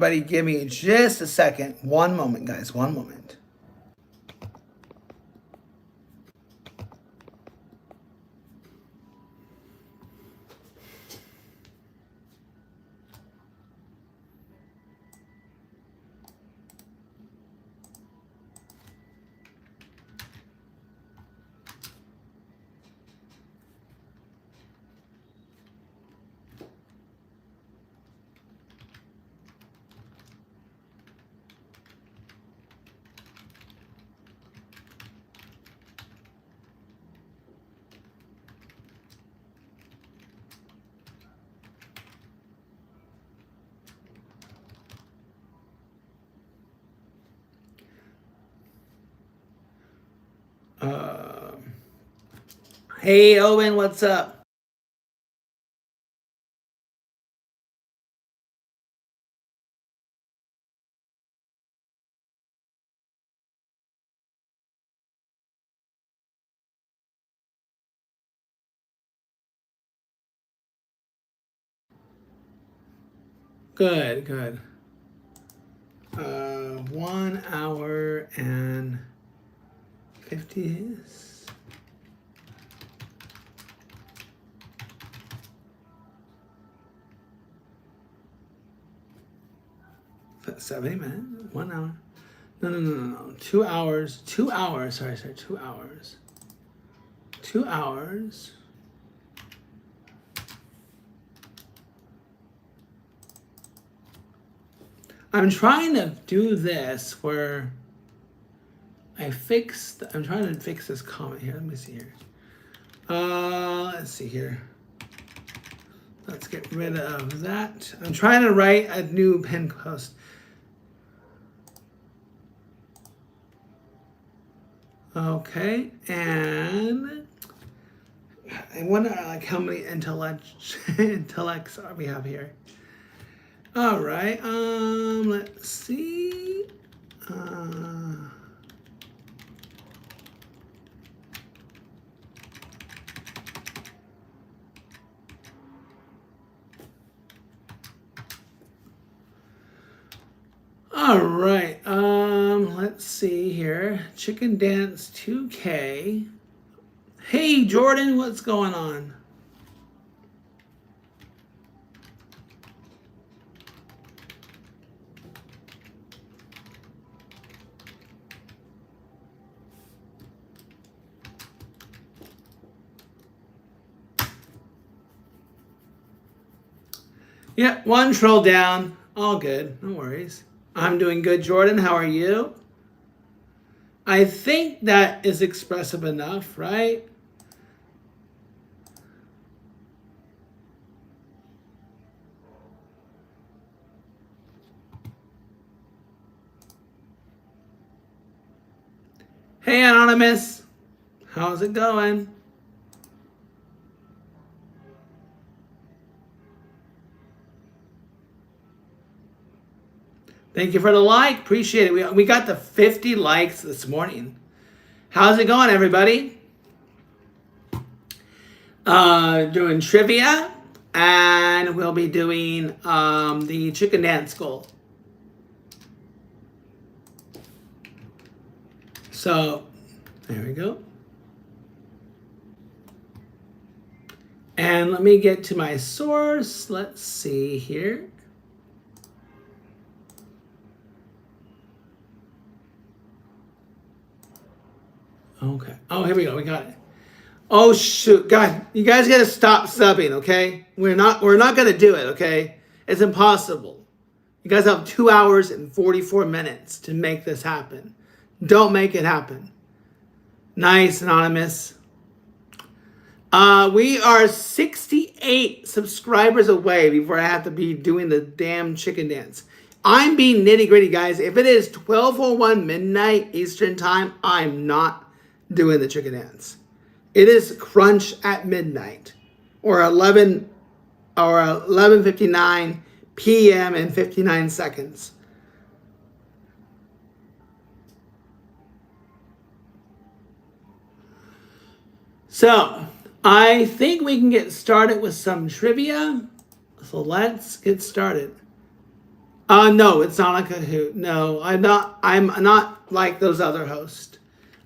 Everybody, give me just a second. One moment, guys. One moment. Hey, Owen, what's up? Good, good. 1 hour and 50. 70 minutes, 1 hour. No. 2 hours. 2 hours. Sorry. 2 hours. 2 hours. I'm trying to do this where I'm trying to fix this comment here. Let me see here. Let's see here. Let's get rid of that. I'm trying to write a new pin post. Okay, and I wonder like how many intellects we have here. All right, let's see. All right, let's see here. Chicken Dance 2K. Hey, Jordan, what's going on? Yeah, one troll down. All good, no worries. I'm doing good, Jordan. How are you? I think that is expressive enough, right? Hey, Anonymous. How's it going? Thank you for the like. Appreciate it. We got the 50 likes this morning. How's it going, everybody? Doing trivia, and we'll be doing the chicken dance goal. So, there we go. And let me get to my source. Let's see here. Okay. Oh, here we go. We got it. Oh shoot, God, you guys gotta stop subbing, okay? We're not gonna do it, okay? It's impossible. You guys have 2 hours and 44 minutes to make this happen. Don't make it happen. Nice, Anonymous. We are 68 subscribers away before I have to be doing the damn chicken dance. I'm being nitty gritty, guys. If it is 12:01 midnight Eastern time, I'm not doing the chicken dance. It is crunch at midnight, or 11:59 p.m. and 59 seconds. So I think we can get started with some trivia. So let's get started. No, it's not a Kahoot. No, I'm not. I'm not like those other hosts.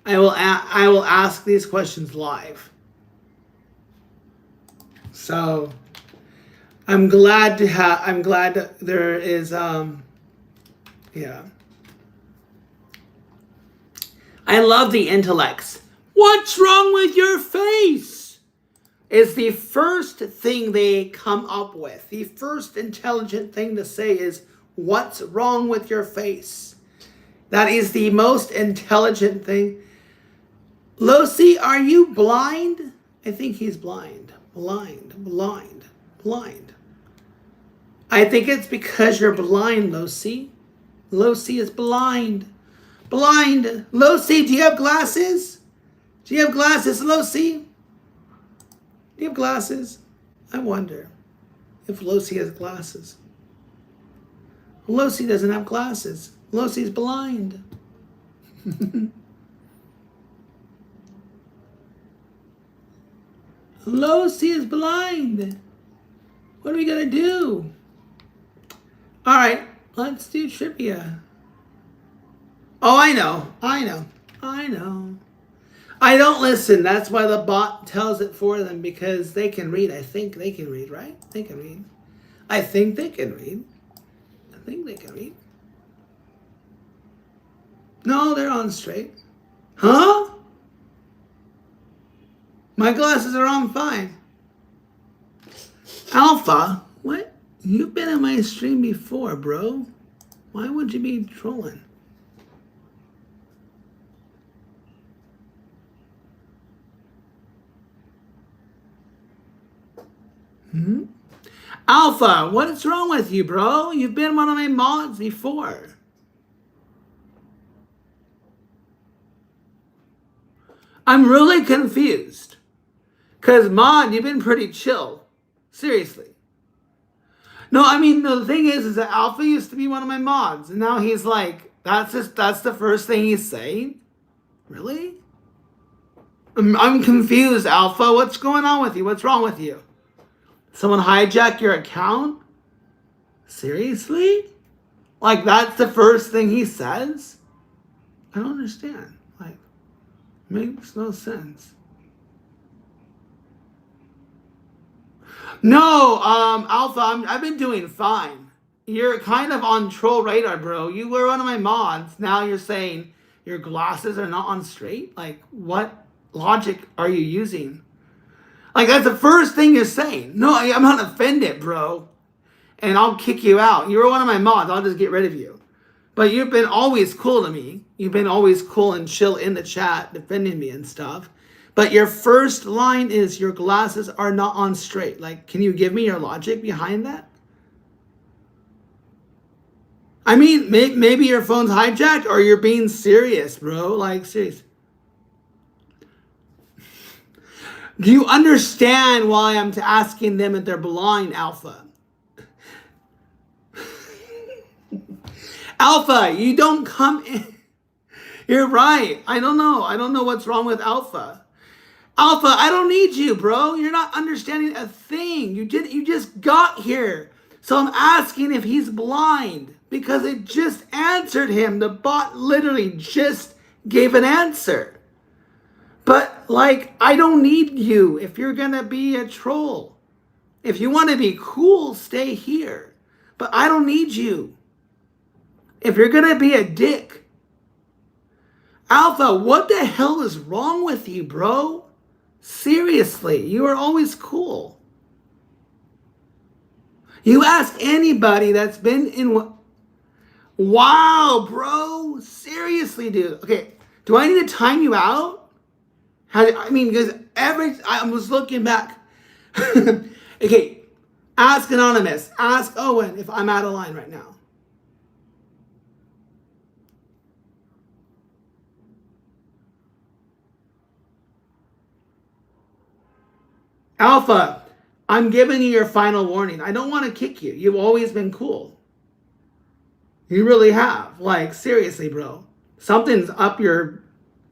I will ask these questions live. So I'm glad to have. I'm glad that there is. Yeah. I love the intellects. What's wrong with your face? Is the first thing they come up with. The first intelligent thing to say is, what's wrong with your face? That is the most intelligent thing. Losi, are you blind? I think he's blind. Blind. I think it's because you're blind, Losi. Losi is blind. Blind. Losi, do you have glasses? Do you have glasses, Losi? Do you have glasses? I wonder if Losi has glasses. Losi doesn't have glasses. Losi's blind. Losi is blind. What are we gonna do? All right, let's do trivia. Oh, I know. I don't listen. That's why the bot tells it for them, because they can read. I think they can read, right? They can read. I think they can read. No, they're on straight. Huh? My glasses are on fine. Alpha, what? You've been in my stream before, bro. Why would you be trolling? Alpha, what is wrong with you, bro? You've been one of my mods before. I'm really confused. Because, mod, you've been pretty chill. Seriously. No, I mean, the thing is that Alpha used to be one of my mods. And now he's like, that's the first thing he's saying? Really? I'm confused, Alpha. What's going on with you? What's wrong with you? Someone hijacked your account? Seriously? Like, that's the first thing he says? I don't understand. Like, makes no sense. No, Alpha, I've been doing fine. You're kind of on troll radar, bro. You were one of my mods. Now you're saying your glasses are not on straight? Like, what logic are you using? Like, that's the first thing you're saying. No, I'm not offended, bro. And I'll kick you out. You were one of my mods. I'll just get rid of you. But you've been always cool to me. You've been always cool and chill in the chat, defending me and stuff. But your first line is your glasses are not on straight. Like, can you give me your logic behind that? I mean, maybe your phone's hijacked or you're being serious, bro. Like, serious. Do you understand why I'm asking them if they're blind, Alpha? Alpha, you don't come in. You're right. I don't know what's wrong with Alpha. Alpha, I don't need you, bro. You're not understanding a thing. You just got here. So I'm asking if he's blind because it just answered him. The bot literally just gave an answer. But, like, I don't need you if you're going to be a troll. If you want to be cool, stay here. But I don't need you. If you're going to be a dick. Alpha, what the hell is wrong with you, bro? Seriously, you are always cool. You ask anybody that's been in... Wow, bro. Seriously, dude. Okay, do I need to time you out? Because I was looking back. Okay, ask Anonymous. Ask Owen if I'm out of line right now. Alpha, I'm giving you your final warning. I don't want to kick you. You've always been cool. You really have. Like, seriously, bro. Something's up your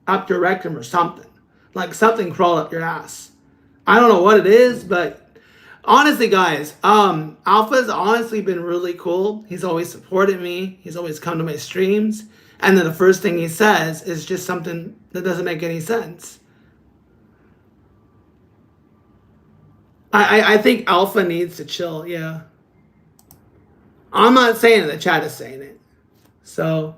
rectum or something. Like something crawled up your ass. I don't know what it is, but Honestly, guys, Alpha's honestly been really cool. He's always supported me. He's always come to my streams. And then the first thing he says is just something that doesn't make any sense. I think Alpha needs to chill, yeah. I'm not saying it, the chat is saying it. So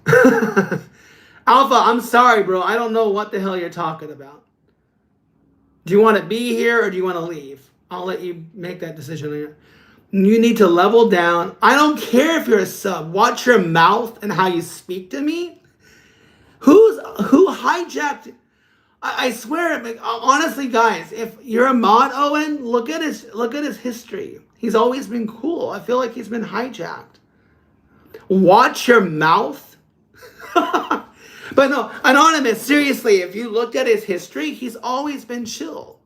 Alpha, I'm sorry, bro. I don't know what the hell you're talking about. Do you want to be here or do you want to leave? I'll let you make that decision. You need to level down. I don't care if you're a sub. Watch your mouth and how you speak to me. Who hijacked? I swear, like, honestly, guys, if you're a mod, Owen, look at his history. He's always been cool. I feel like he's been hijacked. Watch your mouth. But no, Anonymous, seriously, if you looked at his history, he's always been chill.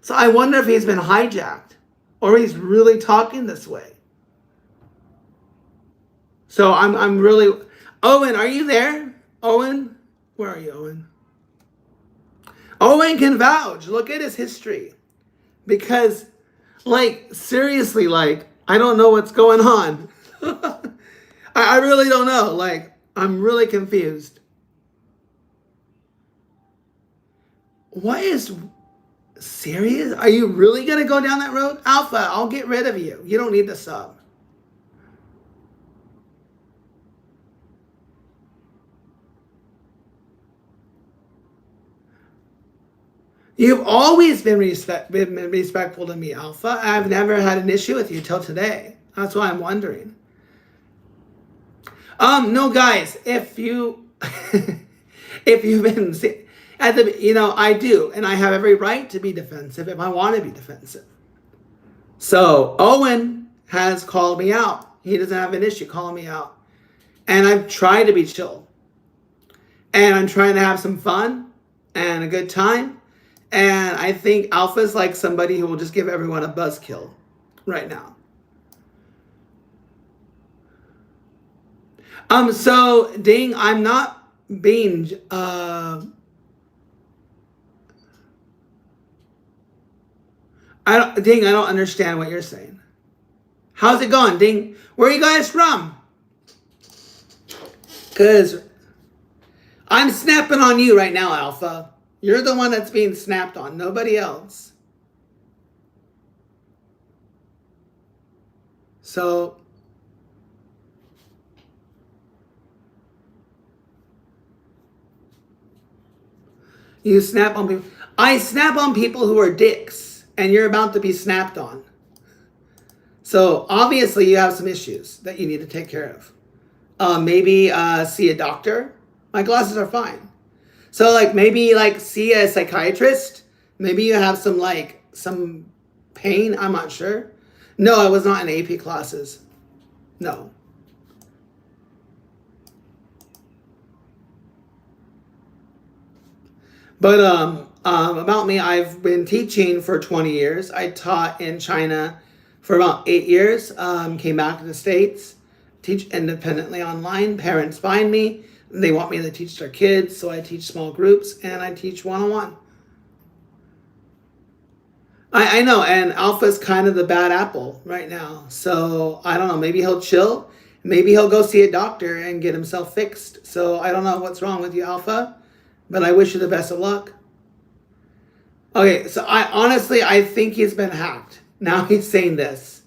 So I wonder if he's been hijacked or he's really talking this way. So I'm really... Owen, are you there? Owen? Where are you, Owen? Owen can vouch. Look at his history. Because, like, seriously, like, I don't know what's going on. I really don't know. Like, I'm really confused. What is... Serious? Are you really going to go down that road? Alpha, I'll get rid of you. You don't need the sub. You've always been respectful to me, Alpha. I've never had an issue with you till today. That's why I'm wondering. No, guys, if you've been... I do, and I have every right to be defensive if I want to be defensive. So Owen has called me out. He doesn't have an issue calling me out. And I've tried to be chill. And I'm trying to have some fun and a good time. And I think Alpha's like somebody who will just give everyone a buzzkill right now. So Ding, I'm not being Ding, I don't understand what you're saying. How's it going, Ding? Where are you guys from? Because I'm snapping on you right now, Alpha. You're the one that's being snapped on, nobody else. So, you snap on people. I snap on people who are dicks. And you're about to be snapped on. So obviously you have some issues that you need to take care of. Maybe see a doctor. My glasses are fine. So like maybe like see a psychiatrist. Maybe you have some pain. I'm not sure. No, I was not in AP classes. No. But about me, I've been teaching for 20 years. I taught in China for about 8 years. Came back to the States, teach independently online. Parents find me. They want me to teach their kids, so I teach small groups and I teach one-on-one. I know, and Alpha's kind of the bad apple right now. So I don't know, maybe he'll chill. Maybe he'll go see a doctor and get himself fixed. So I don't know what's wrong with you, Alpha, but I wish you the best of luck. Okay, so I think he's been hacked. Now he's saying this.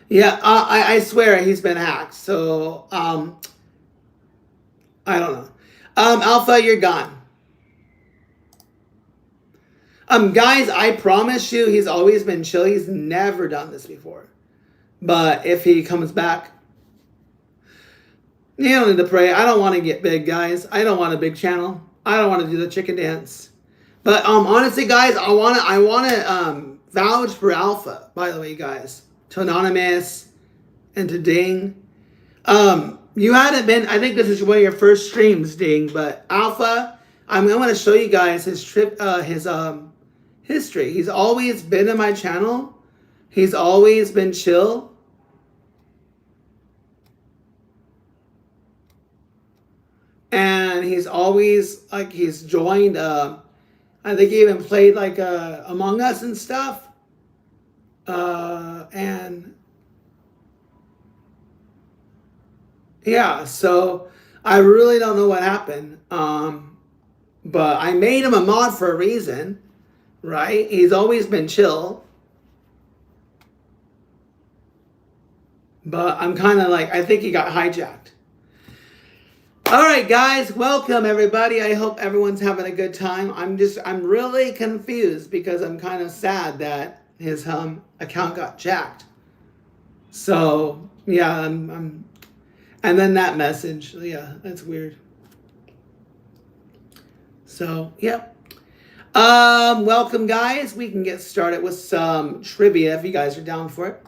Yeah, I swear he's been hacked. So, I don't know. Alpha, you're gone. Guys, I promise you, he's always been chill. He's never done this before. But if he comes back, you don't need to pray. I don't want to get big, guys. I don't want a big channel. I don't want to do the chicken dance. But honestly, guys, I want to vouch for Alpha, by the way, guys. To Anonymous and to Ding. You hadn't been, I think this is one of your first streams, Ding, but Alpha, I'm going to show you guys his history. He's always been in my channel. He's always been chill. And he's always, like, he's joined I think he even played like Among Us and stuff. And yeah, so I really don't know what happened. But I made him a mod for a reason, right? He's always been chill. But I'm kind of like, I think he got hijacked. All right, guys, welcome everybody. I hope everyone's having a good time. I'm really confused because I'm kind of sad that his account got jacked. So yeah, and then that message, yeah, that's weird. So yeah, welcome guys. We can get started with some trivia if you guys are down for it.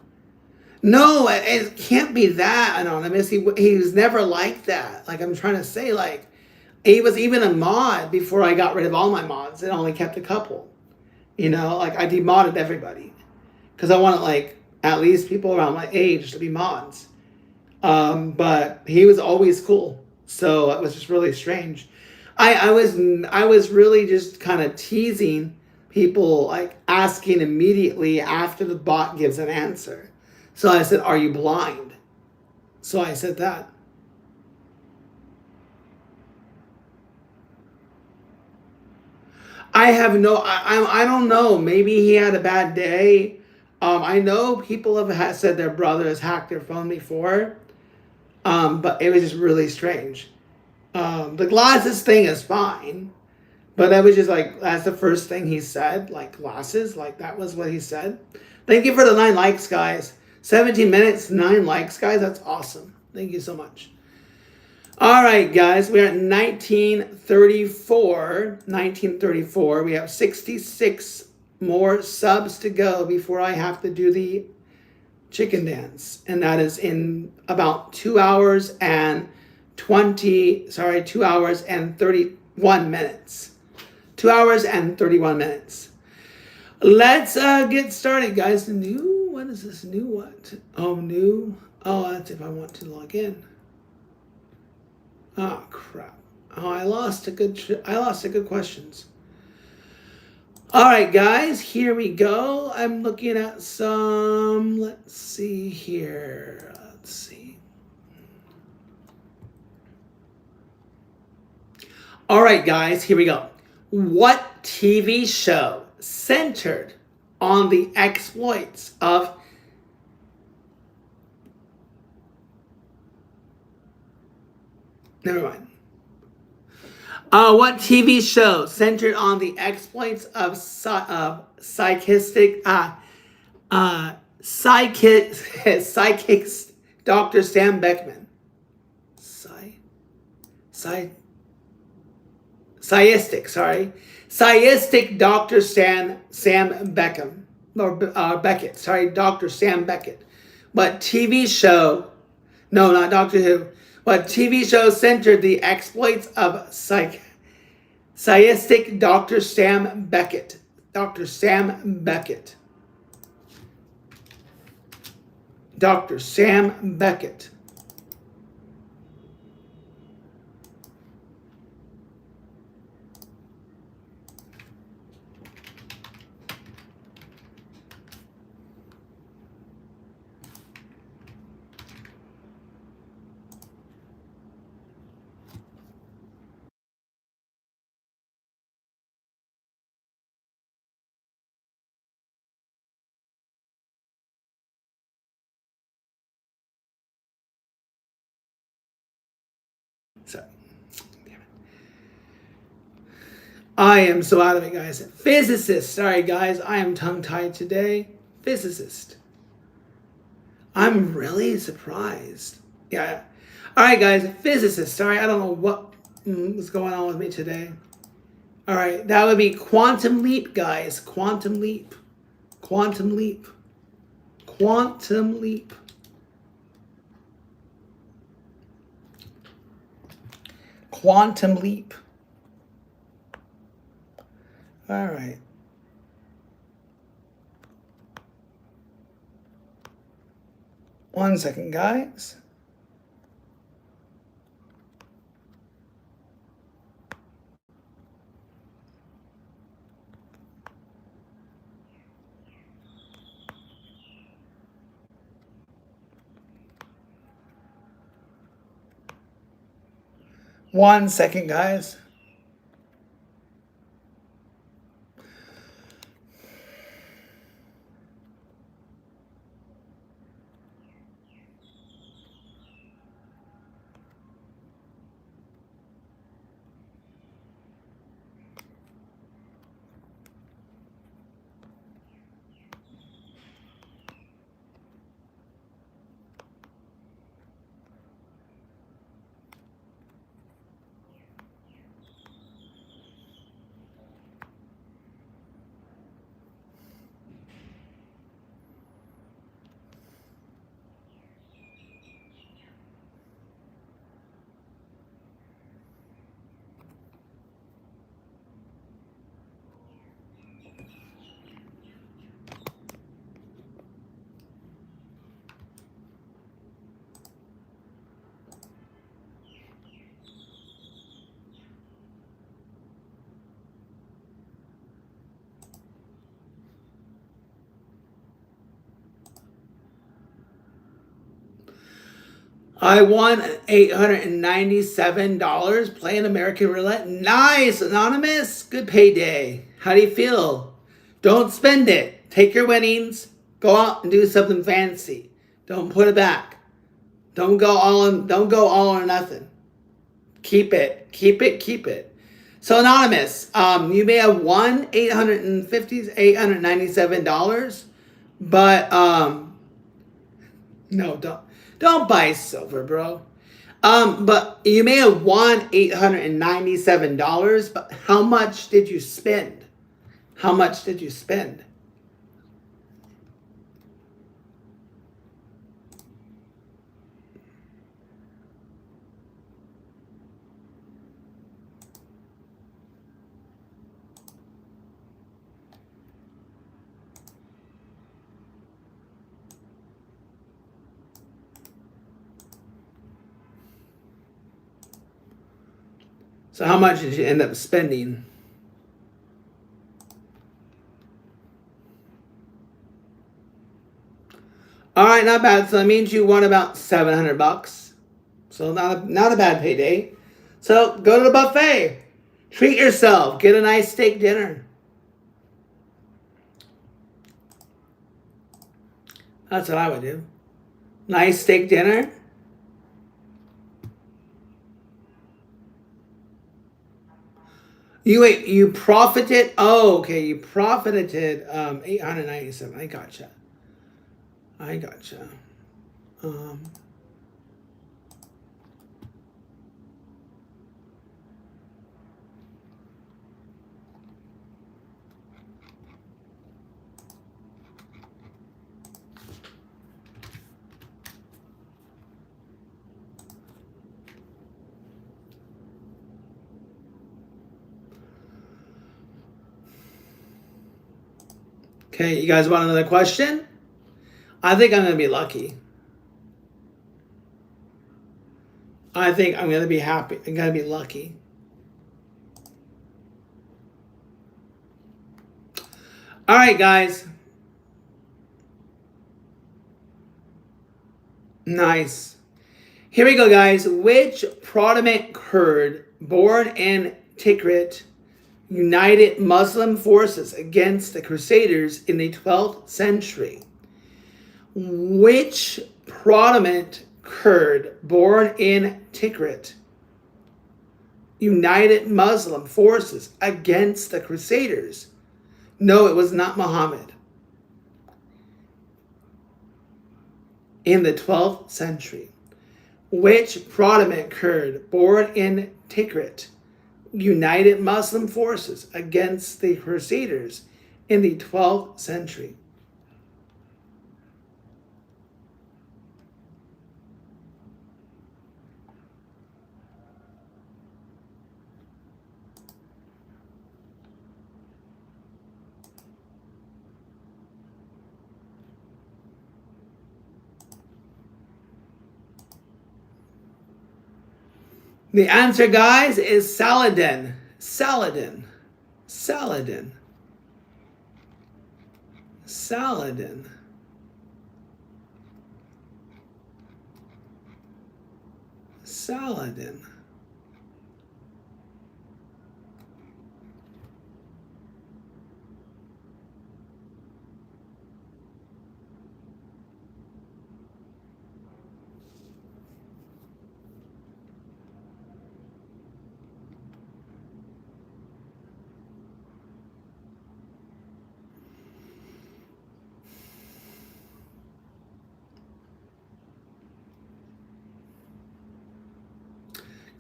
No, it can't be that anonymous. He was never like that. Like I'm trying to say, like he was even a mod before I got rid of all my mods and only kept a couple. You know, like I demodded everybody because I wanted like at least people around my age to be mods. But he was always cool, so it was just really strange. I was really just kind of teasing people, like asking immediately after the bot gives an answer. So I said, "Are you blind?" So I said that. I have no, I don't know. Maybe he had a bad day. I know people have said their brother has hacked their phone before, but it was just really strange. The glasses thing is fine, but that was just like, that's the first thing he said, like glasses, like that was what he said. Thank you for the 9 likes, guys. 17 minutes, 9 likes, guys. That's awesome. Thank you so much. All right, guys, we're at 1934. 1934. We have 66 more subs to go before I have to do the chicken dance. And that is in about 2 hours and 2 hours and 31 minutes. 2 hours and 31 minutes. Let's get started, guys. New, what is this? New what? Oh, new. Oh, that's if I want to log in. Oh crap! Oh, I lost a good questions. All right, guys, here we go. I'm looking at some. Let's see here. Let's see. All right, guys, here we go. What TV show centered on the exploits of never mind. What TV show centered on the exploits of psychics Dr. Sam Beckman? Sciistic Dr. Sam Beckham or Beckett. Sorry, Dr. Sam Beckett. What TV show? No, not Doctor Who. What TV show centered the exploits of sciistic Dr. Sam Beckett? Dr. Sam Beckett. Dr. Sam Beckett. Sorry. I am so out of it, guys. Physicist. Sorry, guys. I am tongue-tied today. Physicist. I'm really surprised. Yeah. All right, guys. Physicist. Sorry, I don't know what was going on with me today. All right, that would be quantum leap, guys. Quantum leap. Quantum leap. Quantum leap. Quantum leap. All right. One second, guys. 1 second, guys. I won $897 playing American Roulette. Nice, Anonymous. Good payday. How do you feel? Don't spend it. Take your winnings. Go out and do something fancy. Don't put it back. Don't go all or nothing. Keep it. Keep it. Keep it. So Anonymous, you may have won $897, but no, don't buy silver, bro. But you may have won $897, but how much did you spend? How much did you spend? So how much did you end up spending? All right, not bad. So that means you won about $700. So not a bad payday. So go to the buffet. Treat yourself. Get a nice steak dinner. That's what I would do. Nice steak dinner. You profited. Oh, okay. You profited 897. I gotcha. Okay, you guys want another question? I think I'm going to be lucky. I think I'm going to be happy. I'm going to be lucky. All right, guys. Nice. Here we go, guys. Which Protestant Kurd born in Tikrit united Muslim forces against the Crusaders in the 12th century? Which Protestant Kurd born in Tikrit united Muslim forces against the Crusaders? No, it was not Muhammad. In the 12th century. Which Protestant Kurd born in Tikrit united Muslim forces against the Crusaders in the 12th century? The answer, guys, is Saladin. Saladin. Saladin. Saladin. Saladin.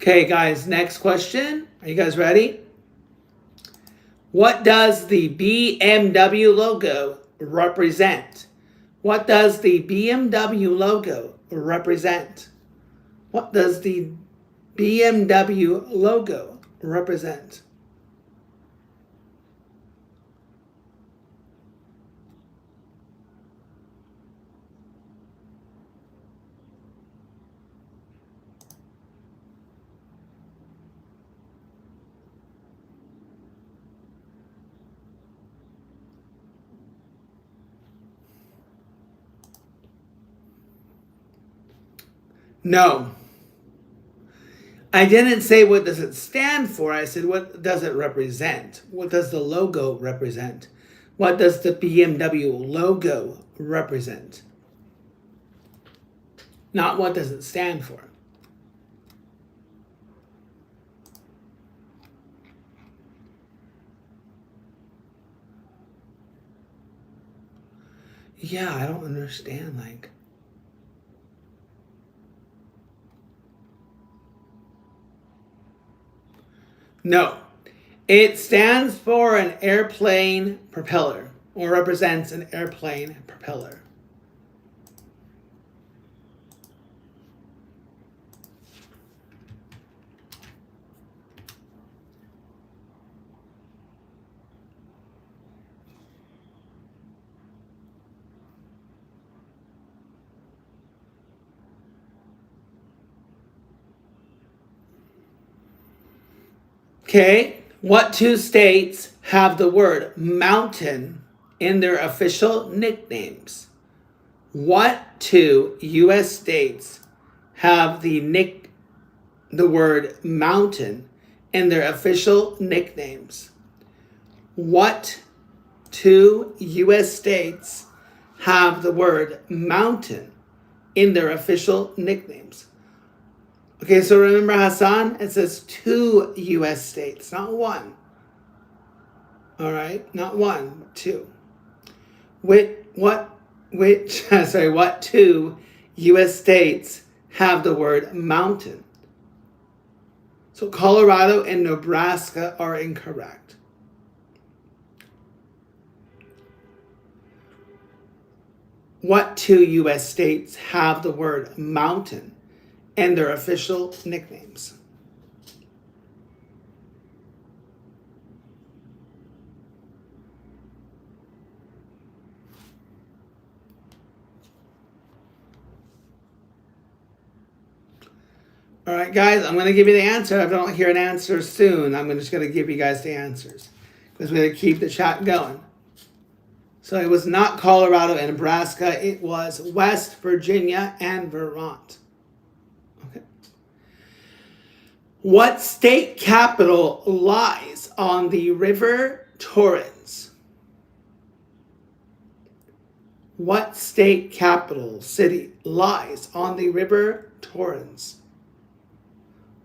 Okay, guys, next question. Are you guys ready? What does the BMW logo represent? What does the BMW logo represent? What does the BMW logo represent? No. I didn't say what does it stand for. I said what does it represent? What does the logo represent? What does the BMW logo represent? Not what does it stand for. Yeah, I don't understand. Like, no. It stands for an airplane propeller, or represents an airplane propeller. Okay, what two states have the word mountain in their official nicknames? What two U.S. states have the word mountain in their official nicknames? What two U.S. states have the word mountain in their official nicknames? Okay, so remember Hassan? It says two U.S. states, not one. All right, not one, but two. What two U.S. states have the word mountain? So Colorado and Nebraska are incorrect. What two U.S. states have the word mountain in their official nicknames? All right, guys, I'm going to give you the answer. If I don't hear an answer soon, I'm just going to give you guys the answers because we're going to keep the chat going. So it was not Colorado and Nebraska. It was West Virginia and Vermont. Okay. What state capital lies on the River Torrens? What state capital city lies on the River Torrens?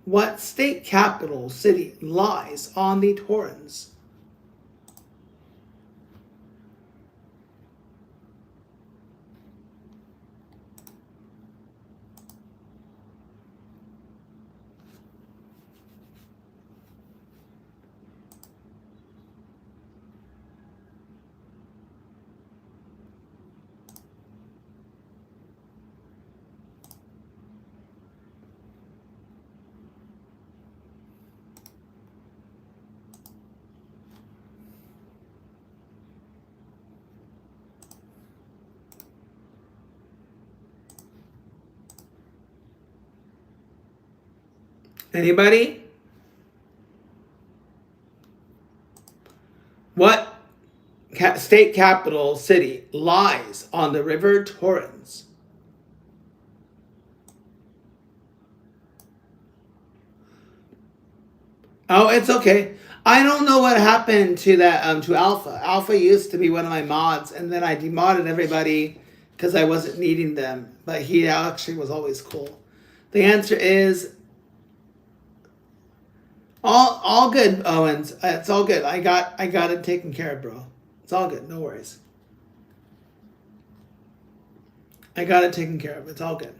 What state capital city lies on the Torrens? Anybody? What state capital city lies on the River Torrens? Oh, it's okay. I don't know what happened to that to Alpha. Alpha used to be one of my mods, and then I demodded everybody because I wasn't needing them. But he actually was always cool. The answer is all good, Owens. It's all good. I got it taken care of, bro. It's all good. No worries. I got it taken care of. It's all good.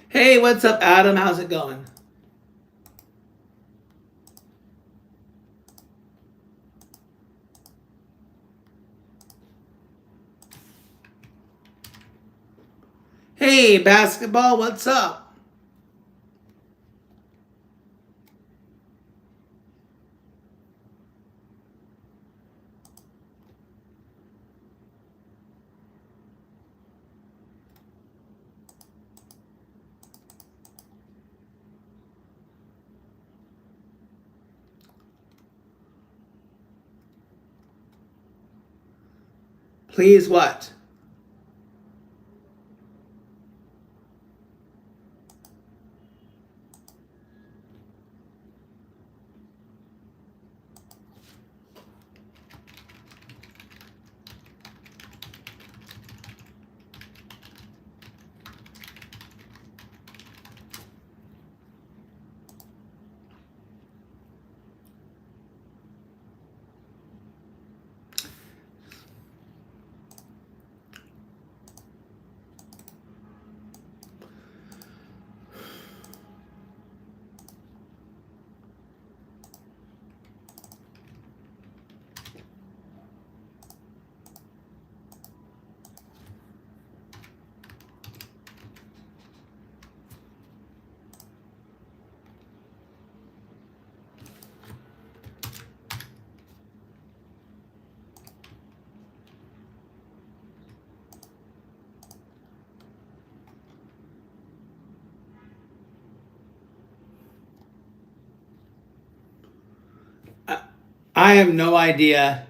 Hey, what's up, Adam? How's it going? Hey, basketball, what's up? Please what? I have no idea.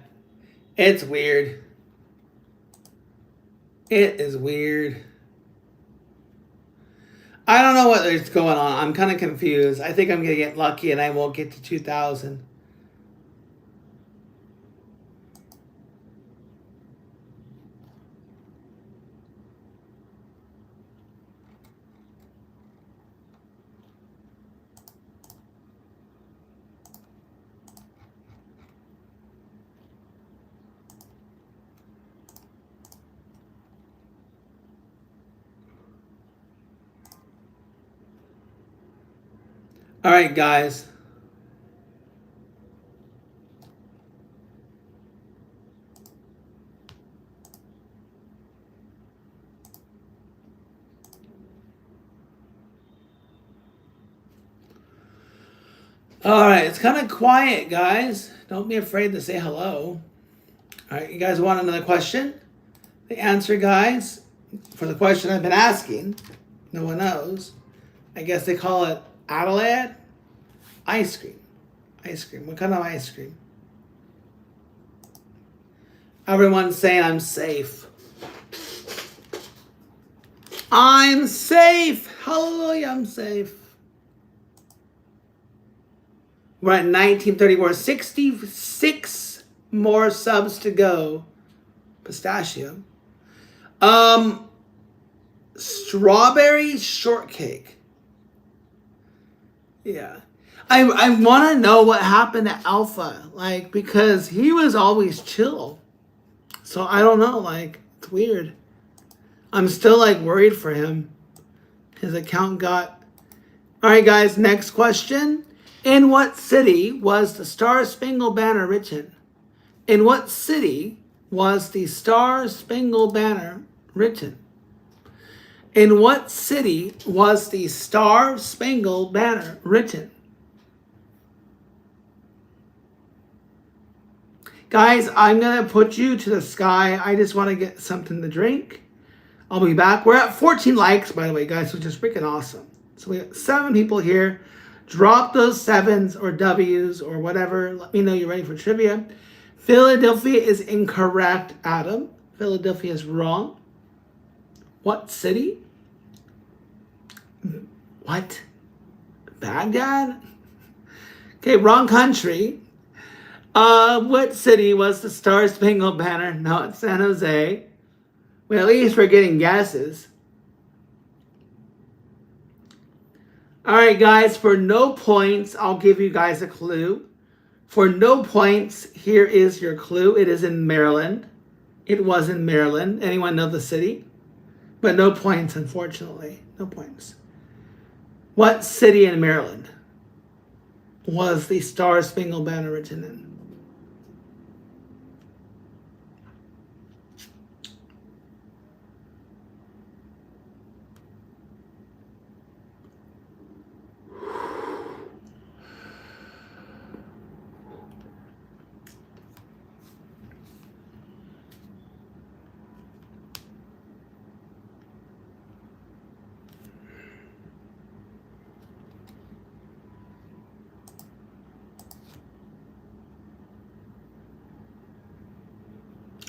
It's weird. It is weird. I don't know what is going on. I'm kind of confused. I think I'm going to get lucky and I won't get to 2,000. All right, guys. All right, it's kind of quiet, guys. Don't be afraid to say hello. All right, you guys want another question? The answer, guys, for the question I've been asking, no one knows. I guess they call it Adelaide ice cream. Ice cream. What kind of ice cream? Everyone's saying I'm safe. I'm safe. Hallelujah, I'm safe. We're at 1934. 66 more subs to go. Pistachio. Strawberry shortcake. Yeah. I want to know what happened to Alpha. Like, because he was always chill. So I don't know. Like, it's weird. I'm still, like, worried for him. His account got... All right, guys. Next question. In what city was the Star Spangled Banner written? In what city was the Star Spangled Banner written? In what city was the Star Spangled Banner written? Guys, I'm going to put you to the sky. I just want to get something to drink. I'll be back. We're at 14 likes, by the way, guys, which is freaking awesome. So we got 7 people here. Drop those 7s or W's or whatever. Let me know you're ready for trivia. Philadelphia is incorrect, Adam. Philadelphia is wrong. What city? What? Baghdad? Okay, wrong country. What city was the Star Spangled Banner? No, it's San Jose. Well, at least we're getting guesses. All right, guys, for no points, I'll give you guys a clue. For no points, here is your clue. It is in Maryland. It was in Maryland. Anyone know the city? But no points, unfortunately. No points. What city in Maryland was the Star Spangled Banner written in?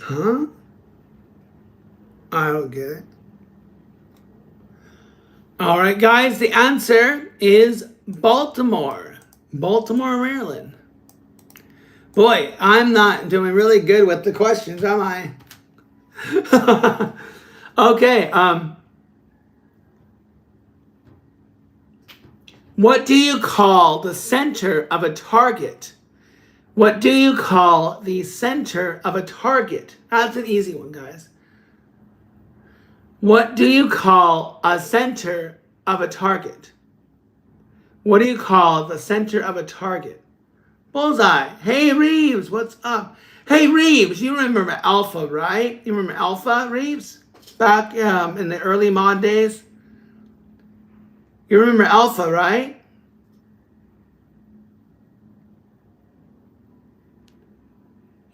Huh? I don't get it. All right, guys, the answer is Baltimore. Baltimore, Maryland. Boy, I'm not doing really good with the questions, am I? Okay, what do you call the center of a target? What do you call the center of a target? That's an easy one, guys. What do you call a center of a target? What do you call the center of a target? Bullseye. Hey, Reeves, what's up? Hey, Reeves, you remember Alpha, right? You remember Alpha, Reeves? Back in the early mod days? You remember Alpha, right?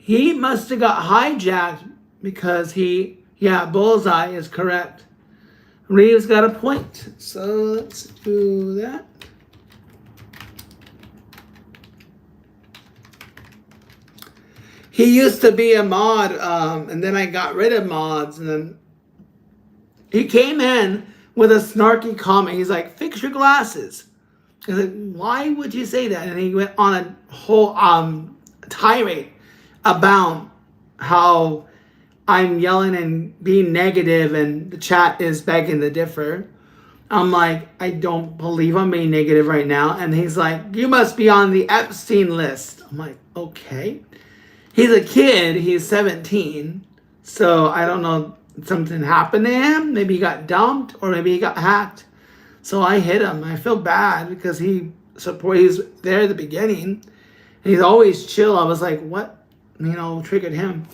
He must have got hijacked because Bullseye is correct. Reeves got a point. So let's do that. He used to be a mod, and then I got rid of mods, and then he came in with a snarky comment. He's like, fix your glasses. I was like, why would you say that? And he went on a whole tirade about how I'm yelling and being negative and the chat is begging to differ. I'm like, I don't believe I'm being negative right now. And he's like, you must be on the Epstein list. I'm like, okay. He's a kid. He's 17. So I don't know. Something happened to him. Maybe he got dumped or maybe he got hacked. So I hit him. I feel bad because he's there at the beginning. He's always chill. I was like, what? Triggered him.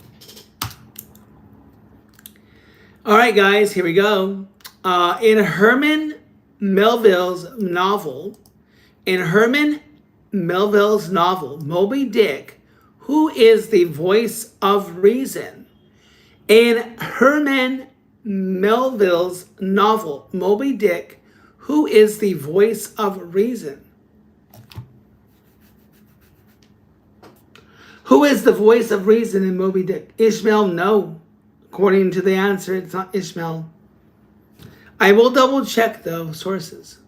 All right, guys, here we go. In Herman Melville's novel, Moby Dick, who is the voice of reason? In Herman Melville's novel, Moby Dick, who is the voice of reason? Who is the voice of reason in Moby Dick? Ishmael, no. According to the answer, it's not Ishmael. I will double check, though, sources.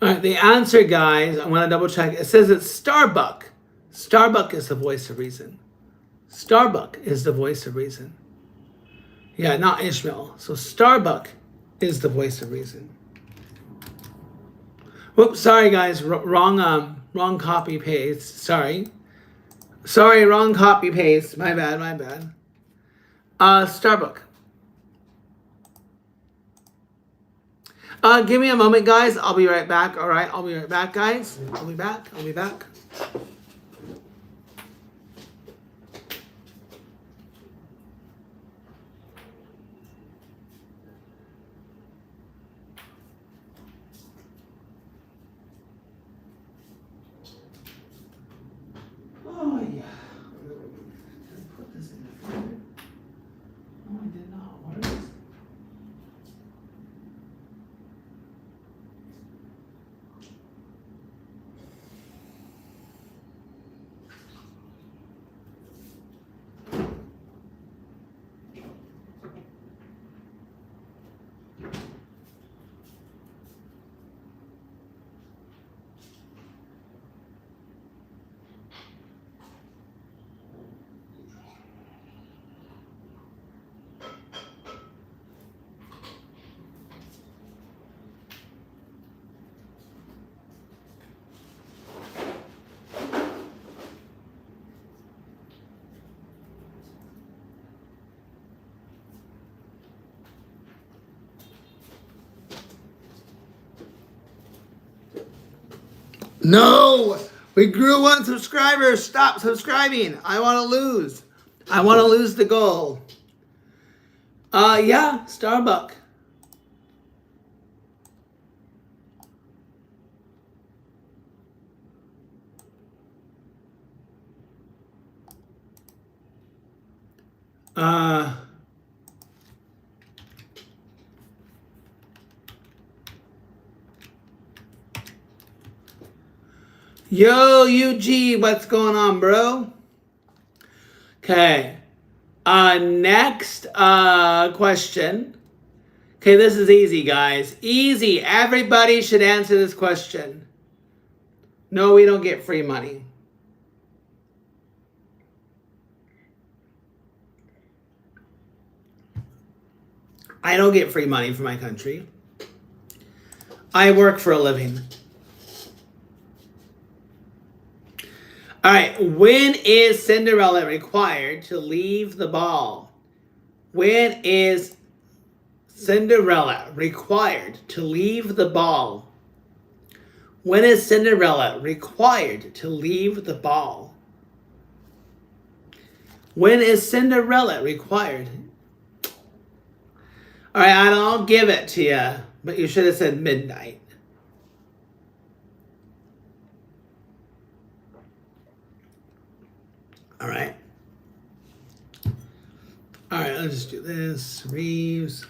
All right, the answer, guys, I want to double check. It says it's Starbuck. Starbuck is the voice of reason. Starbuck is the voice of reason. Yeah, not Ishmael. So Starbuck is the voice of reason. Whoops, sorry, guys. Wrong copy paste. Sorry, wrong copy paste. My bad. Starbuck. Give me a moment, guys. I'll be right back. All right, I'll be right back, guys. I'll be back. No! We grew 1 subscriber. Stop subscribing. I want to lose. I want to lose the goal. Yeah, Starbucks. Yo, UG, what's going on, bro? Okay. Next question. Okay, this is easy, guys. Easy. Everybody should answer this question. No, we don't get free money. I don't get free money from my country. I work for a living. All right, when is Cinderella required to leave the ball? When is Cinderella required to leave the ball? When is Cinderella required to leave the ball? When is Cinderella required? All right, I'll give it to you, but you should have said midnight. All right. All right, let's just do this. Reeves.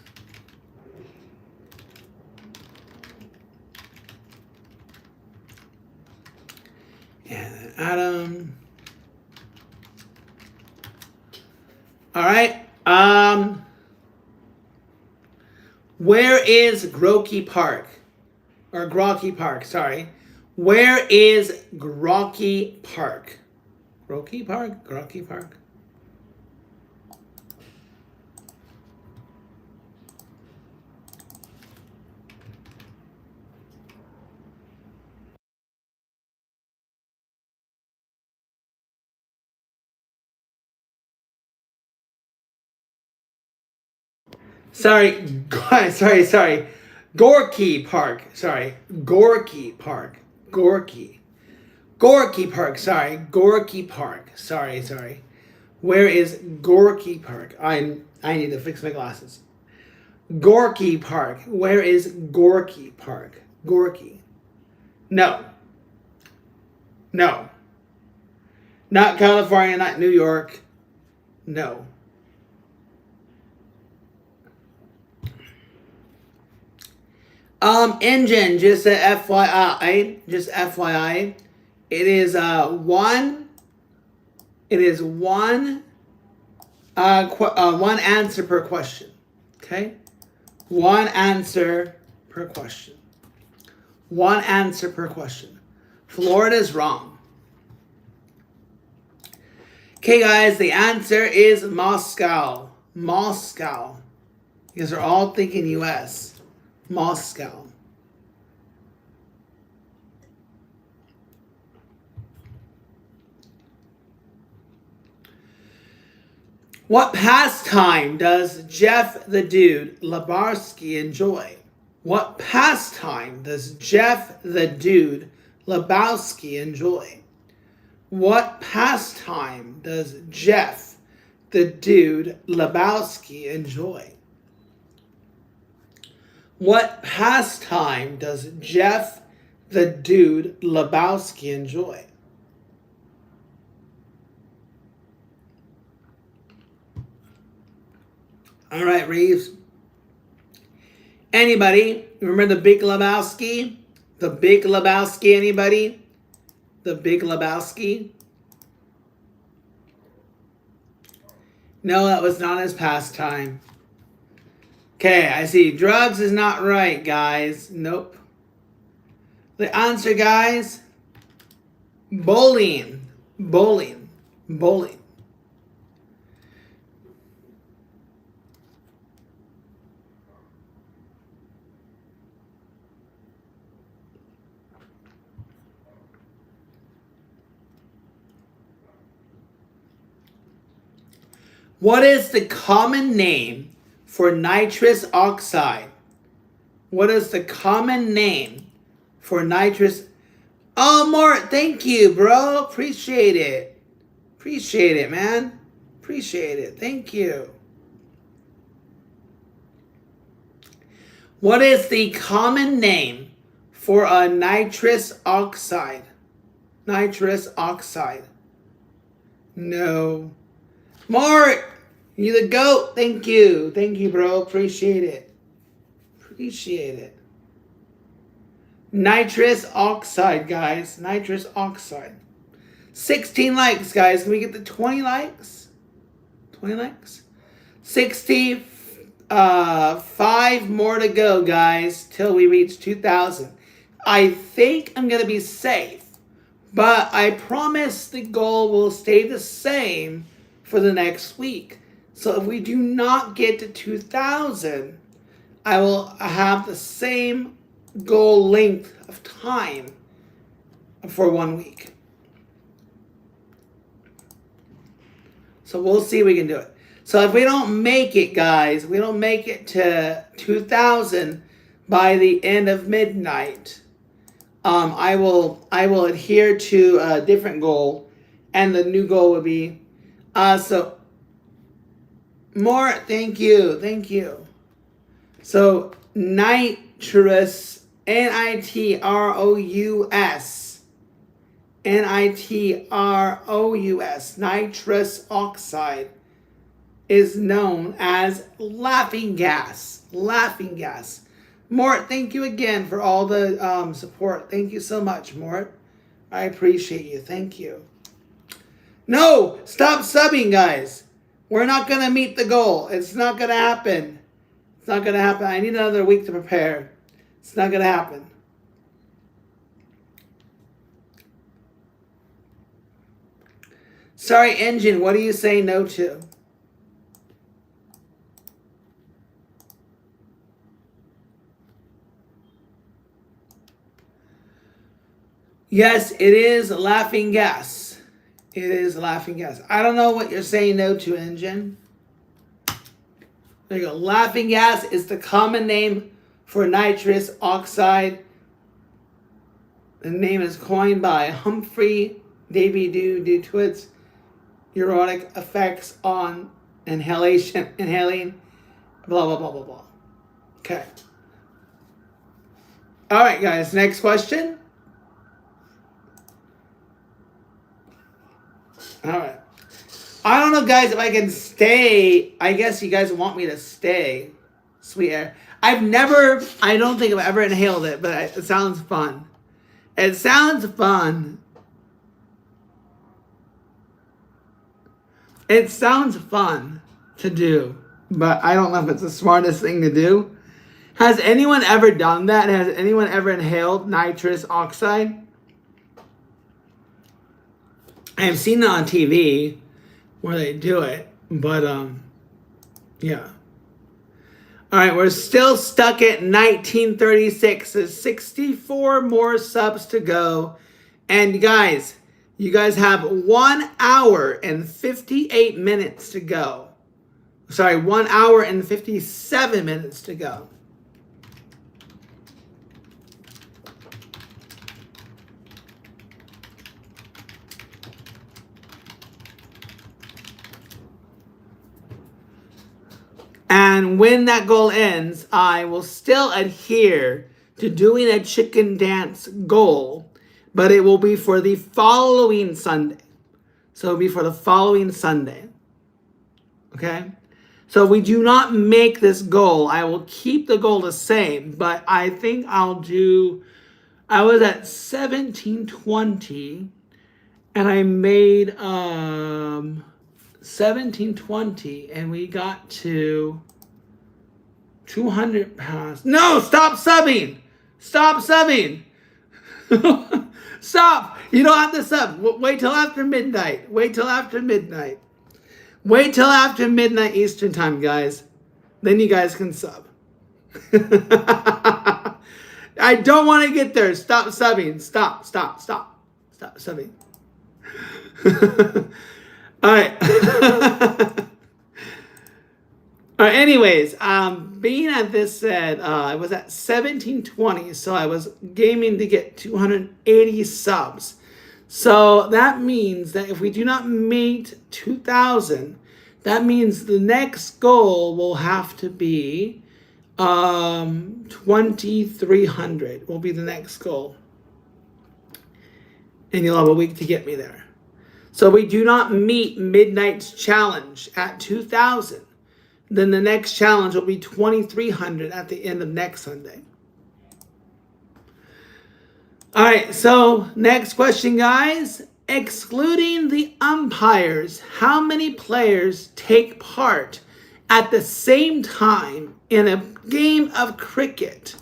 And Adam. All right. Where is Grocky Park? Or Grocky Park, sorry. Where is Grocky Park? Grocky Park? Grocky Park? Sorry. Gorky Park. Sorry. Gorky Park. Gorky. Gorky Park. Sorry. Gorky Park. Sorry. Where is Gorky Park? I need to fix my glasses. Gorky Park. Where is Gorky Park? Gorky. No. Not California, not New York. No. Engine, just a FYI, it is one answer per question. Okay? One answer per question. Florida's wrong. Okay, guys, the answer is Moscow. You guys are all thinking US. Moscow. What pastime does Jeff the Dude Lebowski enjoy? What pastime does Jeff the Dude Lebowski enjoy? What pastime does Jeff the Dude Lebowski enjoy? What pastime does Jeff the Dude Lebowski enjoy? All right, Reeves. Anybody remember the Big Lebowski? The Big Lebowski, anybody? The Big Lebowski? No, that was not his pastime. Okay, I see. Drugs is not right, guys. Nope. The answer, guys, bowling. What is the common name for nitrous oxide? What is the common name for nitrous Oh, Mort, thank you, bro. Appreciate it. Appreciate it, man. Appreciate it. Thank you. What is the common name for a nitrous oxide? Nitrous oxide. No. Mort, you the GOAT. Thank you. Thank you, bro. Appreciate it. Appreciate it. Nitrous oxide, guys. Nitrous oxide. 16 likes, guys. Can we get to 20 likes? 20 likes? 65 more to go, guys, till we reach 2,000. I think I'm going to be safe, but I promise the goal will stay the same for the next week. So if we do not get to 2,000, I will have the same goal length of time for 1 week. So we'll see if we can do it. So if we don't make it, guys, we don't make it to 2,000 by the end of midnight, I will adhere to a different goal, and the new goal will be so more. Thank you. So nitrous, nitrous, nitrous, nitrous oxide is known as laughing gas. Laughing gas. Mort, thank you again for all the support. Thank you so much, Mort. I appreciate you. Thank you. No, stop subbing, guys. We're not going to meet the goal. It's not going to happen. It's not going to happen. I need another week to prepare. It's not going to happen. Sorry, engine, what do you say no to? Yes, it is laughing gas. It is laughing gas. I don't know what you're saying no to, engine. There you go. Laughing gas is the common name for nitrous oxide. The name is coined by Humphrey Davy due to its erotic effects on inhaling, blah, blah, blah, blah, blah. Okay. All right, guys, next question. All right. I don't know, guys, if I can stay. I guess you guys want me to stay. Sweet air. I don't think I've ever inhaled it, but it sounds fun. It sounds fun. It sounds fun to do, but I don't know if it's the smartest thing to do. Has anyone ever done that? Has anyone ever inhaled nitrous oxide? I've seen it on TV where they do it, but yeah. All right, we're still stuck at 1936. There's 64 more subs to go. And guys, you guys have 1 hour and 58 minutes to go. Sorry, 1 hour and 57 minutes to go. And when that goal ends, I will still adhere to doing a chicken dance goal, but it will be for the following Sunday. So it'll be for the following Sunday. Okay? So if we do not make this goal, I will keep the goal the same, but I think I was at 1720 and I made 1720 and we got to 200 pounds. No, stop subbing. Stop subbing. Stop. You don't have to sub. Wait till after midnight. Wait till after midnight. Wait till after midnight Eastern time, guys. Then you guys can sub. I don't want to get there. Stop subbing. Stop subbing. All right. All All right, anyways, being at this said, I was at 1720, so I was gaming to get 280 subs. So that means that if we do not meet 2,000, that means the next goal will have to be 2,300 will be the next goal. And you'll have a week to get me there. So we do not meet Midnight's challenge at 2,000. Then the next challenge will be 2,300 at the end of next Sunday. All right, so next question, guys. Excluding the umpires, how many players take part at the same time in a game of cricket?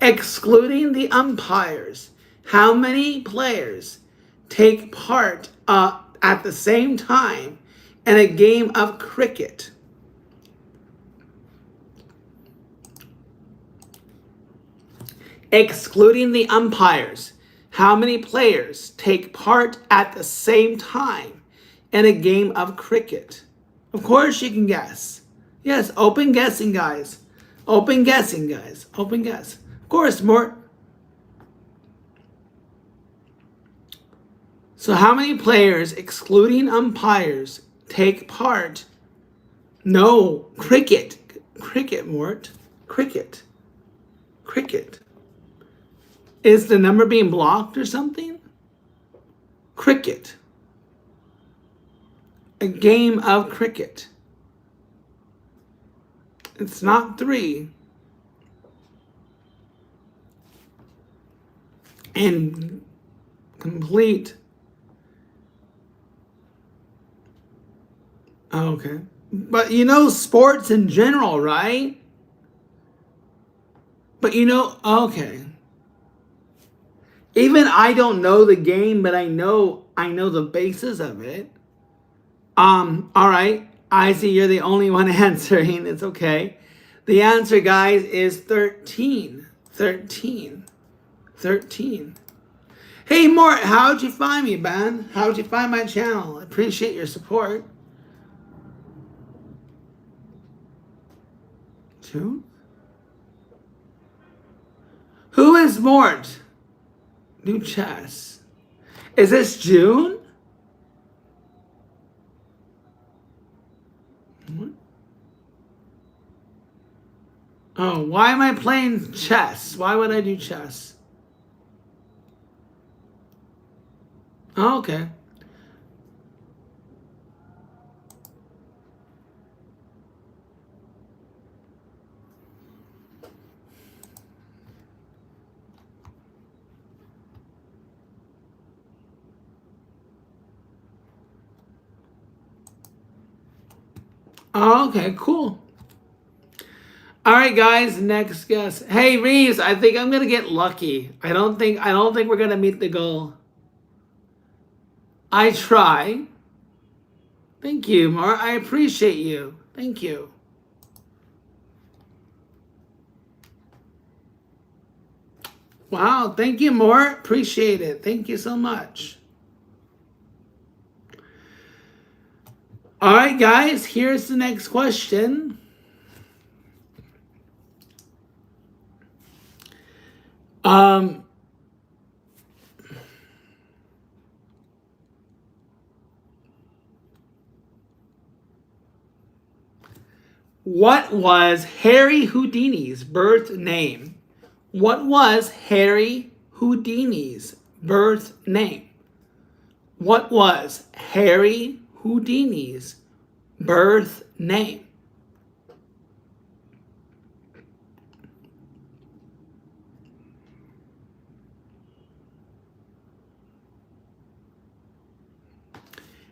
Excluding the umpires, how many players take part at the same time in a game of cricket? Excluding the umpires, how many players take part at the same time in a game of cricket? Of course you can guess. Yes, open guessing, guys. Open guessing, guys. Open guess. Of course, more. So how many players, excluding umpires, take part? No, cricket. Cricket, Mort. Cricket. Cricket. Is the number being blocked or something? Cricket. A game of cricket. It's not 3. And complete. Okay. But you know sports in general, right? But you know, okay. Even I don't know the game, but I know the basis of it. All right. I see you're the only one answering. It's okay. The answer, guys, is 13. 13. 13. Hey, Mort, how'd you find me, man? How'd you find my channel? I appreciate your support. 2. Who is Mort? New chess. Is this June? What? Oh, why am I playing chess? Why would I do chess? Oh, okay. Oh, okay, cool. All right, guys, next guess. Hey, Reeves, I think I'm gonna get lucky. I don't think we're gonna meet the goal. I try. Thank you, Mar. I appreciate you. Thank you. Wow, thank you, Mort. Appreciate it. Thank you so much. All right, guys, here's the next question. What was Harry Houdini's birth name? What was Harry Houdini's birth name? What was Harry Houdini's birth name?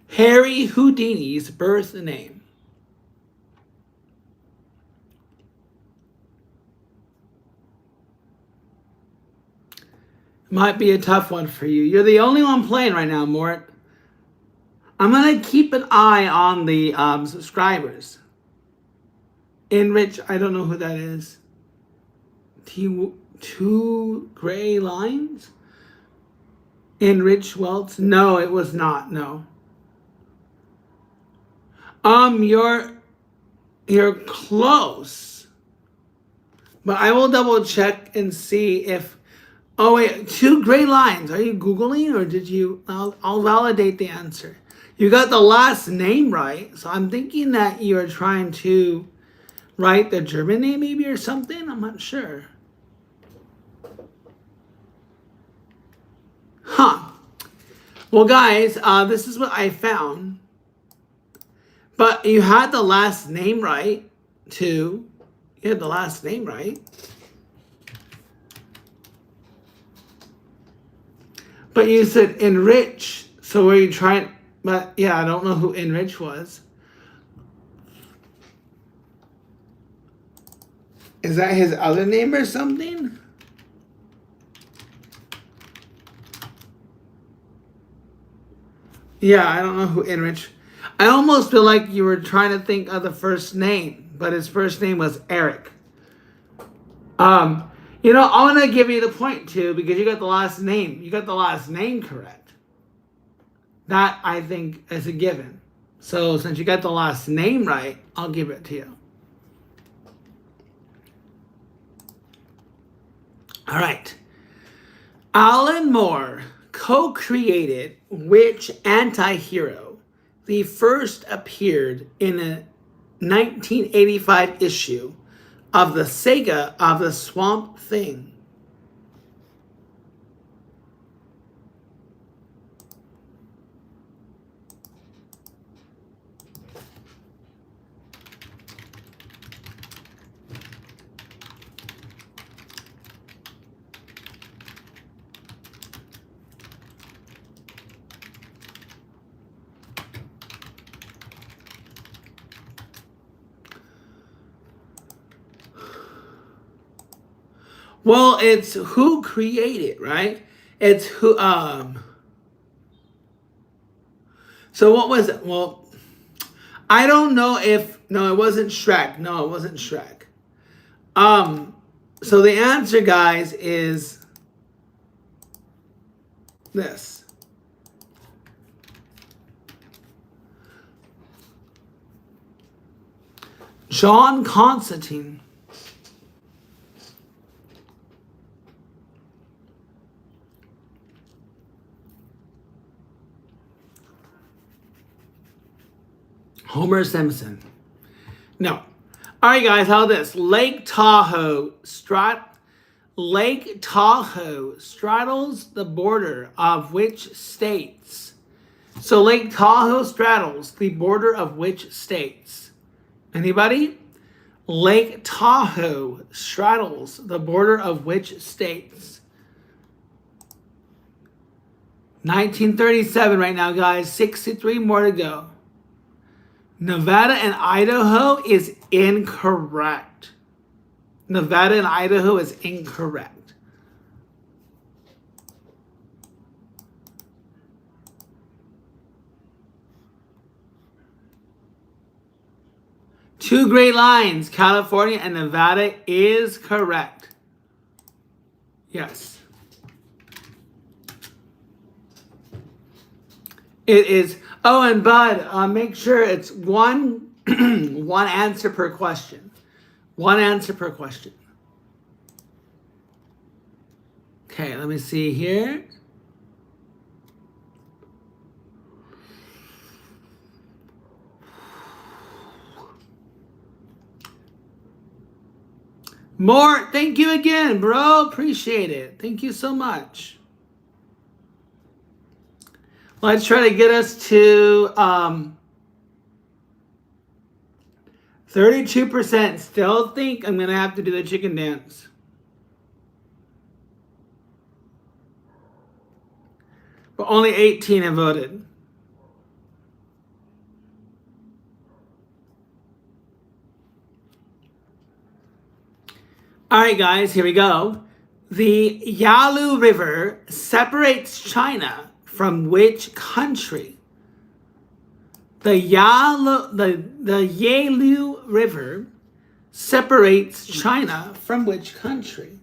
Harry Houdini's birth name. Might be a tough one for you. You're the only one playing right now, Mort. I'm going to keep an eye on the subscribers. Enrich, I don't know who that is. Two gray lines? Enrich Welts? No, it was not. No. You're close. But I will double check and see if... Oh, wait. 2 gray lines. Are you Googling or did you... I'll validate the answer. You got the last name right. So I'm thinking that you are trying to write the German name maybe or something. I'm not sure. Huh. Well, guys, this is what I found. But you had the last name right, too. You had the last name right. But you said enrich. So were you trying... But, yeah, I don't know who enrich was. Is that his other name or something? Yeah, I don't know who enrich... I almost feel like you were trying to think of the first name, but his first name was Eric. You know, I'm gonna give you the point too because you got the last name. You got the last name correct. That I think is a given. So since you got the last name right, I'll give it to you. All right. Alan Moore co-created which anti-hero? The first appeared in a 1985 issue of the Saga of the Swamp Thing. Well, it's who created, right? It's who, so what was it? Well, I don't know if, no, it wasn't Shrek. No, it wasn't Shrek. So the answer, guys, is this. John Constantine. Homer Simpson. No. All right, guys, how this? Lake Tahoe straddles the border of which states? So Lake Tahoe straddles the border of which states? Anybody? Lake Tahoe straddles the border of which states? 1937 right now, guys. 63 more to go. Nevada and Idaho is incorrect. Nevada and Idaho is incorrect. Two great lines, California and Nevada is correct. Yes. It is. Oh, and Bud, make sure it's one answer per question. One answer per question. Okay, let me see here. More, thank you again, bro. Appreciate it. Thank you so much. Let's try to get us to 32%. Still think I'm going to have to do the chicken dance. But only 18 have voted. All right, guys, here we go. The Yalu River separates China from which country? The Yalu River separates China from which country?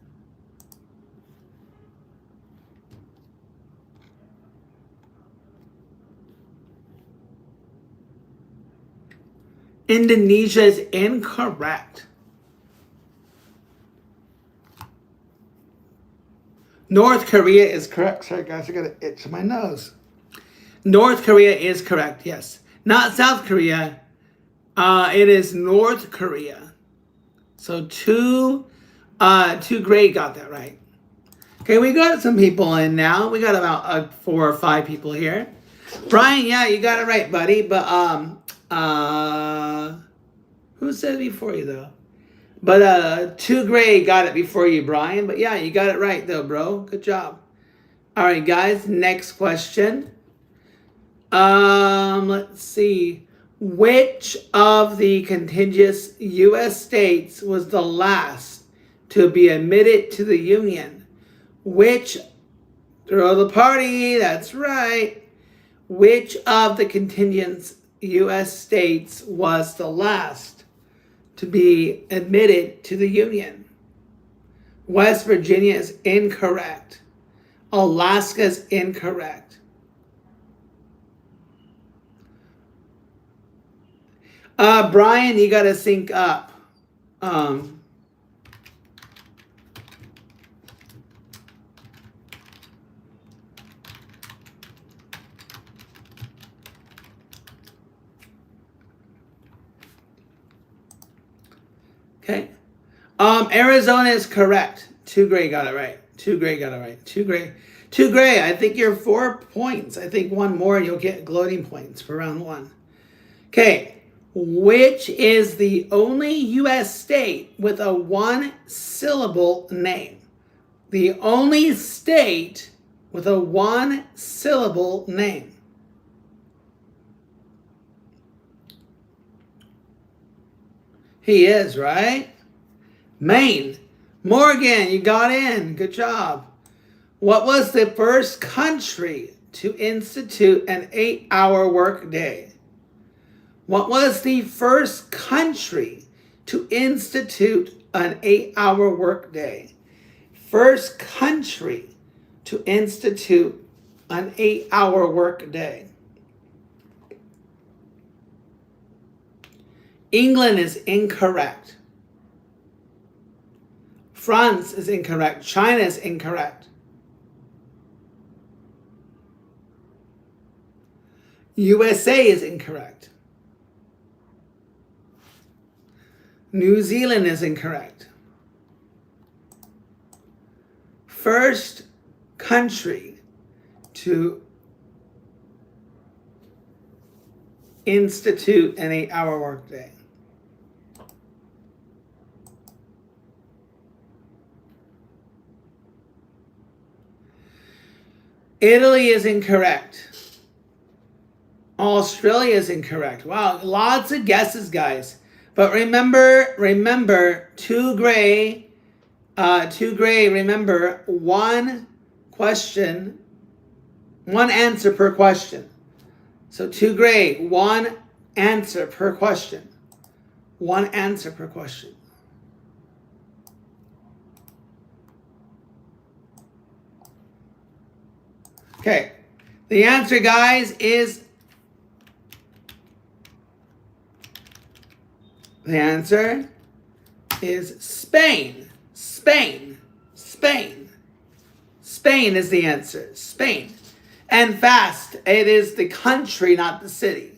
Indonesia is incorrect. North Korea is correct. Sorry, guys, I got an itch in my nose. North Korea is correct, yes. Not South Korea. It is North Korea. So two Gray got that right. Okay, we got some people in now. We got about 4 or 5 people here. Brian, yeah, you got it right, buddy. But who said it before you though? But 2 Gray got it before you, Brian. But yeah, you got it right though, bro. Good job. All right, guys. Next question. Let's see. Which of the contiguous U.S. states was the last to be admitted to the Union? Which, throw the party, that's right. Which of the contiguous U.S. states was the last to be admitted to the Union? West Virginia is incorrect. Alaska is incorrect. Brian, you gotta sync up. Okay. Arizona is correct. 2 Gray got it right. 2 Gray got it right. 2 Gray. 2 Gray, I think you're 4 points. I think one more and you'll get gloating points for round 1. Okay. Which is the only U.S. state with a 1-syllable name? The only state with a 1-syllable name. He is, right? Maine. Morgan, you got in. Good job. What was the first country to institute an 8-hour workday? What was the first country to institute an 8-hour workday? First country to institute an 8-hour workday. England is incorrect. France is incorrect. China is incorrect. USA is incorrect. New Zealand is incorrect. First country to institute an 8-hour workday. Italy is incorrect. Australia is incorrect. Wow, lots of guesses, guys. But remember, 2 Gray, remember, one answer per question. So 2 Gray, 1 answer per question. 1 answer per question. Okay, the answer, guys, is Spain. Spain. Spain. Spain is the answer. Spain. And fast, it is the country, not the city.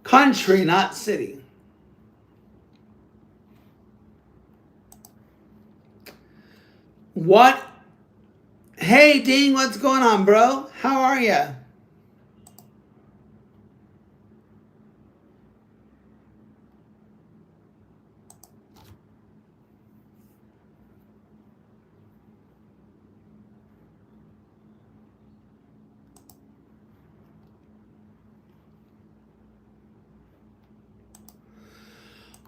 Country, not city. What? Hey, Ding, what's going on, bro? How are you?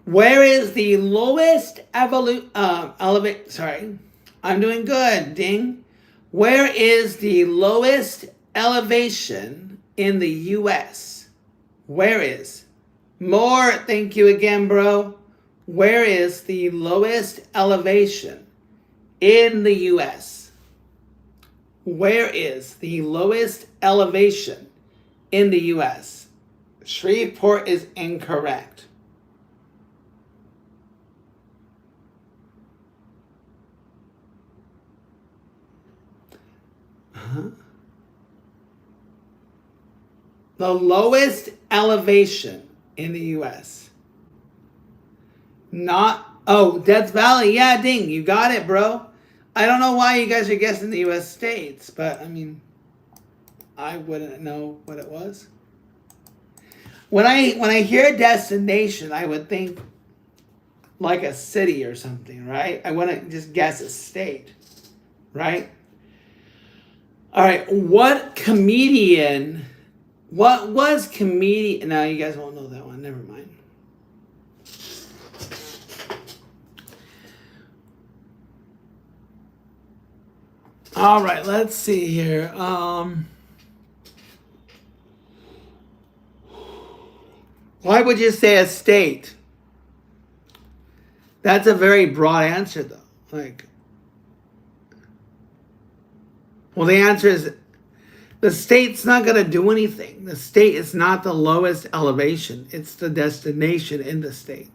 Where is the lowest sorry, I'm doing good, Ding. Where is the lowest elevation in the U.S.? Where is? More, thank you again, bro. Where is the lowest elevation in the U.S.? Where is the lowest elevation in the U.S.? Shreveport is incorrect. The lowest elevation in the U.S. Death Valley. Yeah, ding. You got it, bro. I don't know why you guys are guessing the U.S. states, but I mean, I wouldn't know what it was. When I hear destination, I would think like a city or something, right? I wouldn't just guess a state, right? All right, what was comedian? No, you guys won't know that one. Never mind. All right, let's see here. Why would you say a state? That's a very broad answer, though. Well, the answer is the state's not going to do anything. The state is not the lowest elevation. It's the destination in the state.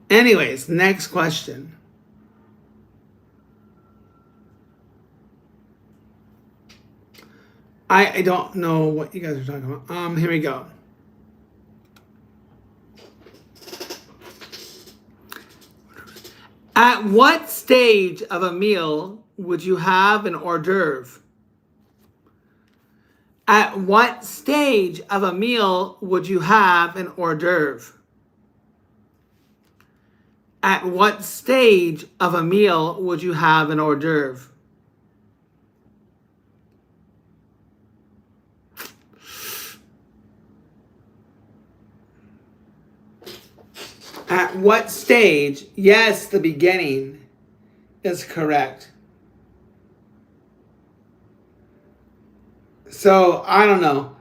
Anyways, next question. I don't know what you guys are talking about. Here we go. At what stage of a meal would you have an hors d'oeuvre? At what stage of a meal would you have an hors d'oeuvre? At what stage of a meal would you have an hors d'oeuvre? At what stage? Yes, the beginning is correct. So, I don't know.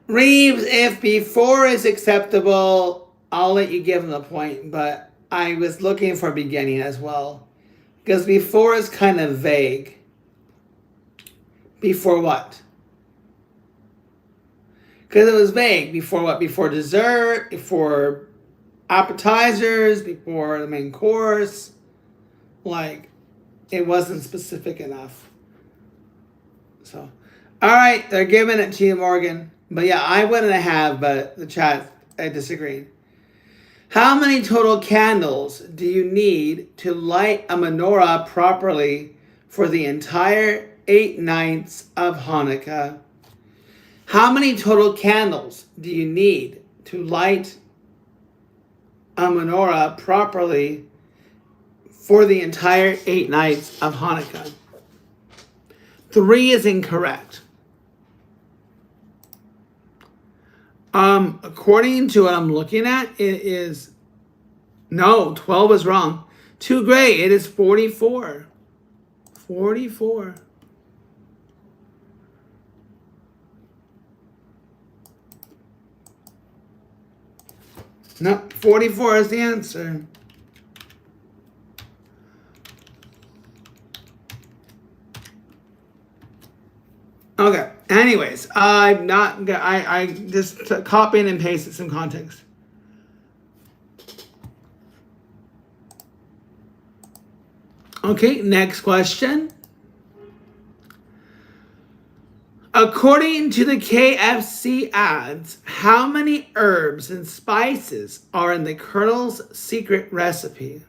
Reeves, if before is acceptable, I'll let you give him the point, but I was looking for beginning as well. Because before is kind of vague. Before what? Because it was vague. Before what? Before dessert? Before appetizers? Before the main course? It wasn't specific enough. So, all right, they're giving it to you, Morgan. But yeah, I wouldn't have, but the chat, I disagreed. How many total candles do you need to light a menorah properly for the entire 8 nights of Hanukkah? How many total candles do you need to light a menorah properly for the entire 8 nights of Hanukkah? 3 is incorrect. According to what I'm looking at, it is... No, 12 is wrong. Too great. It is 44. 44. No, 44 is the answer. Okay. Anyways, I just copied and pasted some context. Okay, next question. According to the KFC ads, how many herbs and spices are in the Colonel's secret recipe?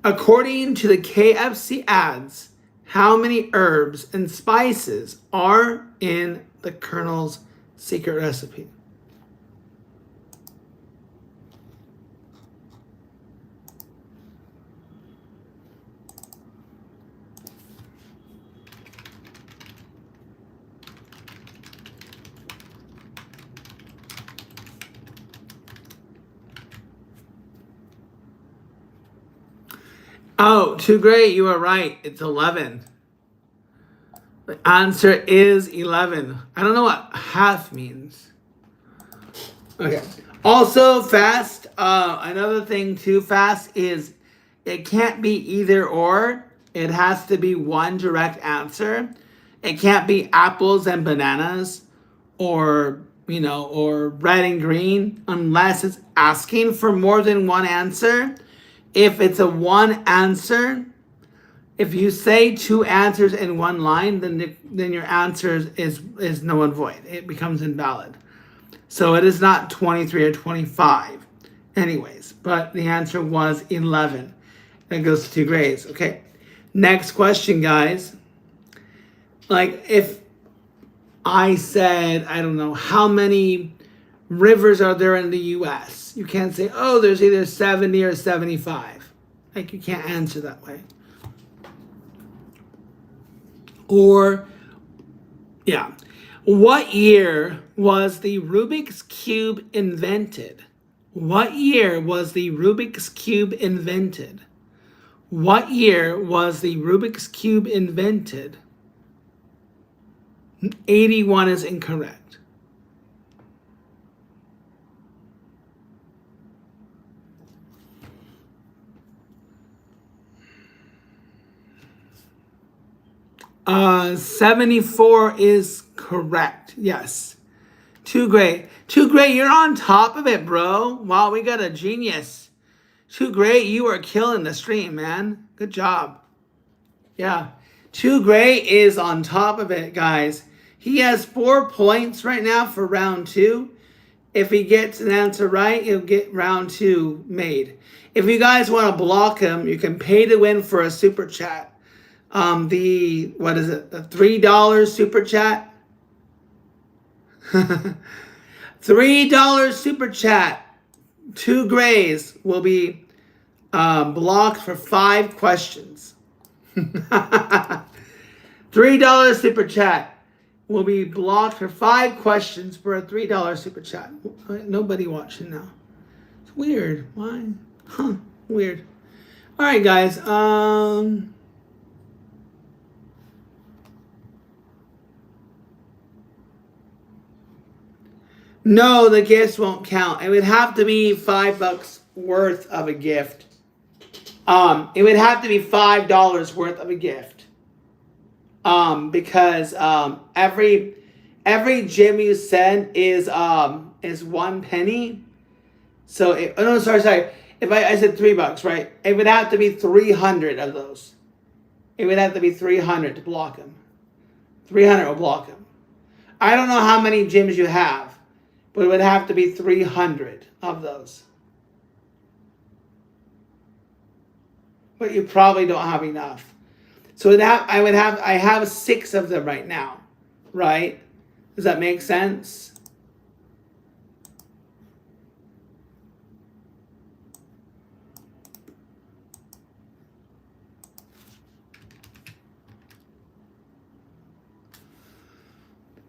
According to the KFC ads, how many herbs and spices are in the Colonel's secret recipe? Oh, too great. You are right. It's 11. The answer is 11. I don't know what half means. Okay. Also, fast. Another thing too, fast is it can't be either or. It has to be one direct answer. It can't be apples and bananas or, or red and green unless it's asking for more than one answer. If it's a one answer, if you say two answers in one line, then your answer is null and void. It becomes invalid. So it is not 23 or 25 anyways, but the answer was 11. That goes to 2 grades. Okay. Next question, guys. Like if I said, I don't know, how many rivers are there in the US? You can't say, oh, there's either 70 or 75. Like you can't answer that way. Or, yeah. What year was the Rubik's Cube invented? What year was the Rubik's Cube invented? What year was the Rubik's Cube invented? 81 is incorrect. Uh, 74 is correct. Yes. 2 great. 2 great. You're on top of it, bro. Wow, we got a genius. 2 great. You are killing the stream, man. Good job. Yeah. 2 great is on top of it, guys. He has 4 points right now for round 2. If he gets an answer right, he'll get round 2 made. If you guys want to block him, you can pay to win for a super chat. The $3 super chat? $3 super chat. 2 grays will be blocked for 5 questions. $3 super chat will be blocked for 5 questions for a $3 super chat. Nobody watching now. It's weird. Why? Huh. Weird. All right, guys. No, the gifts won't count. It would have to be $5 worth of a gift. It would have to be $5 worth of a gift. Because every gem you send is 1 penny. So sorry. If I said $3, right? It would have to be 300 of those. It would have to be 300 to block them. 300 will block them. I don't know how many gems you have, but it would have to be 300 of those. But you probably don't have enough. So I have 6 of them right now, right? Does that make sense?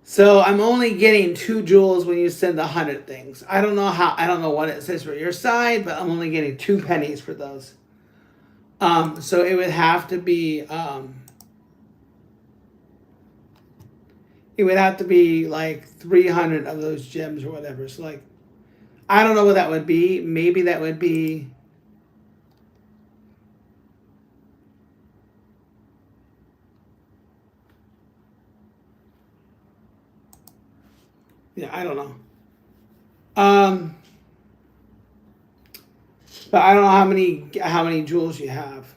So I'm only getting 2 joules when you send 100 things. I don't know what it says for your side, but I'm only getting 2 pennies for those. So it would have to be like 300 of those gems or whatever. So like, I don't know what that would be. Maybe that would be I don't know. But I don't know how many joules you have.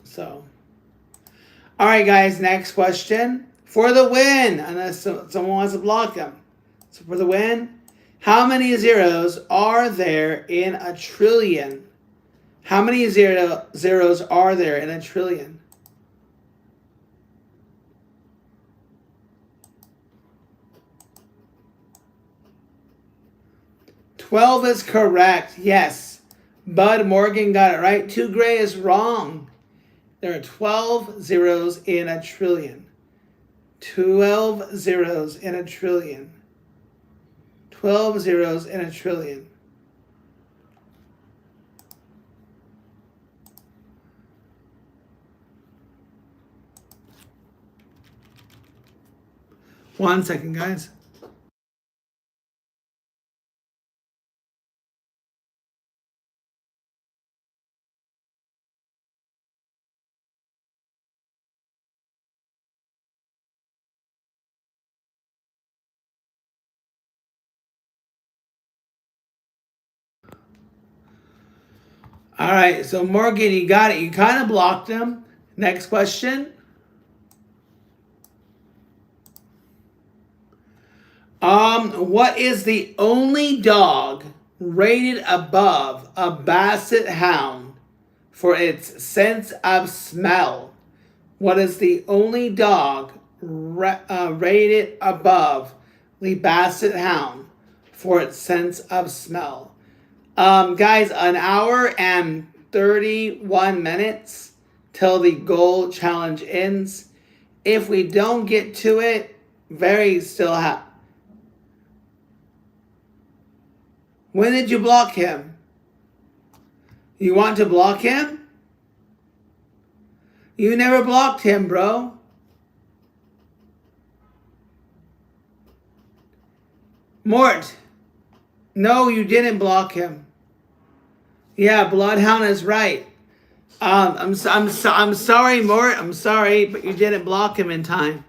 So, all right, guys. Next question for the win. Unless someone wants to block them. So for the win, how many zeros are there in a trillion? How many zeros are there in a trillion? $12 is correct. Yes. Bud Morgan got it right. 2 gray is wrong. There are 12 zeros in a trillion. 12 zeros in a trillion. 12 zeros in a trillion. One second, guys. All right, so Morgan, you got it. You kind of blocked him. Next question. What is the only dog rated above a basset hound for its sense of smell? What is the only dog rated above the basset hound for its sense of smell? Guys, an hour and 31 minutes till the goal challenge ends. If we don't get to it, very still have. When did you block him? You want to block him? You never blocked him, bro. Mort. No, you didn't block him. Yeah, Bloodhound is right. I'm sorry, Mort. I'm sorry, but you didn't block him in time.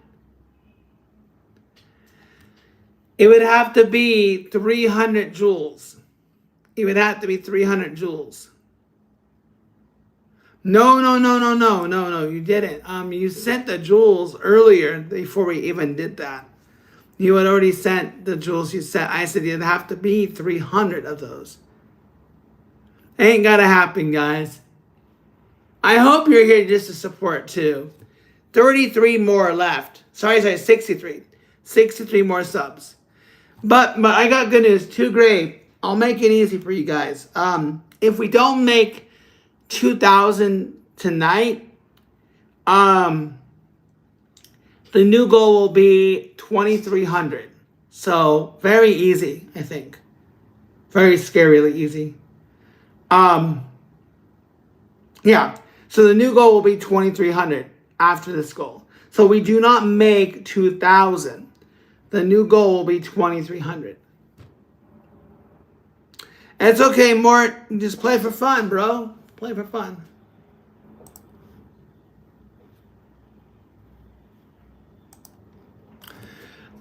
It would have to be 300 joules. It would have to be 300 joules. No. You didn't. You sent the joules earlier before we even did that. You had already sent the joules you sent. I said it'd have to be 300 of those. Ain't gonna happen, guys. I hope you're here just to support too. 33 more left. Sorry, 63. 63 more subs. But I got good news. 2 great. I'll make it easy for you guys. If we don't make 2,000 tonight, the new goal will be 2,300. So very easy, I think. Very scarily easy. Yeah. So the new goal will be 2,300 after this goal. So we do not make 2,000. The new goal will be 2,300. It's okay, Mort. Just play for fun, bro. Play for fun.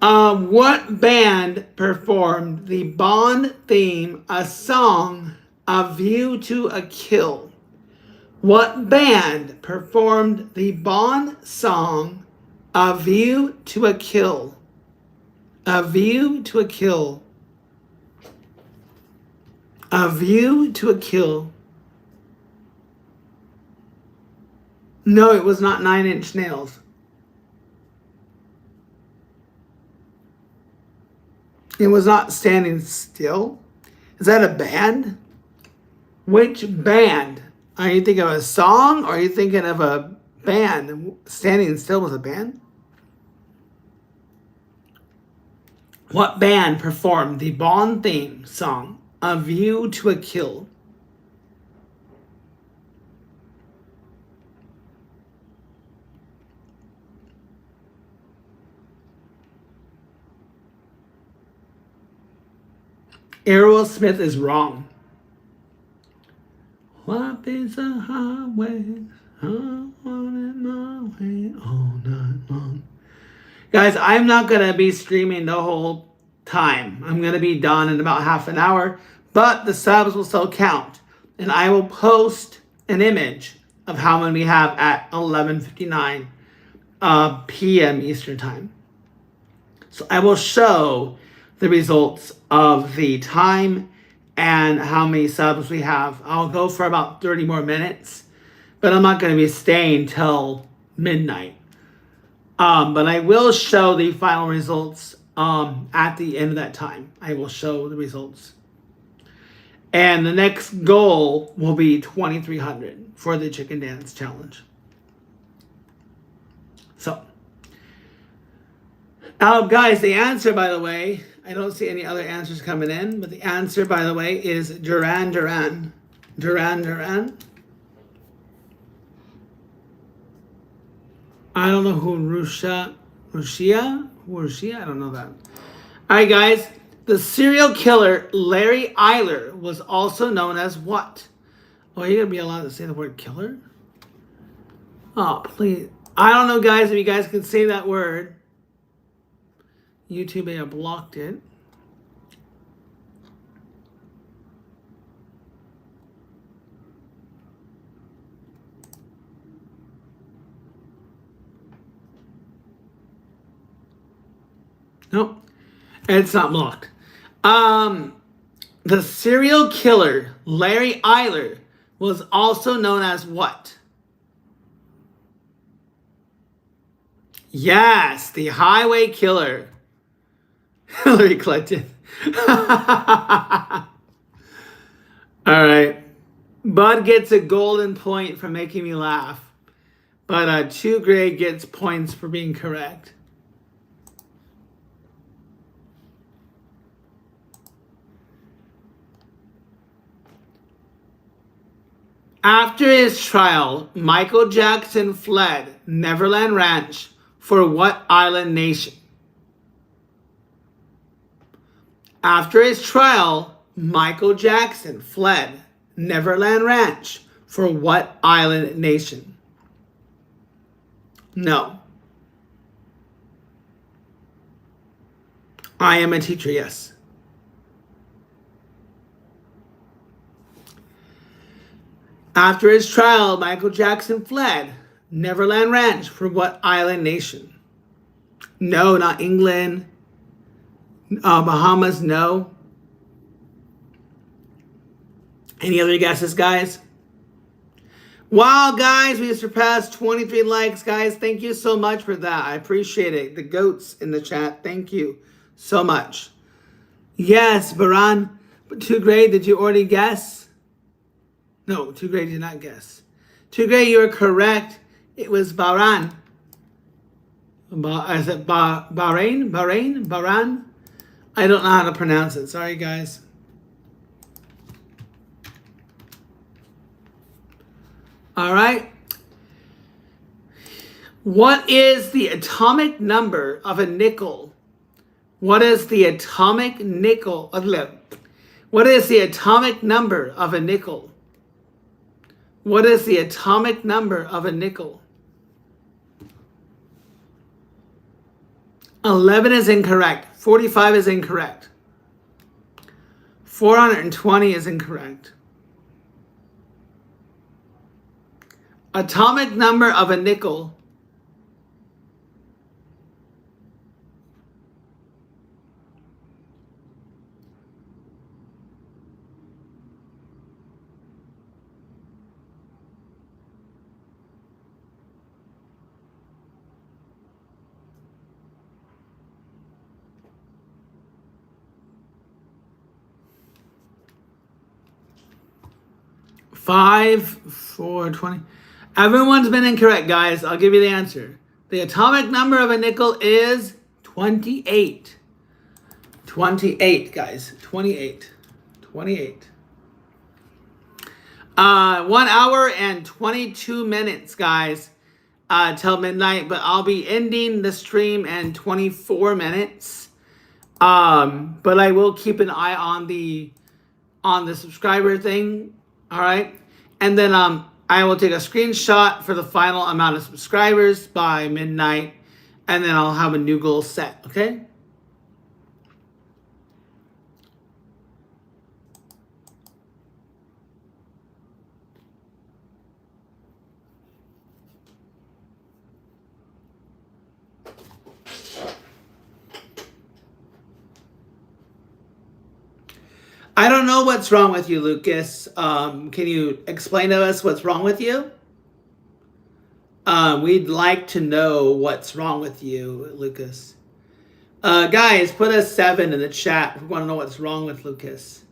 What band performed the Bond theme, a song, A View to a Kill? What band performed the Bond song, A View to a Kill? A View to a Kill. A View to a Kill. No, it was not 9 Inch Nails. It was not Standing Still. Is that a band? Which band? Are you thinking of a song or are you thinking of a band? Standing Still was a band? What band performed the Bond theme song, A View to a Kill? Aerosmith is wrong. Life is a highway, I'm on my way all night long. Guys, I'm not going to be streaming the whole time. I'm going to be done in about half an hour, but the subs will still count. And I will post an image of how many we have at 11:59 p.m. Eastern Time. So I will show the results of the time and how many subs we have. I'll go for about 30 more minutes, but I'm not going to be staying till midnight. But I will show the final results at the end of that time. I will show the results. And the next goal will be 2,300 for the Chicken Dance Challenge. So, guys, the answer, by the way, I don't see any other answers coming in, but the answer, by the way, is Duran Duran. Duran Duran. I don't know who Rushia, I don't know that. All right, guys. The serial killer Larry Eiler was also known as what? Oh, you're going to be allowed to say the word killer? Oh, please. I don't know, guys, if you guys can say that word. YouTube may have blocked it. Nope. It's not blocked. The serial killer, Larry Eiler, was also known as what? Yes, the highway killer. Hillary Clinton. All right. Bud gets a golden point for making me laugh. But 2 Grade gets points for being correct. After his trial, Michael Jackson fled Neverland Ranch for what island nation? After his trial, Michael Jackson fled Neverland Ranch for what island nation? No. I am a teacher, yes. After his trial, Michael Jackson fled Neverland Ranch for what island nation? No, not England. Bahamas, no. Any other guesses, guys? Wow, guys, we surpassed 23 likes, guys. Thank you so much for that. I appreciate it. The goats in the chat, thank you so much. Yes, Baran. 2 Grade, did you already guess? No, 2 Grade did not guess. 2 Grade, you are correct. It was Bahrain. Is it Bahrain? Bahrain? I don't know how to pronounce it. Sorry, guys. All right. What is the atomic number of a nickel? What is the atomic nickel? What is the atomic number of a nickel? What is the atomic number of a nickel? 11 is incorrect. 45 is incorrect. 420 is incorrect. Atomic number of a nickel. Five, 420. Everyone's been incorrect, guys. I'll give you the answer. The atomic number of a nickel is 28. 28, guys. 28. 28. 1 hour and 22 minutes, guys, till midnight. But I'll be ending the stream in 24 minutes. But I will keep an eye on the subscriber thing. All right. And then I will take a screenshot for the final amount of subscribers by midnight, and then I'll have a new goal set, okay? I don't know what's wrong with you, Lucas. Can you explain to us what's wrong with you? We'd like to know what's wrong with you, Lucas. Guys, put a 7 in the chat if you want to know what's wrong with Lucas.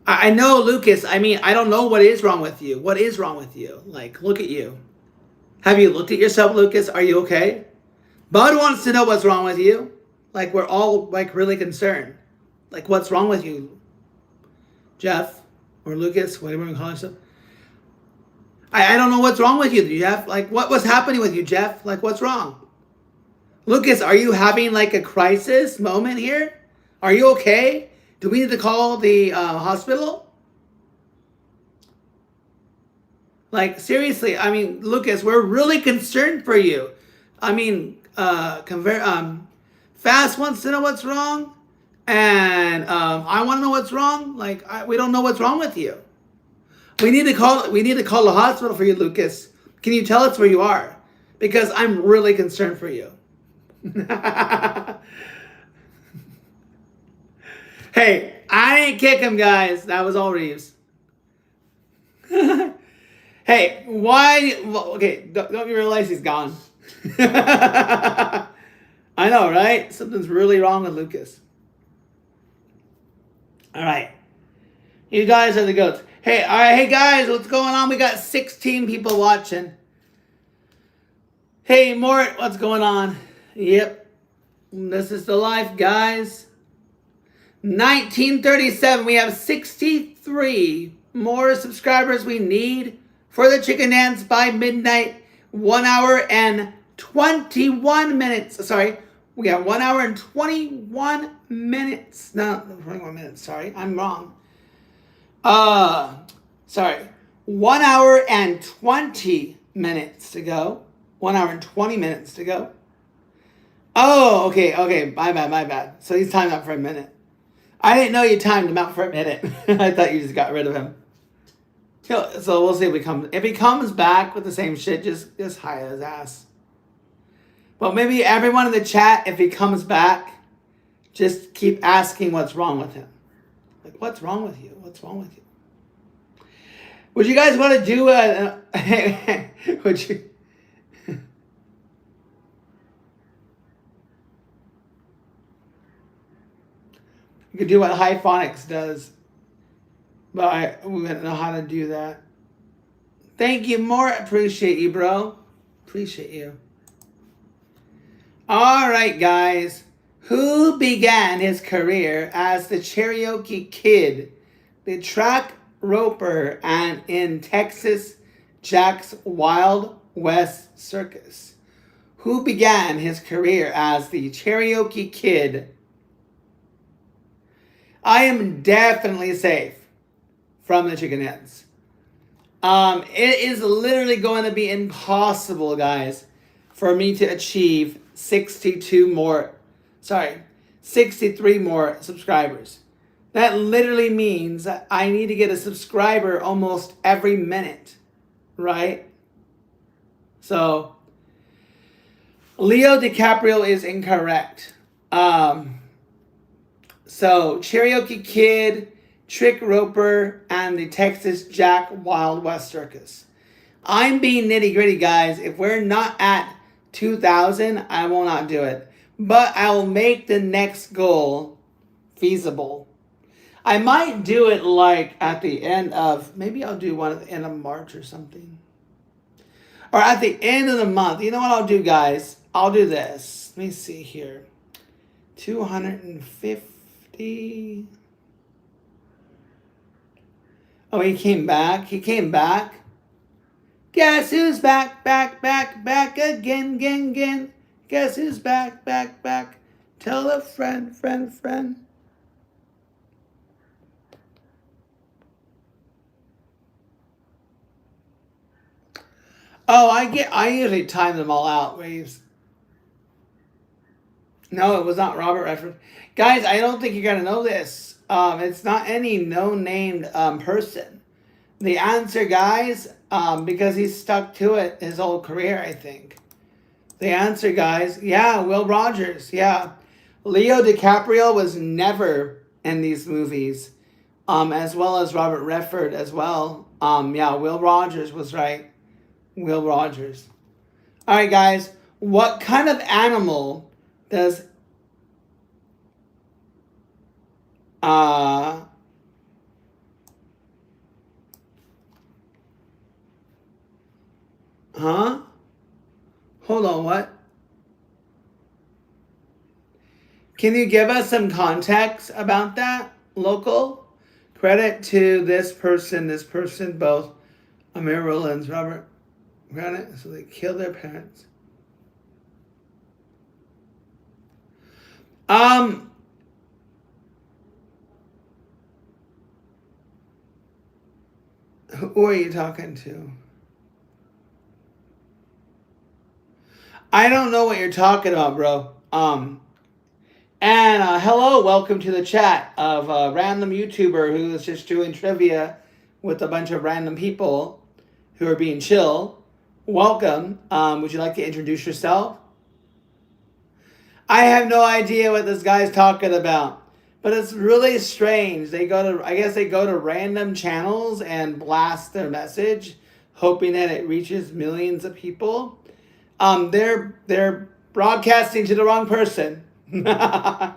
I know, Lucas. I mean, I don't know what is wrong with you. What is wrong with you? Like, look at you. Have you looked at yourself, Lucas? Are you okay? Bud wants to know what's wrong with you. Like, we're all, like, really concerned. Like, what's wrong with you, Jeff or Lucas, whatever you call yourself? I don't know what's wrong with you, Jeff. Like, what was happening with you, Jeff? Like, what's wrong? Lucas, are you having, like, a crisis moment here? Are you okay? Do we need to call the hospital? Like, seriously, I mean, Lucas, we're really concerned for you. I mean, Fast wants to know what's wrong. And I want to know what's wrong. Like, we don't know what's wrong with you. We need to call the hospital for you, Lucas. Can you tell us where you are? Because I'm really concerned for you. Hey, I didn't kick him, guys. That was all Reeves. Hey, why? Well, okay, don't you realize he's gone? I know, right? Something's really wrong with Lucas. All right. You guys are the goats. Hey, all right, hey guys, what's going on? We got 16 people watching. Hey, Mort, what's going on? Yep. This is the life, guys. 1937, we have 63 more subscribers we need for the chicken dance by midnight. 1 hour and 21 minutes. Sorry, we got 1 hour and 21 minutes. No, 21 minutes. Sorry, I'm wrong. Sorry. 1 hour and 20 minutes to go. 1 hour and 20 minutes to go. Oh, okay. My bad. So he's timed out for a minute. I didn't know you timed him out for a minute. I thought you just got rid of him. So we'll see if he comes back with the same shit, just hide his ass. Well, maybe everyone in the chat, if he comes back, just keep asking what's wrong with him. Like, what's wrong with you? What's wrong with you? Would you guys want to do would you? You could do what Hyphonics does. But we don't know how to do that. Thank you, more. Appreciate you, bro. Appreciate you. All right, guys. Who began his career as the Cherokee Kid, the track roper, and in Texas Jack's Wild West Circus? Who began his career as the Cherokee Kid? I am definitely safe from the chicken heads. It is literally going to be impossible, guys, for me to achieve 63 more subscribers. That literally means that I need to get a subscriber almost every minute, right? So, Leo DiCaprio is incorrect. So, Cherokee Kid, Trick Roper, and the Texas Jack Wild West Circus. I'm being nitty gritty, guys. If we're not at 2,000, I will not do it. But I will make the next goal feasible. I might do it like at the end of, maybe I'll do one at the end of March or something. Or at the end of the month. You know what I'll do, guys? I'll do this. Let me see here. 250. Oh, he came back. Guess who's back again. Guess who's back. Tell a friend. Oh, I usually time them all out, Waves. No, it was not Robert Redford. Guys, I don't think you're going to know this. It's not any no-named person. The answer, guys, because he's stuck to it his whole career, I think. The answer, guys, yeah, Will Rogers, yeah. Leo DiCaprio was never in these movies, as well as Robert Redford as well. Yeah, Will Rogers was right. Will Rogers. All right, guys, what kind of animal does huh? Hold on, what? Can you give us some context about that? Local? Credit to this person, both Amir Rollins, Robert Granite, so they killed their parents. Who are you talking to? I don't know what you're talking about, bro. And hello, welcome to the chat of a random YouTuber who is just doing trivia with a bunch of random people who are being chill. Welcome. Would you like to introduce yourself? I have no idea what this guy's talking about. But it's really strange. I guess they go to random channels and blast their message, hoping that it reaches millions of people. They're broadcasting to the wrong person. I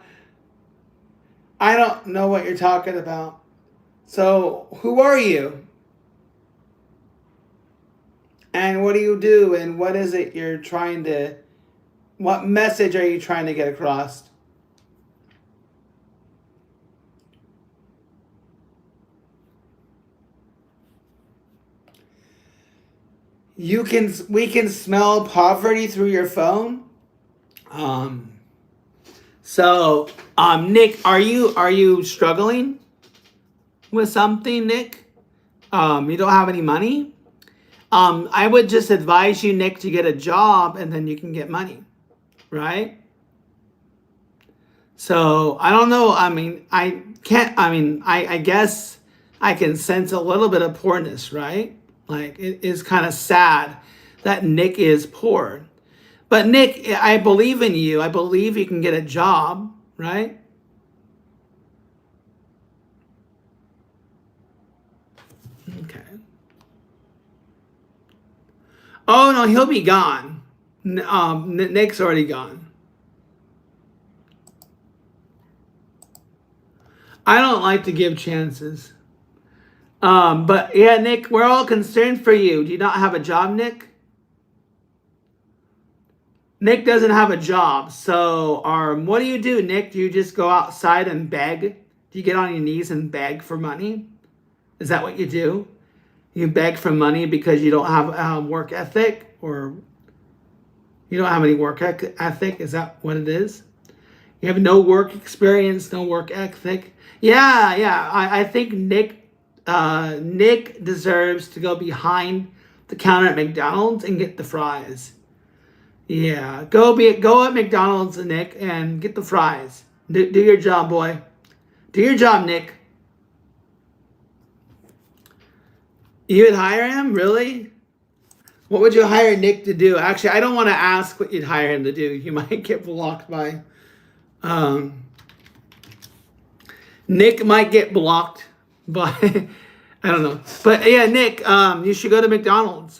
don't know what you're talking about. So, who are you? And what do you do? And what is it you're trying to, what message are you trying to get across? We can smell poverty through your phone. Nick, are you struggling with something, Nick? You don't have any money? I would just advise you, Nick, to get a job and then you can get money, right? So I don't know. I mean, I guess I can sense a little bit of poorness, right? Like it is kind of sad that Nick is poor. But Nick, I believe in you. I believe you can get a job, right? Okay. Oh no, he'll be gone. Nick's already gone. I don't like to give chances. But yeah, Nick, we're all concerned for you. Do you not have a job, Nick? Nick doesn't have a job. So, what do you do, Nick? Do you just go outside and beg? Do you get on your knees and beg for money? Is that what you do? You beg for money because you don't have work ethic, or you don't have any work ethic? Is that what it is? You have no work experience, no work ethic. Yeah. I think Nick deserves to go behind the counter at McDonald's and get the fries. Yeah, go at McDonald's, Nick, and get the fries. Do your job, boy. Do your job, Nick. You would hire him? Really? What would you hire Nick to do? Actually, I don't want to ask what you'd hire him to do. You might get blocked by... Nick might get blocked by... I don't know. But yeah, Nick, you should go to McDonald's.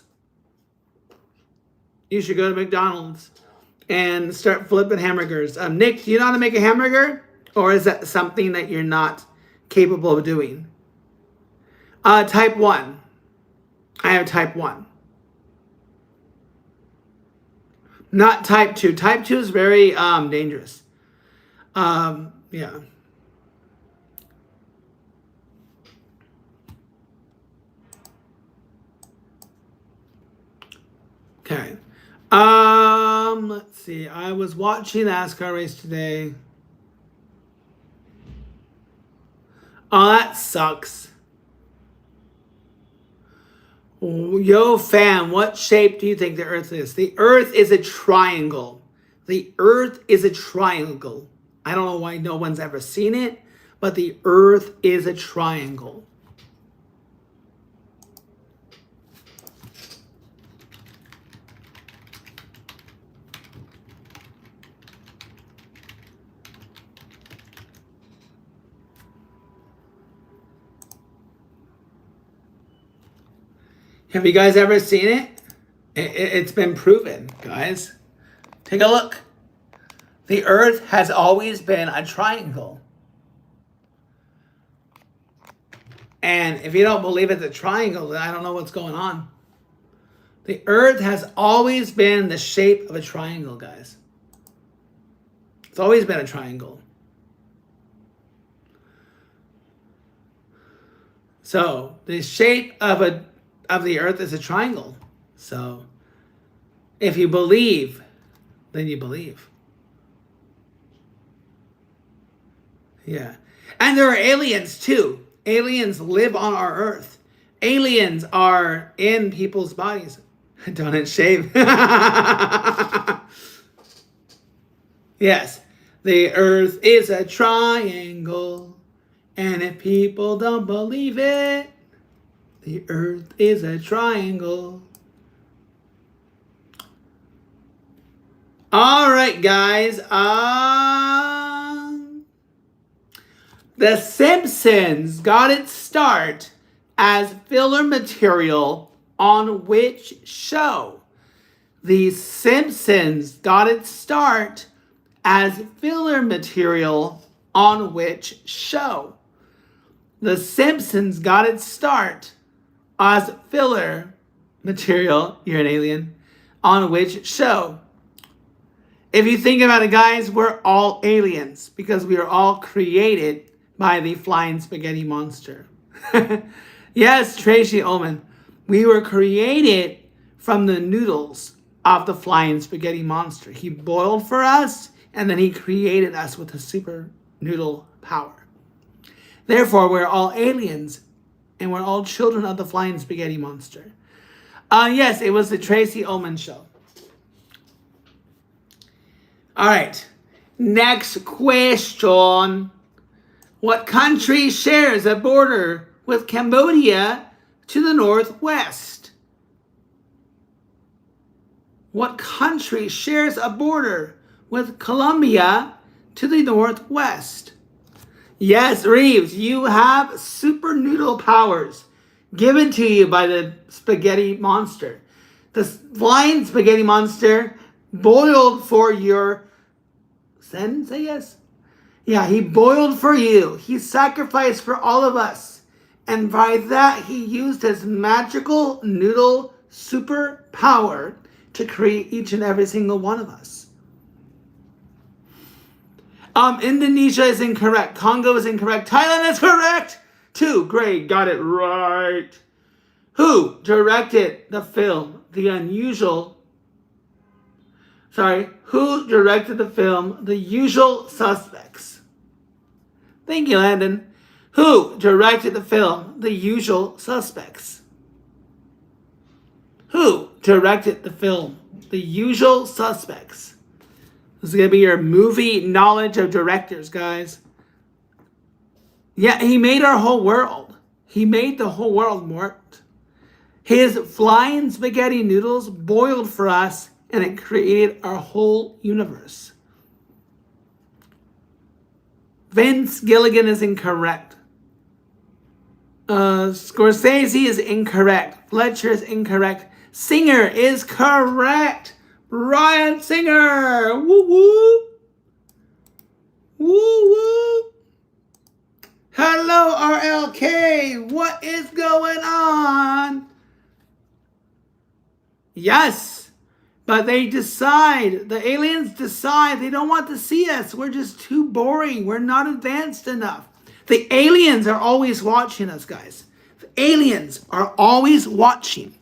You should go to McDonald's and start flipping hamburgers. Nick, do you know how to make a hamburger? Or is that something that you're not capable of doing? Type 1. I have type 1. Not type 2. Type 2 is very dangerous. Yeah. Okay. Let's see. I was watching the NASCAR race today. Oh, that sucks. Yo, fam, what shape do you think the Earth is? The Earth is a triangle. The Earth is a triangle. I don't know why no one's ever seen it, but the Earth is a triangle. Have you guys ever seen it? It's been proven, guys. Take a look. The Earth has always been a triangle. And if you don't believe it's a triangle, then I don't know what's going on. The Earth has always been the shape of a triangle, guys. It's always been a triangle. So the shape of the Earth is a triangle. So if you believe, then you believe. Yeah. And there are aliens too. Aliens live on our Earth. Aliens are in people's bodies. Don't shave. Yes. The Earth is a triangle. And if people don't believe it, the Earth is a triangle. All right, guys. The Simpsons got its start as filler material on which show? The Simpsons got its start as filler material on which show? The Simpsons got its start as filler material, you're an alien, on which show? If you think about it, guys, we're all aliens because we are all created by the flying spaghetti monster. Yes, Tracy Ullman. We were created from the noodles of the flying spaghetti monster. He boiled for us, and then he created us with a super noodle power. Therefore, we're all aliens, and we're all children of the flying spaghetti monster. Yes, it was the Tracy Ullman show. All right, next question. What country shares a border with Cambodia to the northwest? What country shares a border with Colombia to the northwest? Yes, Reeves, you have super noodle powers given to you by the spaghetti monster. The flying spaghetti monster boiled for your sin, say yes? Yeah, he boiled for you. He sacrificed for all of us. And by that, he used his magical noodle super power to create each and every single one of us. Indonesia is incorrect. Congo is incorrect. Thailand is correct. 2. Great, got it right. Who directed the film The Usual Suspects? Thank you, Landon. Who directed the film The Usual Suspects? Who directed the film The Usual Suspects? This is going to be your movie knowledge of directors, guys. Yeah, he made our whole world. He made the whole world Mort. His flying spaghetti noodles boiled for us, and it created our whole universe. Vince Gilligan is incorrect. Scorsese is incorrect. Fletcher is incorrect. Singer is correct. Ryan Singer. Woo woo. Woo woo. Hello, RLK. What is going on? Yes, but the aliens decide they don't want to see us. We're just too boring. We're not advanced enough. The aliens are always watching us, guys. The aliens are always watching.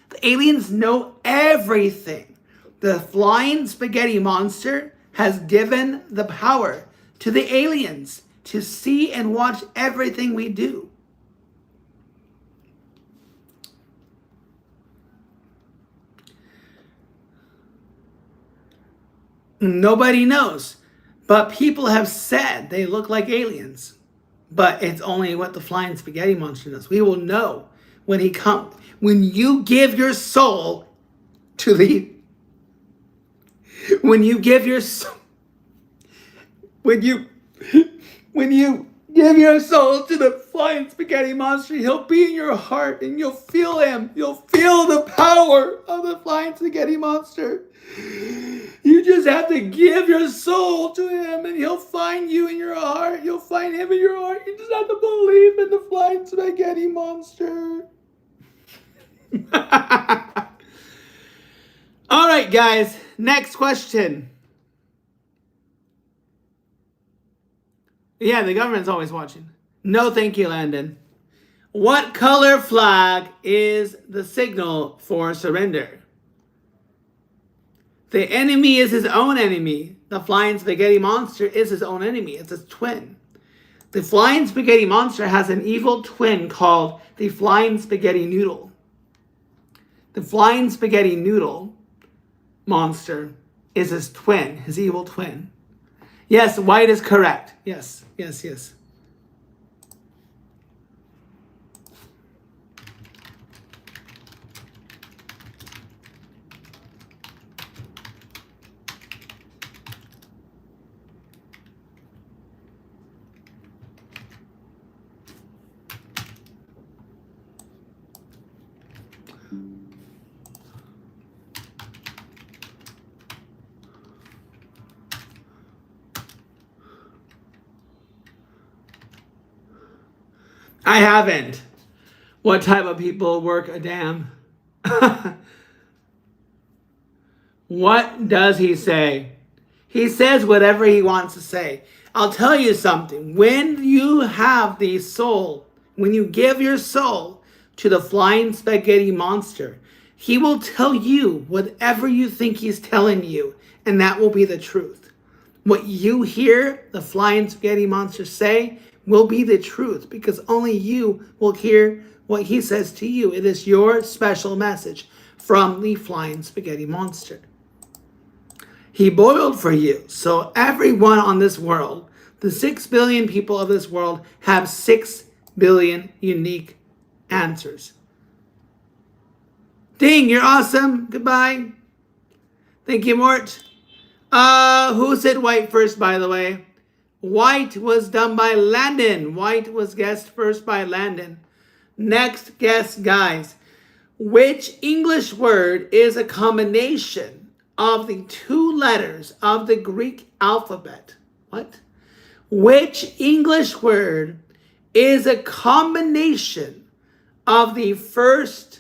The aliens know everything. The flying spaghetti monster has given the power to the aliens to see and watch everything we do. Nobody knows, but people have said they look like aliens. But it's only what the flying spaghetti monster does. We will know when he comes. When you give your soul to the... When you give your soul... When you give your soul to the flying spaghetti monster, he'll be in your heart and you'll feel him. You'll feel the power of the flying spaghetti monster. You just have to give your soul to him and he'll find you in your heart. You'll find him in your heart. You just have to believe in the flying spaghetti monster. All right, guys. Next question. Yeah, the government's always watching. No, thank you, Landon. What color flag is the signal for surrender? The enemy is his own enemy. The flying spaghetti monster is his own enemy. It's his twin. The flying spaghetti monster has an evil twin called the flying spaghetti noodle. The flying spaghetti noodle monster is his twin, his evil twin. Yes, white is correct. Yes. I haven't. What type of people work a dam? What does he say? He says whatever he wants to say. I'll tell you something. When you have the soul, when you give your soul to the flying spaghetti monster, he will tell you whatever you think he's telling you, and that will be the truth. What you hear the flying spaghetti monster say will be the truth, because only you will hear what he says to you. It is your special message from the flying spaghetti monster. He boiled for you. So everyone on this world, the 6 billion people of this world, have 6 billion unique answers. Ding, you're awesome. Goodbye. Thank you, Mort. Who said white first, by the way? White was done by Landon. White was guessed first by Landon. Next guess, guys. Which English word is a combination of the 2 letters of the Greek alphabet? What? Which English word is a combination of the first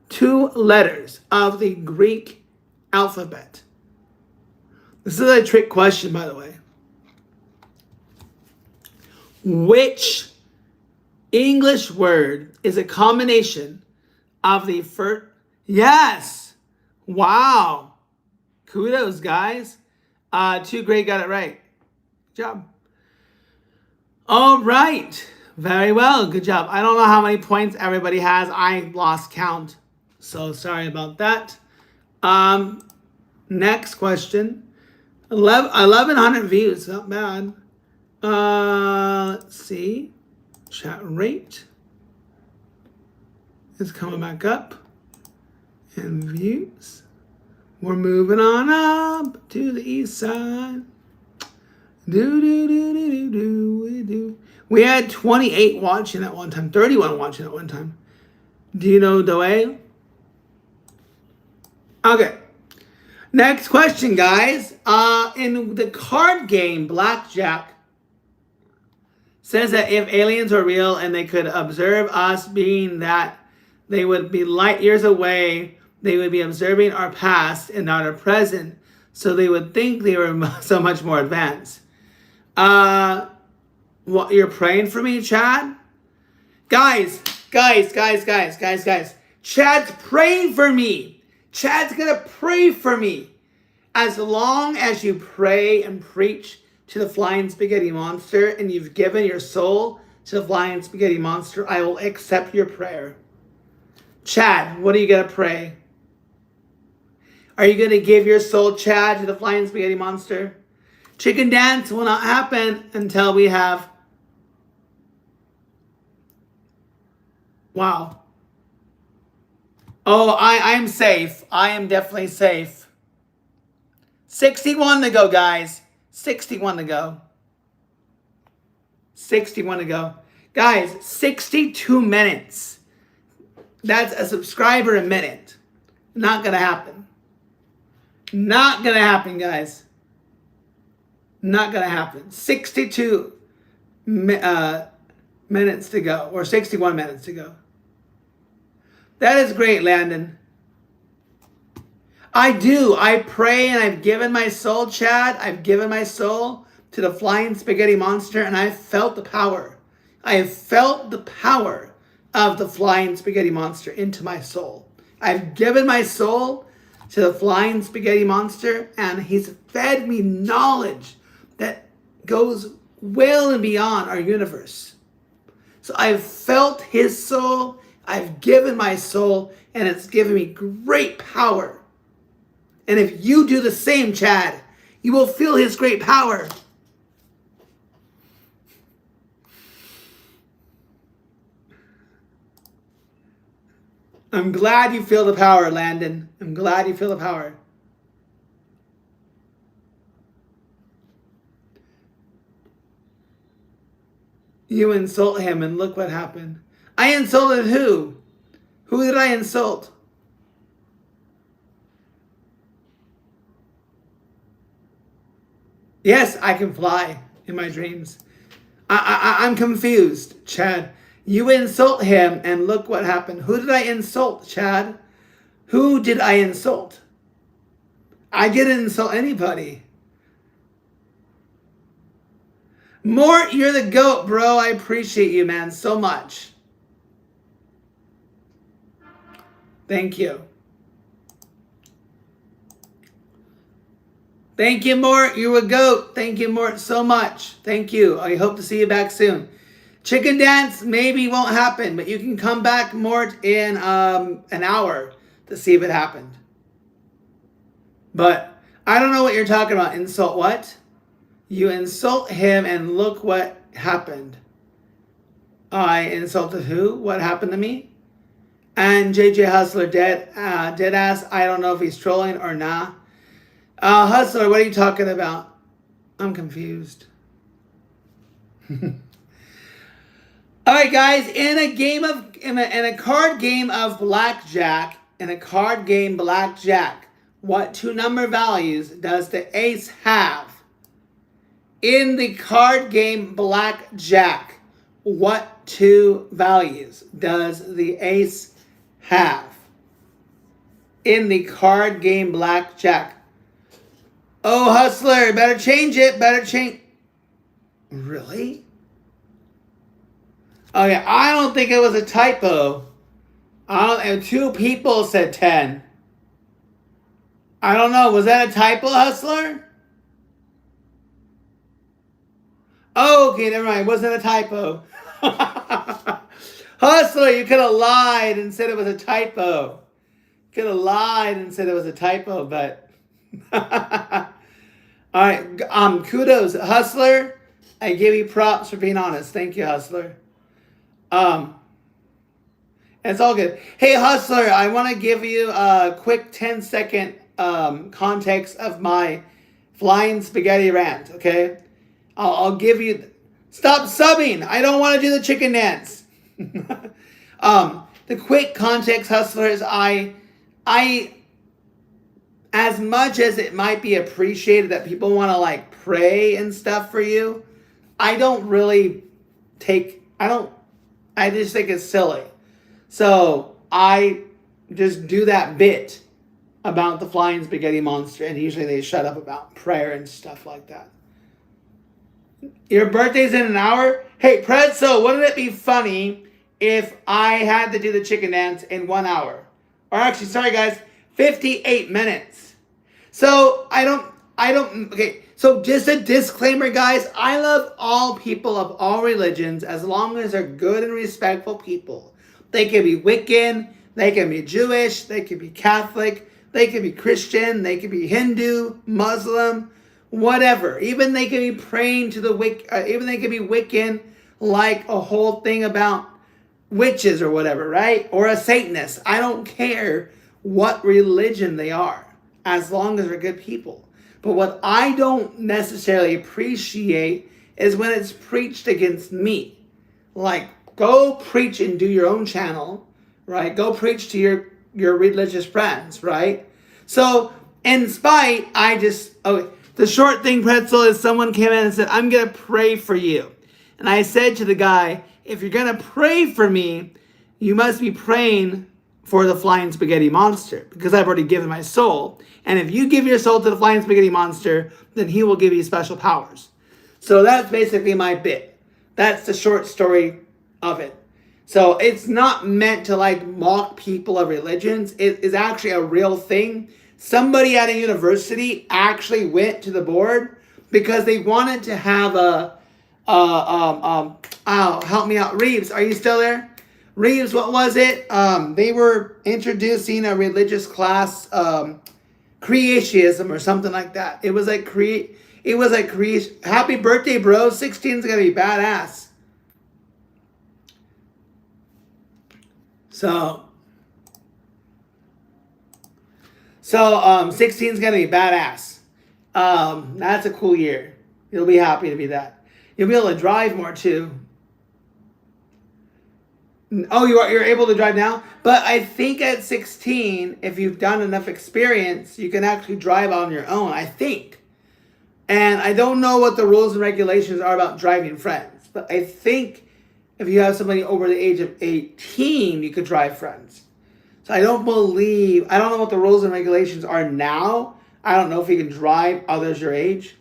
2 letters of the Greek alphabet? This is a trick question, by the way. Which English word is a combination of the first? Yes! Wow! Kudos, guys. 2 great got it right. Good job. All right. Very well. Good job. I don't know how many points everybody has. I lost count. So sorry about that. Next question. 1,100 views. Not bad. Let's see. Chat rate is coming back up. And views. We're moving on up to the east side. Do. We had 28 watching at one time, 31 watching at one time. Do you know Doe? Okay. Next question, guys. In the card game Blackjack, says that if aliens are real and they could observe us, being that they would be light years away, they would be observing our past and not our present, so they would think they were so much more advanced. What, you're praying for me, Chad? Guys. Chad's praying for me. Chad's gonna pray for me. As long as you pray and preach to the flying spaghetti monster and you've given your soul to the flying spaghetti monster, I will accept your prayer. Chad, what are you gonna pray? Are you gonna give your soul, Chad, to the flying spaghetti monster? Chicken dance will not happen until we have... Wow. Oh, I'm safe. I am definitely safe. 61 to go, guys. 61 to go. 61 to go. Guys, 62 minutes. That's a subscriber a minute. Not gonna happen. Not gonna happen, guys. Not gonna happen. 62 minutes to go, or 61 minutes to go. That is great, Landon. I do. I pray and I've given my soul, Chad. I've given my soul to the flying spaghetti monster and I've felt the power. I have felt the power of the flying spaghetti monster into my soul. I've given my soul to the flying spaghetti monster and he's fed me knowledge that goes well and beyond our universe. So I've felt his soul, I've given my soul, and it's given me great power. And if you do the same, Chad, you will feel his great power. I'm glad you feel the power, Landon. I'm glad you feel the power. You insult him and look what happened. I insulted who? Who did I insult? Yes, I can fly in my dreams. I'm confused, Chad. You insult him, and look what happened. Who did I insult, Chad? Who did I insult? I didn't insult anybody. Mort, you're the GOAT, bro. I appreciate you, man, so much. Thank you. Thank you, Mort. You're a GOAT. Thank you, Mort, so much. Thank you. I hope to see you back soon. Chicken dance maybe won't happen, but you can come back, Mort, in an hour to see if it happened. But I don't know what you're talking about. Insult what? You insult him, and look what happened. I insulted who? What happened to me? And JJ Hustler dead ass. I don't know if he's trolling or nah. Hustler, what are you talking about? I'm confused. All right, guys. In a card game blackjack, what two number values does the ace have? In the card game blackjack, what two values does the ace have? In the card game blackjack. Oh, Hustler, better change it. Really? Oh, yeah, I don't think it was a typo. And two people said 10. I don't know. Was that a typo, Hustler? Oh, okay, never mind. It wasn't a typo. Hustler, you could have lied and said it was a typo. But... All right, kudos, Hustler. I give you props for being honest. Thank you, Hustler. It's all good. Hey, Hustler, I want to give you a quick 10-second context of my flying spaghetti rant, okay? I'll give you... Stop subbing! I don't want to do the chicken dance. The quick context, Hustler, is I as much as it might be appreciated that people want to like pray and stuff for you, I just think it's silly. So I just do that bit about the flying spaghetti monster, and usually they shut up about prayer and stuff like that. Your birthday's in an hour? Hey, Pretzel, wouldn't it be funny if I had to do the chicken dance in 1 hour? Or actually, sorry guys, 58 minutes. So okay, so just a disclaimer, guys. I love all people of all religions as long as they're good and respectful people. They can be Wiccan, they can be Jewish, they can be Catholic, they can be Christian, they can be Hindu, Muslim, whatever. Even they can be praying to even they can be Wiccan, like a whole thing about witches or whatever, right? Or a Satanist. I don't care what religion they are, as long as they're good people. But what I don't necessarily appreciate is when it's preached against me. Like, go preach and do your own channel, right? Go preach to your religious friends, right? So, in spite, the short thing, Pretzel, is someone came in and said, I'm going to pray for you. And I said to the guy, if you're going to pray for me, you must be praying for the flying spaghetti monster, because I've already given my soul. And if you give your soul to the flying spaghetti monster, then he will give you special powers. So that's basically my bit. That's the short story of it. So it's not meant to like mock people of religions. It is actually a real thing. Somebody at a university actually went to the board because they wanted to have help me out. Reeves, are you still there? Reeves, what was it? They were introducing a religious class, creationism or something like that. It was like happy birthday, bro. 16 is gonna be badass. So 16 is gonna be badass. That's a cool year. You'll be happy to be that. You'll be able to drive more too. Oh, you're able to drive now? But I think at 16, if you've done enough experience, you can actually drive on your own, I think. And I don't know what the rules and regulations are about driving friends. But I think if you have somebody over the age of 18, you could drive friends. So I don't know what the rules and regulations are now. I don't know if you can drive others your age.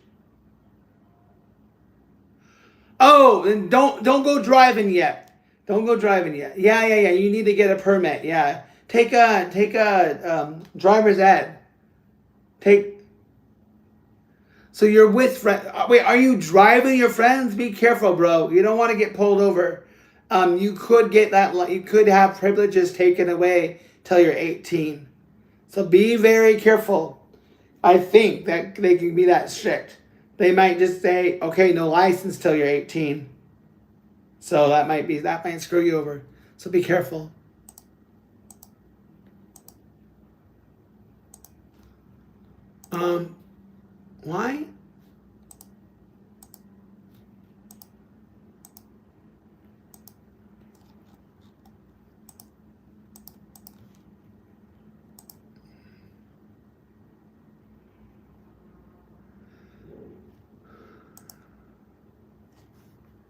Oh, and don't go driving yet. Don't go driving yet. Yeah. You need to get a permit. Yeah. Take a driver's ed. So you're with friends. Wait, are you driving your friends? Be careful, bro. You don't want to get pulled over. You could get that. You could have privileges taken away till you're 18. So be very careful. I think that they can be that strict. They might just say, okay, no license till you're 18. So that might screw you over. So be careful. Why?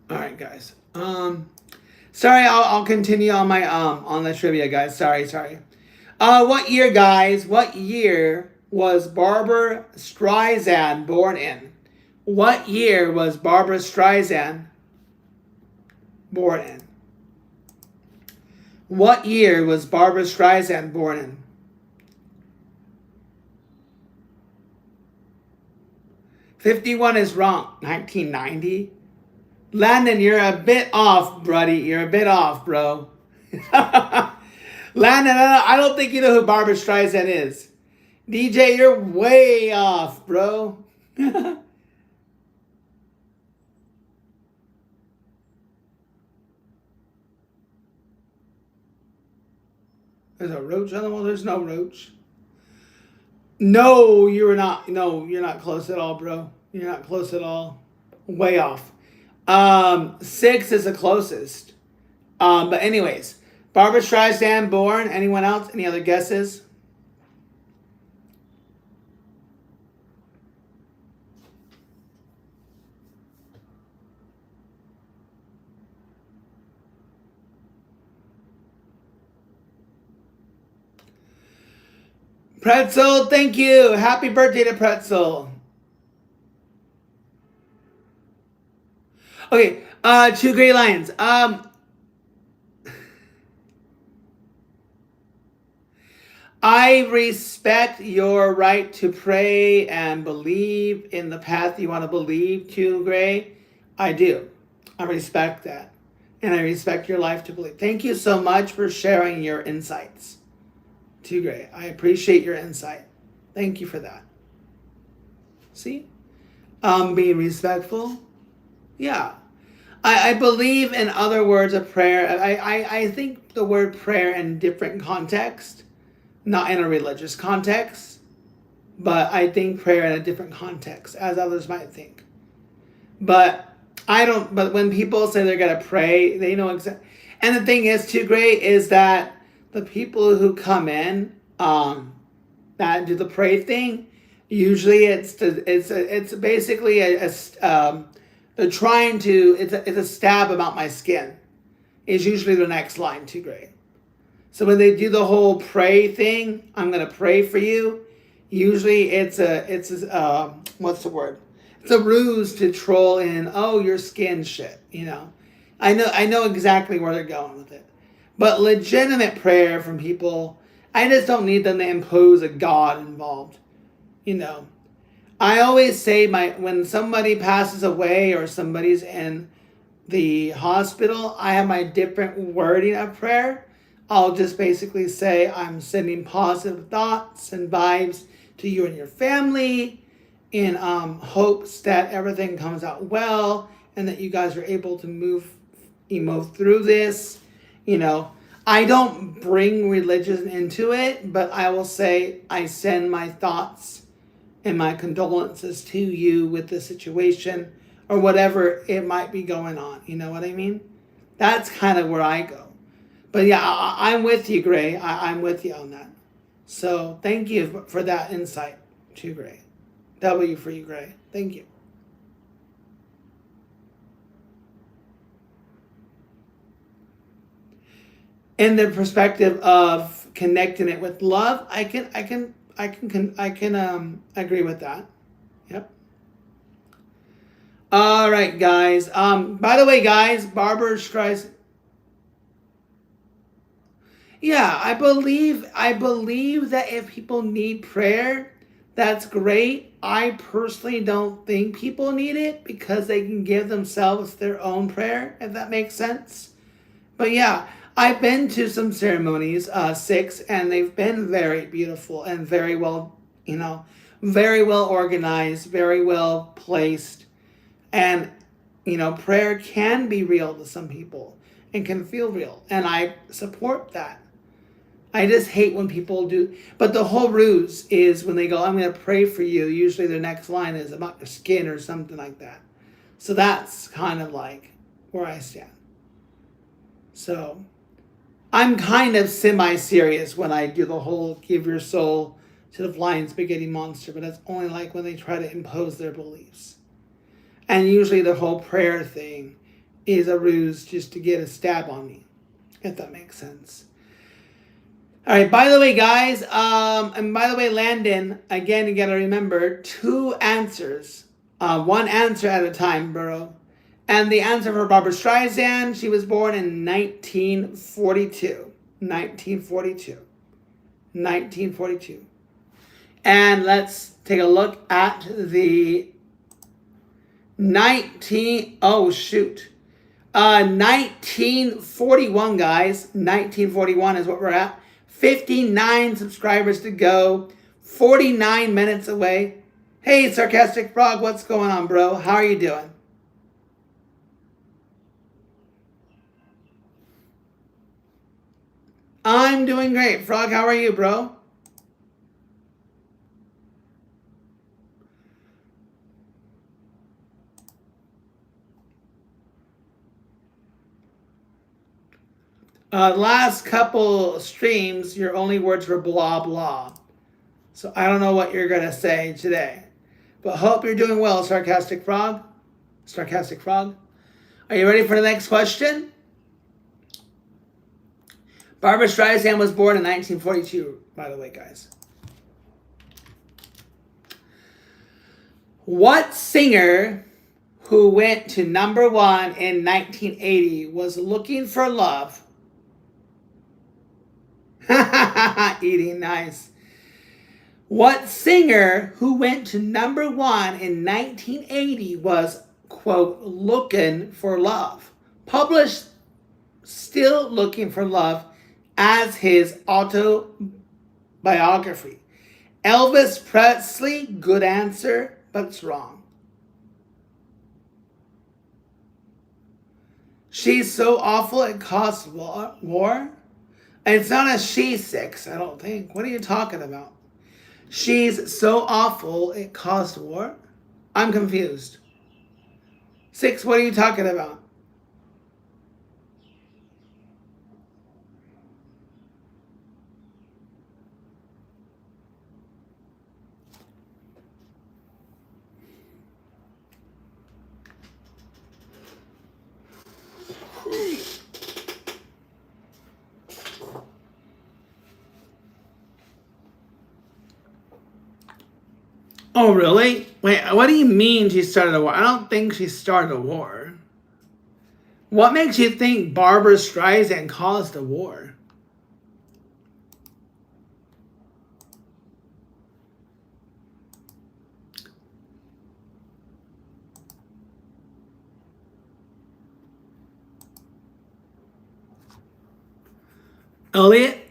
All right, guys. Sorry, I'll continue on my on the trivia, guys. Sorry. What year, guys? What year was Barbara Streisand born in? What year was Barbara Streisand born in? What year was Barbara Streisand born in? 51 is wrong. 1990? Landon, you're a bit off, buddy. You're a bit off, bro. Landon, I don't think you know who Barbara Streisand is. DJ, you're way off, bro. There's a roach on the wall. There's no roach. No, you're not. No, you're not close at all, bro. You're not close at all. Way off. 6 is the closest. But anyways, Barbara Streisand born. Anyone else? Any other guesses? Pretzel, thank you. Happy birthday to Pretzel. Okay, 2 Gray Lions. I respect your right to pray and believe in the path you want to believe, 2 Gray. I do. I respect that. And I respect your life to believe. Thank you so much for sharing your insights. 2 Gray. I appreciate your insight. Thank you for that. See? Being respectful. Yeah. I believe in other words of prayer. I think the word prayer in different contexts, not in a religious context, but I think prayer in a different context, as others might think. But when people say they're going to pray, they know exactly. And the thing is, 2 Gray, is that the people who come in that do the pray thing, usually it's basically they're trying to, it's a stab about my skin, is usually the next line, 2 Gray. So when they do the whole pray thing, I'm going to pray for you, usually it's what's the word? It's a ruse to troll in, oh, your skin shit, you know. I know exactly where they're going with it. But legitimate prayer from people, I just don't need them to impose a God involved, you know. I always say when somebody passes away or somebody's in the hospital, I have my different wording of prayer. I'll just basically say I'm sending positive thoughts and vibes to you and your family in hopes that everything comes out well and that you guys are able to move through this. You know, I don't bring religion into it, but I will say I send my thoughts and my condolences to you with the situation or whatever it might be going on. You know what I mean? That's kind of where I go. But yeah, I'm with you, Gray. I'm with you on that. So thank you for that insight, too, Gray. W for you, Gray. Thank you. in the perspective of connecting it with love, I can agree with that. Yep. All right, guys. By the way, guys, Barbara Streisand. Yeah, I believe that if people need prayer, that's great. I personally don't think people need it because they can give themselves their own prayer, if that makes sense. But yeah, I've been to some ceremonies, 6, and they've been very beautiful and very well, very well organized, very well placed. And, prayer can be real to some people and can feel real. And I support that. I just hate when people do. But the whole ruse is when they go, I'm going to pray for you. Usually their next line is about your skin or something like that. So that's kind of like where I stand. So I'm kind of semi-serious when I do the whole give your soul to the flying spaghetti monster, but that's only like when they try to impose their beliefs. And usually the whole prayer thing is a ruse just to get a stab on me, if that makes sense. All right, by the way, guys, and by the way, Landon, again, you got to remember 2 answers, 1 answer at a time, bro. And the answer for Barbara Streisand, she was born in 1942. 1942. And let's take a look at the 1941, guys. 1941 is what we're at. 59 subscribers to go. 49 minutes away. Hey, Sarcastic Frog, what's going on, bro? How are you doing? I'm doing great. Frog, how are you, bro? Last couple streams, your only words were blah, blah. So I don't know what you're going to say today. But hope you're doing well, Sarcastic Frog. Sarcastic Frog. Are you ready for the next question? Barbara Streisand was born in 1942, by the way, guys. What singer who went to number 1 in 1980 was looking for love? Eating nice. What singer who went to number 1 in 1980 was, quote, looking for love? Published Still Looking for Love as his autobiography. Elvis Presley, good answer, but it's wrong. She's so awful it caused war? It's not a she 6, I don't think. What are you talking about? She's so awful it caused war? I'm confused. 6, what are you talking about? Oh, really? Wait, what do you mean she started a war? I don't think she started a war. What makes you think Barbara Streisand caused a war? Elliot?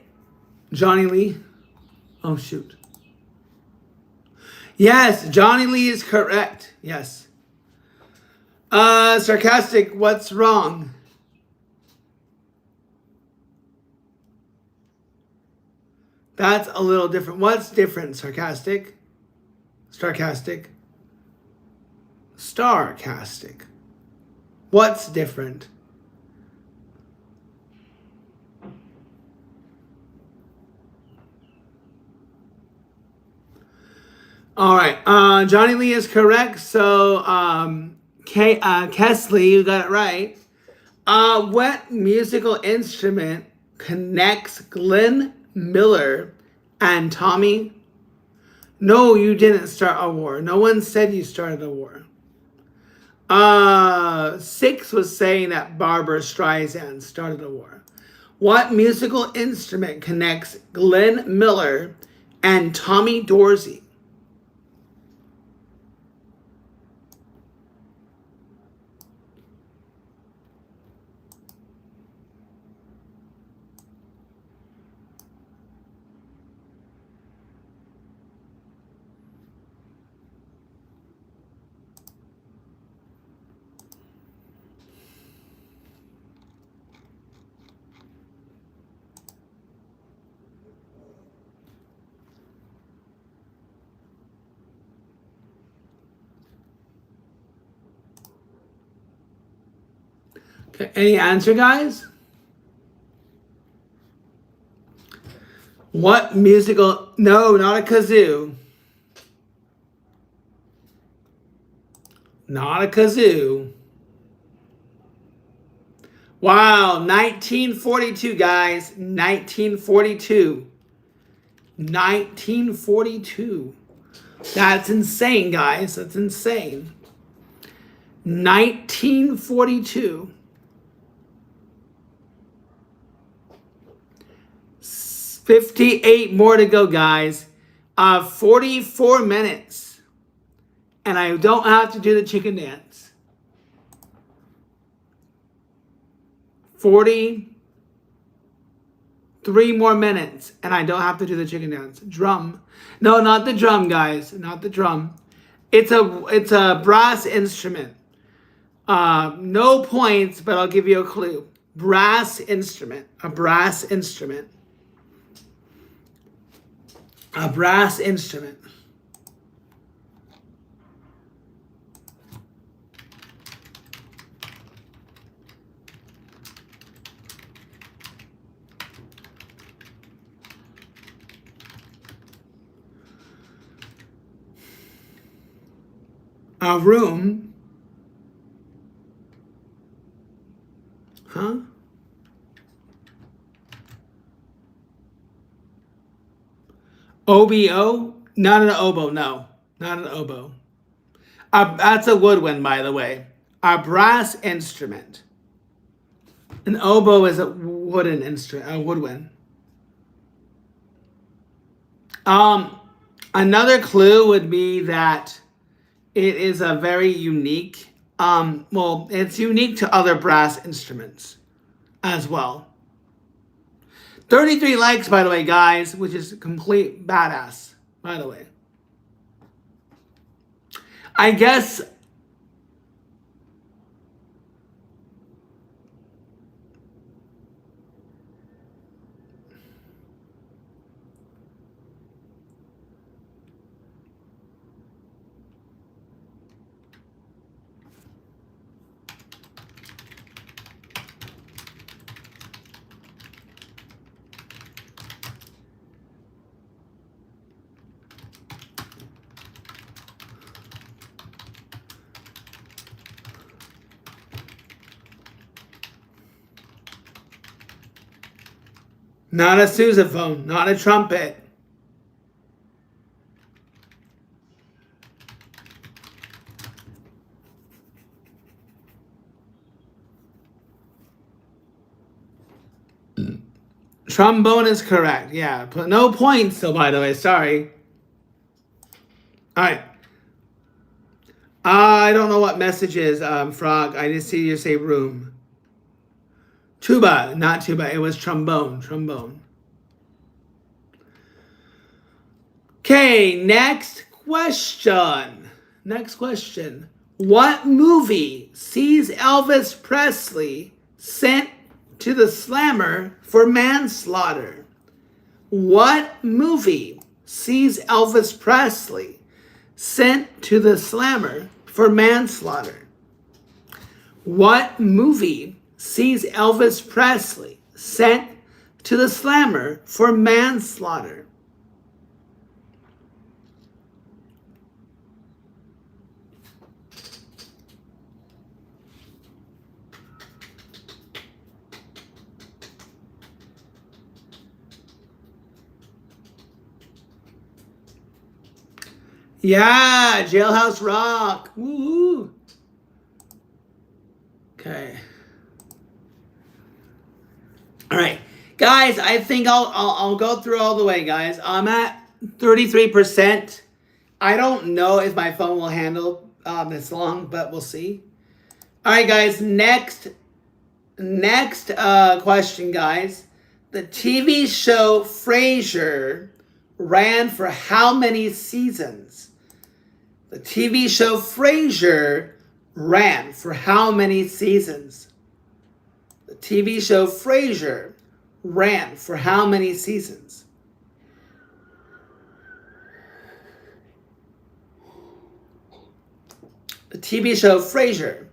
Johnny Lee? Oh, shoot. Yes, Johnny Lee is correct. Yes. Sarcastic, what's wrong? That's a little different. What's different, Sarcastic? Sarcastic. Starcastic. What's different? All right. Johnny Lee is correct. So, Kesley, you got it right. What musical instrument connects Glenn Miller and Tommy? No, you didn't start a war. No one said you started a war. 6 was saying that Barbara Streisand started a war. What musical instrument connects Glenn Miller and Tommy Dorsey? Okay, any answer, guys? What musical? No, not a kazoo. Not a kazoo. Wow, 1942, guys. 1942. 1942. That's insane, guys. That's insane. 1942. 58 more to go, guys. 44 minutes. And I don't have to do the chicken dance. 43 more minutes. And I don't have to do the chicken dance. Drum. No, not the drum, guys. Not the drum. It's a brass instrument. No points, but I'll give you a clue. Brass instrument. A brass instrument. A brass instrument. A room. Huh? OBO? Not an oboe, no. Not an oboe. That's a woodwind, by the way. A brass instrument. An oboe is a wooden instrument, a woodwind. Another clue would be that it is a very unique, well, it's unique to other brass instruments as well. 33 likes, by the way, guys, which is complete badass, by the way. I guess not a sousaphone, not a trumpet. Trombone is correct. Yeah, but no points, though, by the way. Sorry. All right. I don't know what message is, Frog. I didn't see you say room. Tuba, not tuba. It was trombone. Trombone. Okay, next question. Next question. What movie sees Elvis Presley sent to the slammer for manslaughter? What movie sees Elvis Presley sent to the slammer for manslaughter? What movie sees Elvis Presley sent to the slammer for manslaughter? Yeah, Jailhouse Rock. Woo. Okay. All right, guys. I think I'll go through all the way, guys. I'm at 33%. I don't know if my phone will handle this long, but we'll see. All right, guys. Next question, guys. The TV show Frasier ran for how many seasons? The TV show Frasier ran for how many seasons? The TV show Frasier ran for how many seasons? The TV show Frasier.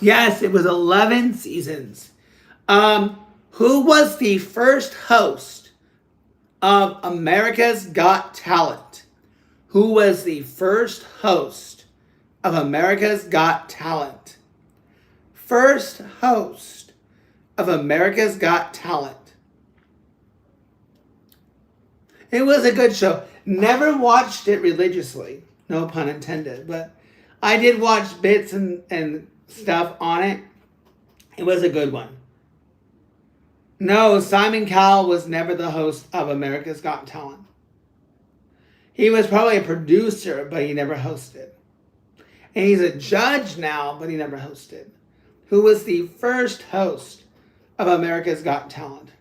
Yes, it was 11 seasons. Who was the first host of America's Got Talent? Who was the first host of America's Got Talent? First host of America's Got Talent. It was a good show. Never watched it religiously, no pun intended, but I did watch bits and stuff on it. It was a good one. No, Simon Cowell was never the host of America's Got Talent. He was probably a producer, but he never hosted. And he's a judge now, but he never hosted. Who was the first host of America's Got Talent?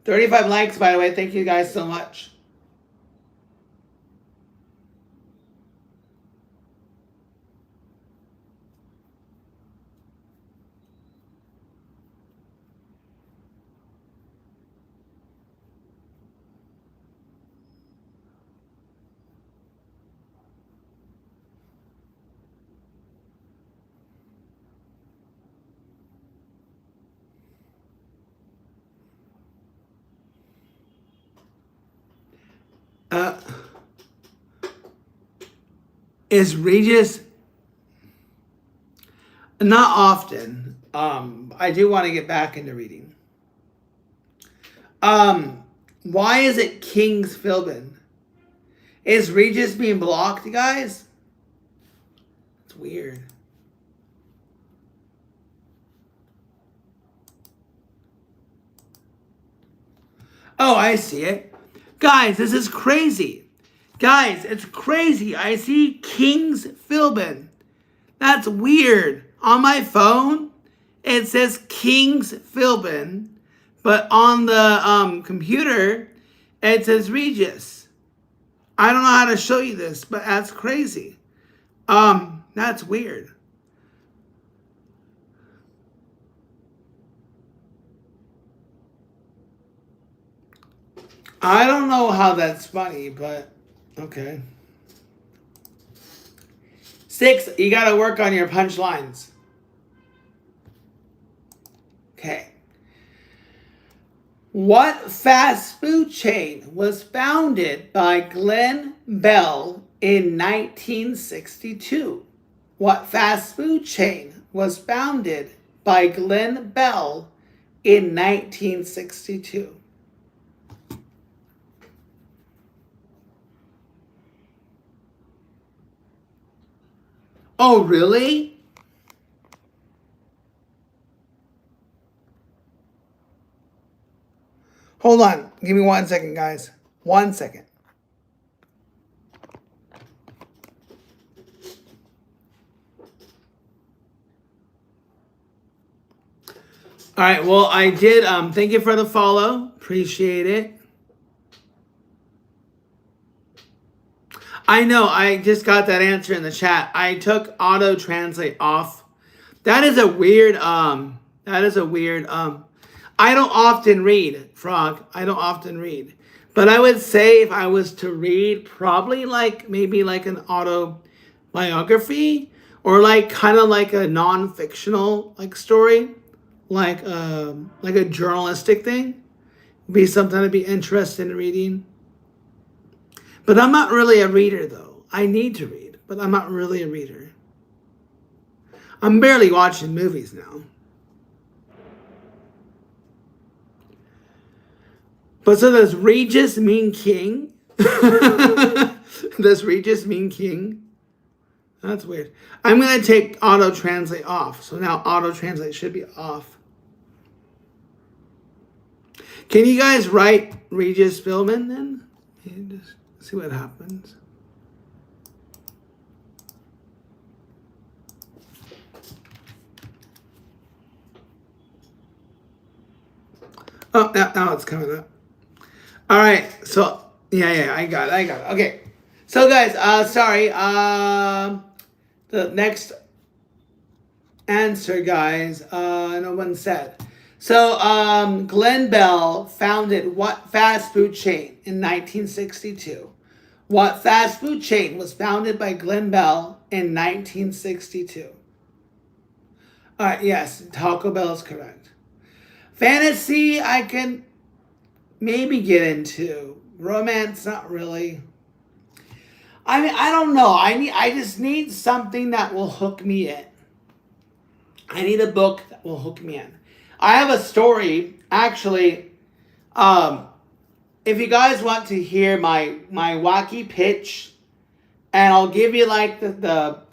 35 likes, by the way. Thank you guys so much. Is Regis? Not often. I do want to get back into reading. Why is it King's Philbin? Is Regis being blocked, guys? It's weird. Oh, I see it. Guys, this is crazy. Guys, it's crazy. I see King's Philbin. That's weird. On my phone, it says King's Philbin, but on the computer, it says Regis. I don't know how to show you this, but that's crazy. That's weird. I don't know how that's funny, but okay. 6, you got to work on your punchlines. Okay. What fast food chain was founded by Glenn Bell in 1962? What fast food chain was founded by Glenn Bell in 1962? Oh, really? Hold on. Give me 1 second, guys. 1 second. All right. Well, I did. Thank you for the follow. Appreciate it. I know, I just got that answer in the chat. I took auto translate off. That is a weird, I don't often read, Frog. I don't often read. But I would say if I was to read, probably maybe an autobiography or kind of a non-fictional story. like a journalistic thing. Be something I'd be interested in reading. But I'm not really a reader though. I need to read, but I'm not really a reader. I'm barely watching movies now. But so does Regis mean king? Does Regis mean king? That's weird. I'm going to take auto translate off. So now auto translate should be off. Can you guys write Regis Philbin then? Just see what happens. Oh, now it's coming up. All right. So, yeah, I got it. Okay. So, guys, sorry. The next answer, guys, no one said. So, Glenn Bell founded what fast food chain in 1962? What fast food chain was founded by Glenn Bell in 1962? All right, yes, Taco Bell is correct. Fantasy, I can maybe get into. Romance, not really. I mean, I don't know. I just need something that will hook me in. I need a book that will hook me in. I have a story, actually. If you guys want to hear my wacky pitch, and I'll give you like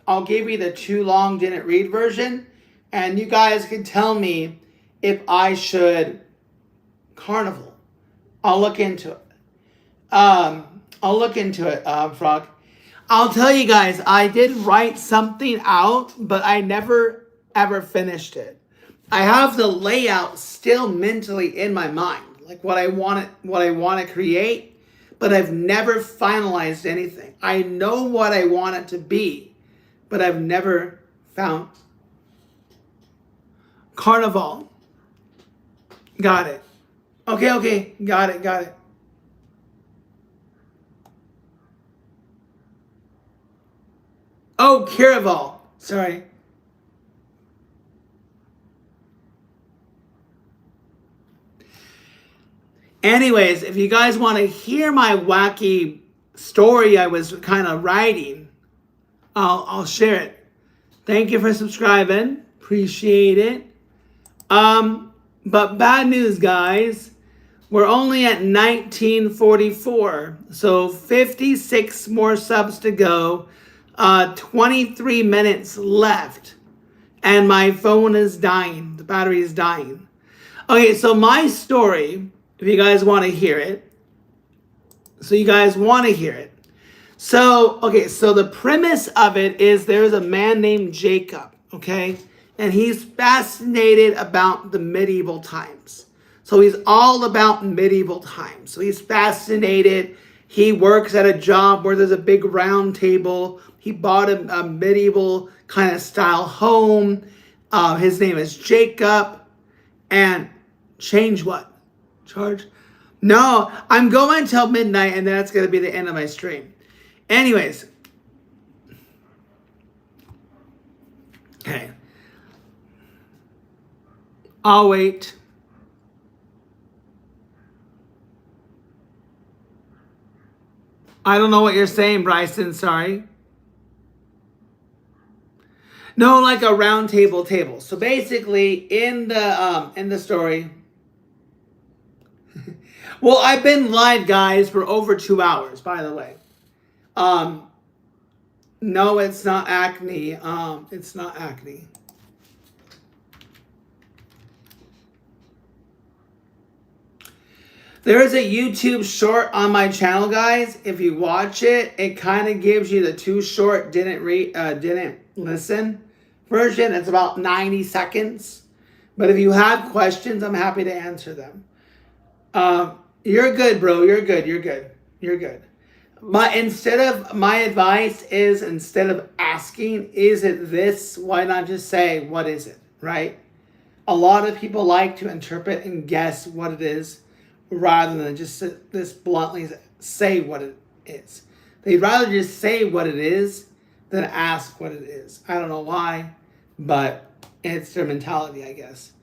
I'll give you the too long didn't read version, and you guys can tell me if I should carnival. I'll look into it. Frog. I'll tell you guys, I did write something out, but I never ever finished it. I have the layout still mentally in my mind, like what I want to create, but I've never finalized anything. I know what I want it to be, but I've never found Carnival. Got it. Okay. Got it. Oh, Caraval. Sorry. Anyways, if you guys want to hear my wacky story I was kind of writing, I'll share it. Thank you for subscribing. Appreciate it. But bad news, guys. We're only at 1944. So 56 more subs to go. 23 minutes left. And my phone is dying. The battery is dying. Okay, so my story, if you guys want to hear it. So the premise of it is there's a man named Jacob, okay? And he's fascinated about the medieval times. So he's all about medieval times. So he's fascinated. He works at a job where there's a big round table. He bought a medieval kind of style home. His name is Jacob. And change what? Charge? No, I'm going until midnight, and that's going to be the end of my stream. Anyways. Okay. I'll wait. I don't know what you're saying, Bryson. Sorry. No, like a round table. So basically, in the story. Well, I've been live, guys, for over 2 hours, by the way. No, it's not acne. It's not acne. There is a YouTube short on my channel, guys. If you watch it, it kind of gives you the too short, didn't listen version. It's about 90 seconds. But if you have questions, I'm happy to answer them. You're good, bro. You're good. My advice is, instead of asking, is it this? Why not just say, what is it? Right? A lot of people like to interpret and guess what it is, rather than just this bluntly say what it is. They'd rather just say what it is than ask what it is. I don't know why, but it's their mentality, I guess.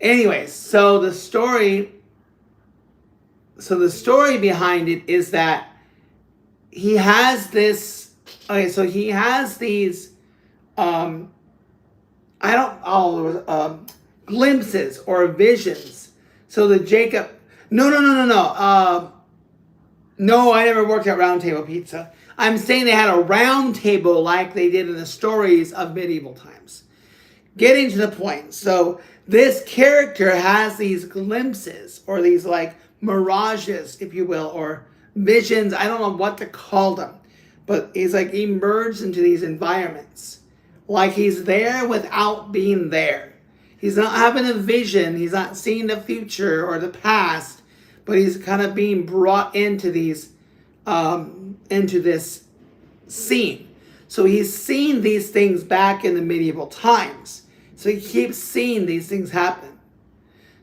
Anyways, so the story behind it is that he has this. Okay, so he has these. I don't. Glimpses or visions. So the Jacob. No. No, I never worked at Round Table Pizza. I'm saying they had a round table like they did in the stories of medieval times. Getting to the point. So this character has these glimpses or these like mirages, if you will, or visions. I don't know what to call them, but he's like emerged into these environments. Like he's there without being there. He's not having a vision. He's not seeing the future or the past, but he's kind of being brought into these, into this scene. So he's seen these things back in the medieval times. So he keeps seeing these things happen.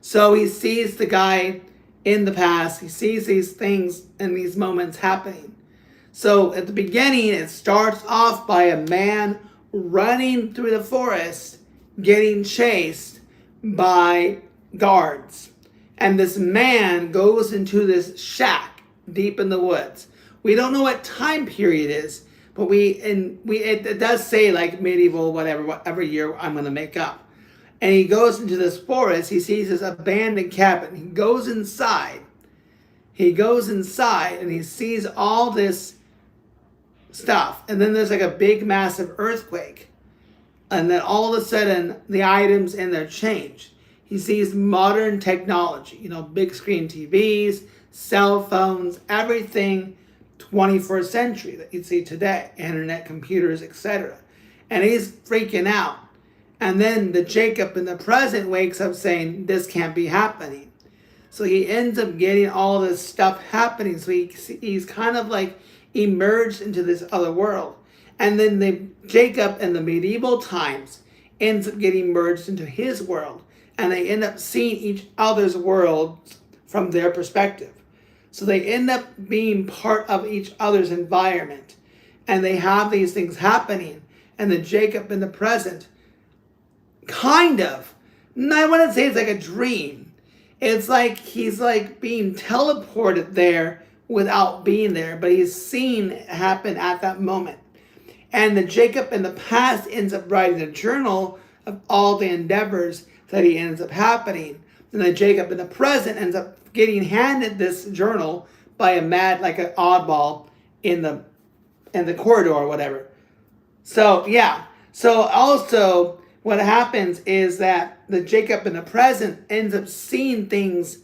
So he sees the guy in the past. He sees these things and these moments happening. So at the beginning, it starts off by a man running through the forest, getting chased by guards. And this man goes into this shack deep in the woods. We don't know what time period it is, but it does say like medieval, whatever year I'm going to make up. And he goes into this forest. He sees this abandoned cabin. He goes inside. And he sees all this stuff. And then there's like a big, massive earthquake. And then all of a sudden, the items in there change. He sees modern technology, big screen TVs, cell phones, everything 21st century that you see today, internet, computers, etc. And he's freaking out. And then the Jacob in the present wakes up saying, this can't be happening. So he ends up getting all this stuff happening. So he's kind of like emerged into this other world. And then the Jacob in the medieval times ends up getting merged into his world. And they end up seeing each other's worlds from their perspective. So they end up being part of each other's environment. And they have these things happening. And the Jacob in the present, kind of, I wouldn't say it's like a dream. It's like he's like being teleported there without being there. But he's seen it happen at that moment. And the Jacob in the past ends up writing a journal of all the endeavors that he ends up happening. And then Jacob in the present ends up getting handed this journal by an oddball in the corridor or whatever. So yeah. So also what happens is that the Jacob in the present ends up seeing things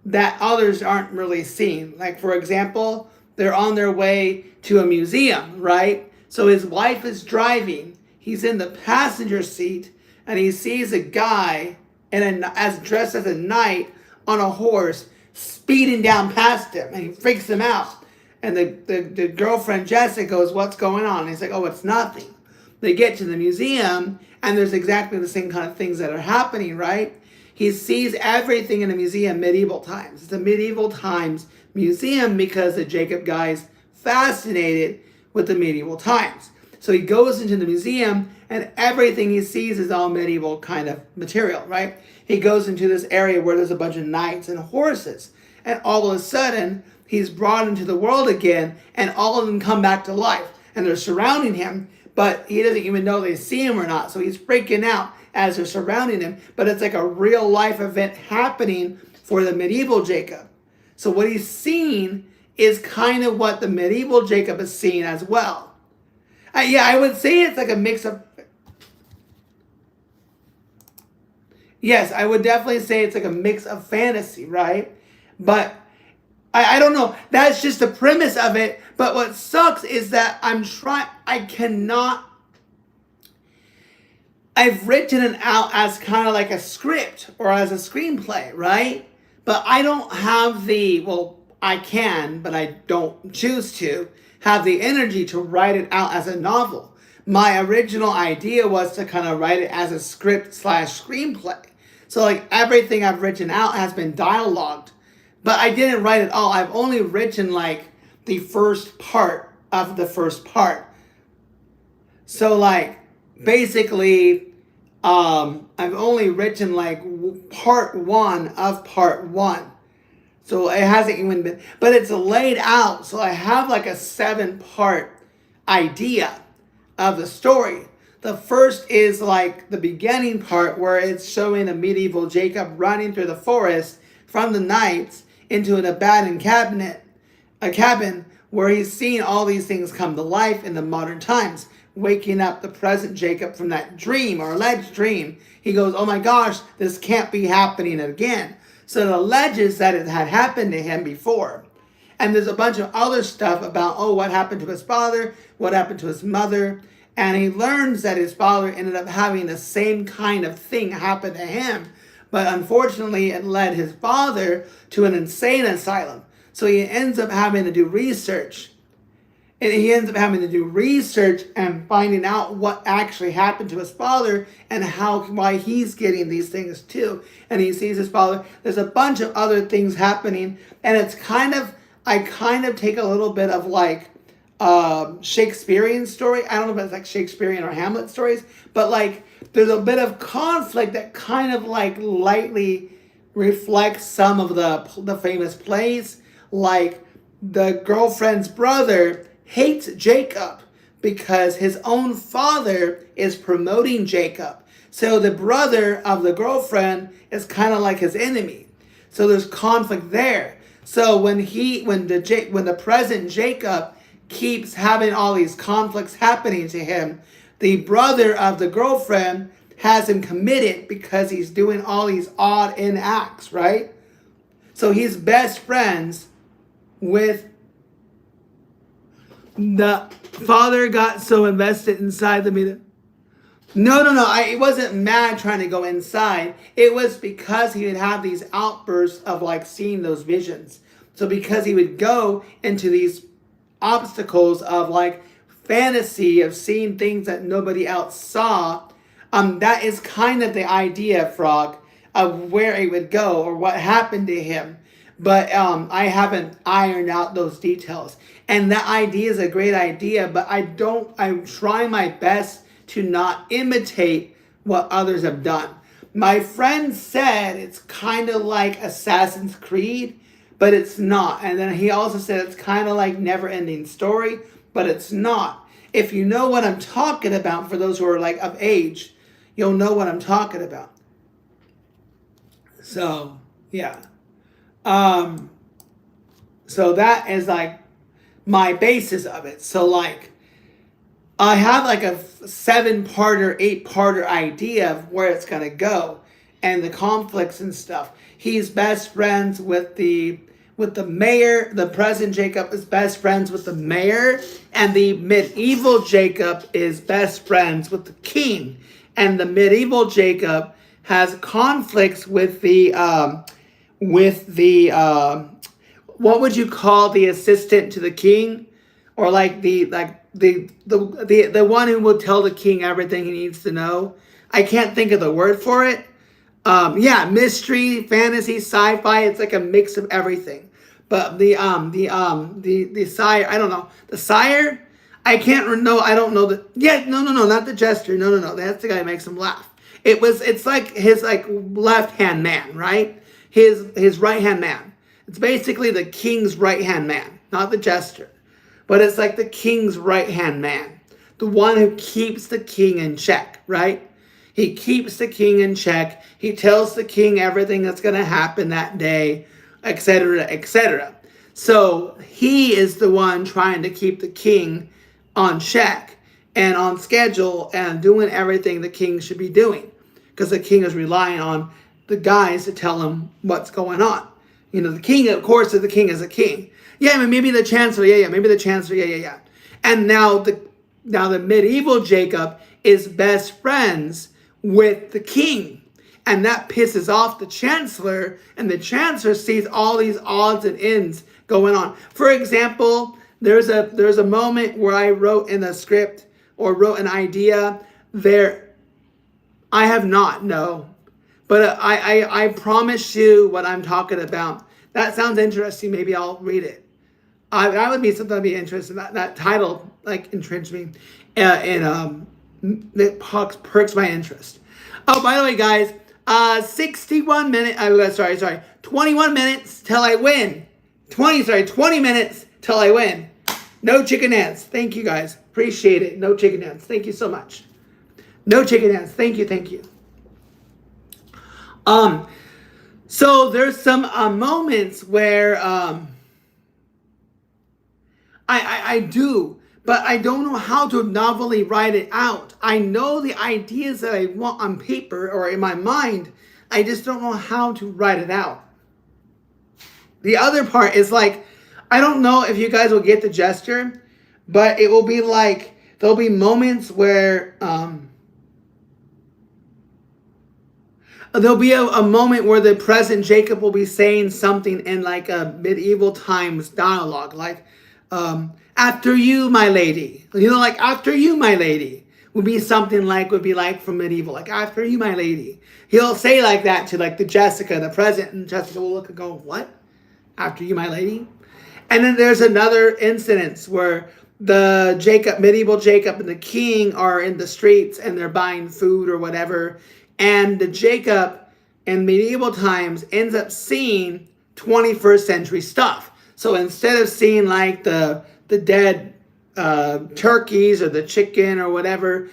that others aren't really seeing. Like for example, they're on their way to a museum, right? So his wife is driving. He's in the passenger seat. And he sees a guy dressed as a knight on a horse speeding down past him. And he freaks him out. And the girlfriend Jessica goes, what's going on? And he's like, oh, it's nothing. They get to the museum and there's exactly the same kind of things that are happening, right? He sees everything in the museum medieval times. It's a medieval times museum because the Jacob guy's fascinated with the medieval times. So he goes into the museum and everything he sees is all medieval kind of material, right? He goes into this area where there's a bunch of knights and horses. And all of a sudden, he's brought into the world again and all of them come back to life. And they're surrounding him, but he doesn't even know they see him or not. So he's freaking out as they're surrounding him. But it's like a real life event happening for the medieval Jacob. So what he's seeing is kind of what the medieval Jacob is seeing as well. I would say it's like a mix of... Yes, I would definitely say it's like a mix of fantasy, right? But I don't know. That's just the premise of it. But what sucks is that I've written it out as kind of like a script or as a screenplay, right? But I don't have I can, but I don't choose to have the energy to write it out as a novel. My original idea was to kind of write it as a script/screenplay. So like everything I've written out has been dialogued, but I didn't write it all. I've only written like the first part of the first part. So like basically, I've only written like part one of part one. So it hasn't even been, but it's laid out. So I have like a 7-part idea of the story. The first is like the beginning part where it's showing a medieval Jacob running through the forest from the knights into an abandoned cabin where he's seeing all these things come to life in the modern times, waking up the present Jacob from that dream or alleged dream. He goes, oh my gosh, this can't be happening again. So it alleges that it had happened to him before. And there's a bunch of other stuff about, what happened to his father, what happened to his mother. And he learns that his father ended up having the same kind of thing happen to him. But unfortunately, it led his father to an insane asylum. So he ends up having to do research. And he ends up having to do research and finding out what actually happened to his father and why he's getting these things too. And he sees his father. There's a bunch of other things happening. And it's I kind of take a little bit of like Shakespearean story. I don't know if it's like Shakespearean or Hamlet stories, but like there's a bit of conflict that kind of like lightly reflects some of the famous plays. Like the girlfriend's brother hates Jacob because his own father is promoting Jacob. So the brother of the girlfriend is kind of like his enemy. So there's conflict there. So when the present Jacob keeps having all these conflicts happening to him, the brother of the girlfriend has him committed because he's doing all these odd acts, right? So he's best friends with the father. Got so invested inside the meeting. No. I wasn't mad trying to go inside. It was because he would have these outbursts of like seeing those visions. So because he would go into these obstacles of like fantasy of seeing things that nobody else saw, that is kind of the idea, Frog, of where he would go or what happened to him. But I haven't ironed out those details. And that idea is a great idea, but I try my best to not imitate what others have done. My friend said it's kind of like Assassin's Creed, but it's not. And then he also said it's kind of like Never Ending Story, but it's not. If you know what I'm talking about, for those who are like of age, you'll know what I'm talking about. So, yeah. So that is like my basis of it. So like I have like a 7-parter, 8-parter idea of where it's gonna go and the conflicts and stuff. He's best friends with the mayor. The present Jacob is best friends with the mayor, and the medieval Jacob is best friends with the king. And the medieval Jacob has conflicts with the what would you call the assistant to the king, or like the one who will tell the king everything he needs to know. I can't think of the word for it. Mystery, fantasy, sci-fi. It's like a mix of everything. But the sire, I don't know. The sire, I can't know. I don't know no, not the jester. No. That's the guy who makes him laugh. It's like his like left-hand man, right? His right-hand man. It's basically the king's right-hand man, not the jester. But it's like the king's right-hand man. The one who keeps the king in check, right? He keeps the king in check. He tells the king everything that's going to happen that day, etc., etc. So he is the one trying to keep the king on check and on schedule and doing everything the king should be doing. Because the king is relying on the guys to tell him what's going on. You know, the king, of course, the king is a king. Yeah, maybe the chancellor. Yeah. Maybe the chancellor. Yeah. And now the medieval Jacob is best friends with the king. And that pisses off the chancellor. And the chancellor sees all these odds and ends going on. For example, there's a moment where I wrote in a script or wrote an idea there. I have not, no. But I promise you what I'm talking about. That sounds interesting. Maybe I'll read it. That would be something I'd be interested in. That title like intrigues me, and it perks my interest. Oh, by the way, guys, 61 minutes, 21 minutes till I win. 20 minutes till I win. No chicken dance. Thank you guys. Appreciate it. No chicken dance. Thank you so much. No chicken dance. Thank you. So there's some moments where I do, but I don't know how to novelly write it out. I know the ideas that I want on paper or in my mind. I just don't know how to write it out. The other part is like, I don't know if you guys will get the gesture, but it will be like, there'll be moments where there'll be a moment where the present Jacob will be saying something in like a medieval times dialogue, like, after you, my lady. Like, after you, my lady. Would be like from medieval, like, after you, my lady. He'll say like that to like the Jessica, the present, and Jessica will look and go, what? After you, my lady? And then there's another incident where the medieval Jacob and the king are in the streets and they're buying food or whatever. And the Jacob in medieval times ends up seeing 21st century stuff. So instead of seeing like the dead turkeys or the chicken or whatever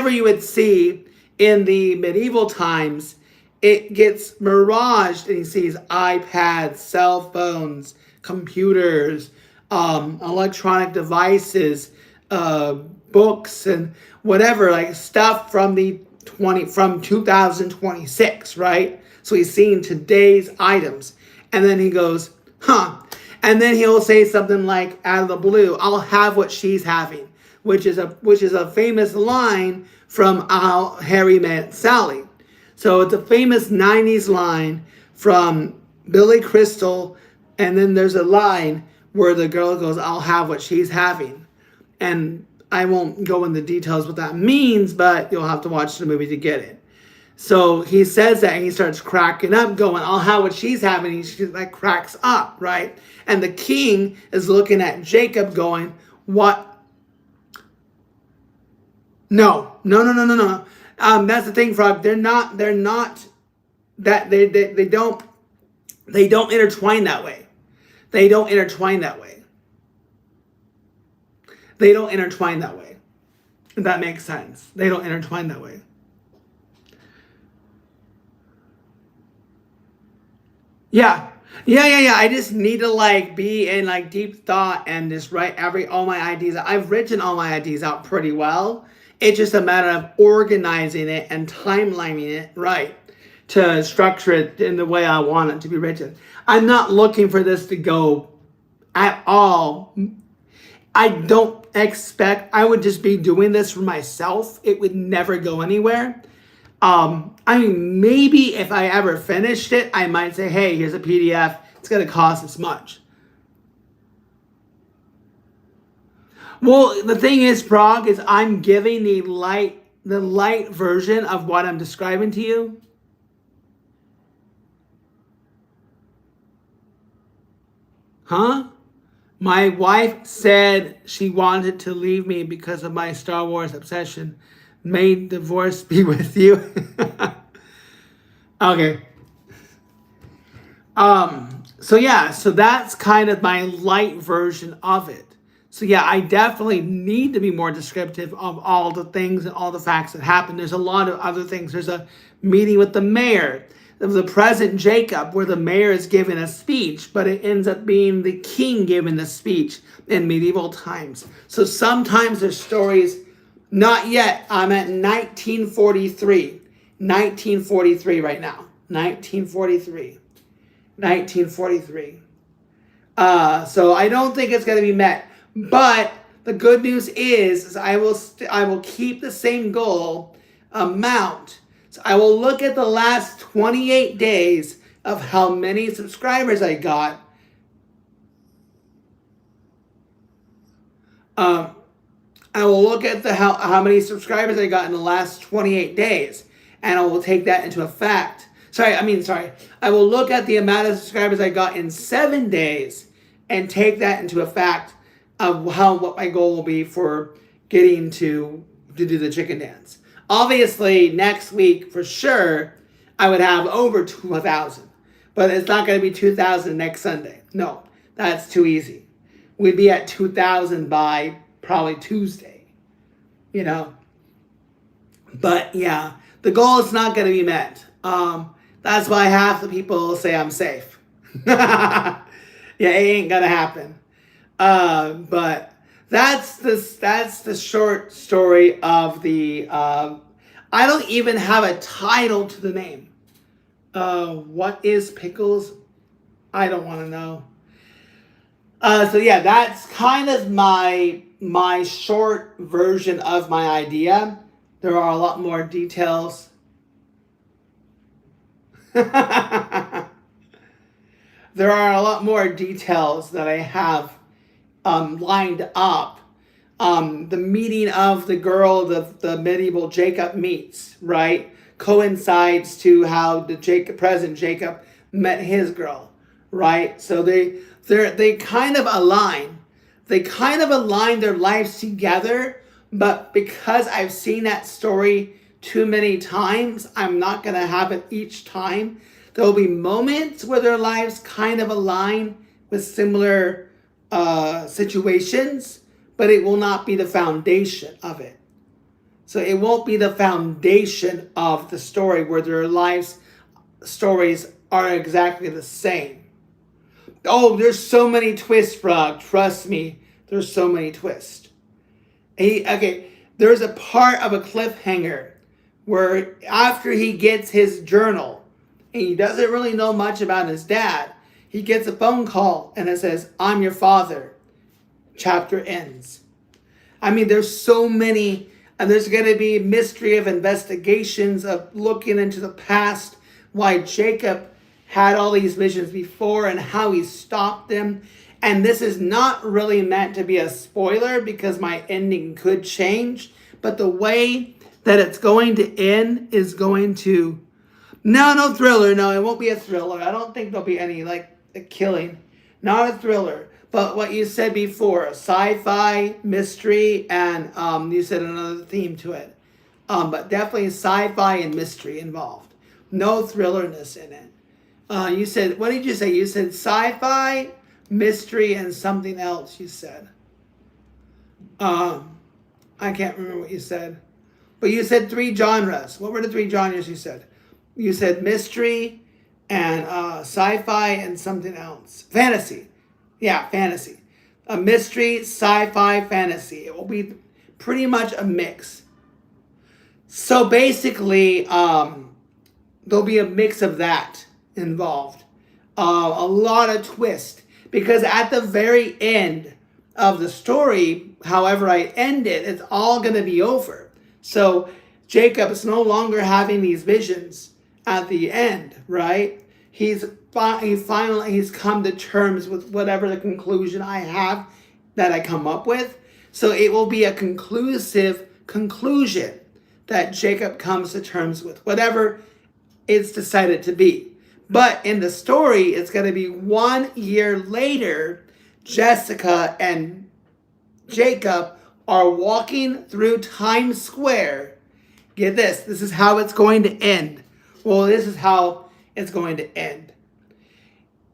you would see in the medieval times, it gets miraged and he sees iPads, cell phones, computers, electronic devices, books, and whatever, like stuff from 2026, right? So he's seeing today's items. And then he goes, huh. And then he'll say something like, out of the blue, I'll have what she's having, which is a famous line from How Harry Met Sally. So it's a famous 90s line from Billy Crystal, and then there's a line where the girl goes, I'll have what she's having. And I won't go into details what that means, but you'll have to watch the movie to get it. So he says that and he starts cracking up going, I'll have what she's having. She like cracks up, right? And the king is looking at Jacob going, what? No. That's the thing, Frog. They're not that they don't intertwine that way. They don't intertwine that way. If that makes sense. They don't intertwine that way. Yeah. I just need to like be in like deep thought and just write all my ideas. I've written all my ideas out pretty well. It's just a matter of organizing it and timelining it right to structure it in the way I want it to be written. I'm not looking for this to go at all. I don't expect, I would just be doing this for myself. It would never go anywhere. I mean, maybe if I ever finished it, I might say, hey, here's a PDF. It's going to cost this much. Well, the thing is, Prague, is I'm giving the light version of what I'm describing to you. Huh? My wife said she wanted to leave me because of my Star Wars obsession. May divorce be with you. Okay. So that's kind of my light version of it. So yeah, I definitely need to be more descriptive of all the things and all the facts that happen. There's a lot of other things. There's a meeting with the mayor of the present Jacob where the mayor is giving a speech, but it ends up being the king giving the speech in medieval times. So sometimes there's stories. Not yet. I'm at 1943. 1943 right now. 1943. So I don't think it's going to be met. But the good news is I will keep the same goal amount. So I will look at the last 28 days of how many subscribers I got. I will look at how many subscribers I got in the last 28 days, and I will take that into effect. I will look at the amount of subscribers I got in 7 days and take that into effect of what my goal will be for getting to do the chicken dance. Obviously, next week, for sure, I would have over 2,000. But it's not going to be 2,000 next Sunday. No, that's too easy. We'd be at 2,000 by probably Tuesday, you know. But yeah, the goal is not going to be met. That's why half the people say I'm safe. Yeah, it ain't going to happen. But that's the short story of the. I don't even have a title to the name. What is pickles? I don't want to know. So yeah, that's kind of my short version of my idea. There are a lot more details. There are a lot more details that I have lined up. The meeting of the girl the medieval Jacob meets, right, coincides to how the present Jacob met his girl, right? So they kind of align. They kind of align their lives together, but because I've seen that story too many times, I'm not going to have it each time. There'll be moments where their lives kind of align with similar situations, but it will not be the foundation of it. So it won't be the foundation of the story where their lives stories are exactly the same. Oh, there's so many twists, Frog. Trust me, there's so many twists. There's a part of a cliffhanger where after he gets his journal, and he doesn't really know much about his dad, he gets a phone call and it says, "I'm your father." Chapter ends. I mean, there's so many, and there's going to be mystery of investigations of looking into the past, why Jacob had all these visions before and how he stopped them. And this is not really meant to be a spoiler because my ending could change, but the way that it's going to end is going to... No thriller. No, it won't be a thriller. I don't think there'll be any, like, a killing. Not a thriller. But what you said before, sci-fi, mystery, and you said another theme to it. But definitely sci-fi and mystery involved. No thrillerness in it. You said, what did you say? You said sci-fi, mystery, and something else you said. I can't remember what you said. But you said 3 genres. What were the 3 genres you said? You said mystery and sci-fi and something else. Fantasy. Yeah, fantasy. A mystery, sci-fi, fantasy. It will be pretty much a mix. So basically, there'll be a mix of that involved. A lot of twist. Because at the very end of the story, however I end it, it's all going to be over. So Jacob is no longer having these visions at the end, right? He's come to terms with whatever the conclusion I have that I come up with. So it will be a conclusive conclusion that Jacob comes to terms with, whatever it's decided to be. But in the story, it's going to be 1 year later, Jessica and Jacob are walking through Times Square. Get this. This is how it's going to end. Well, this is how it's going to end.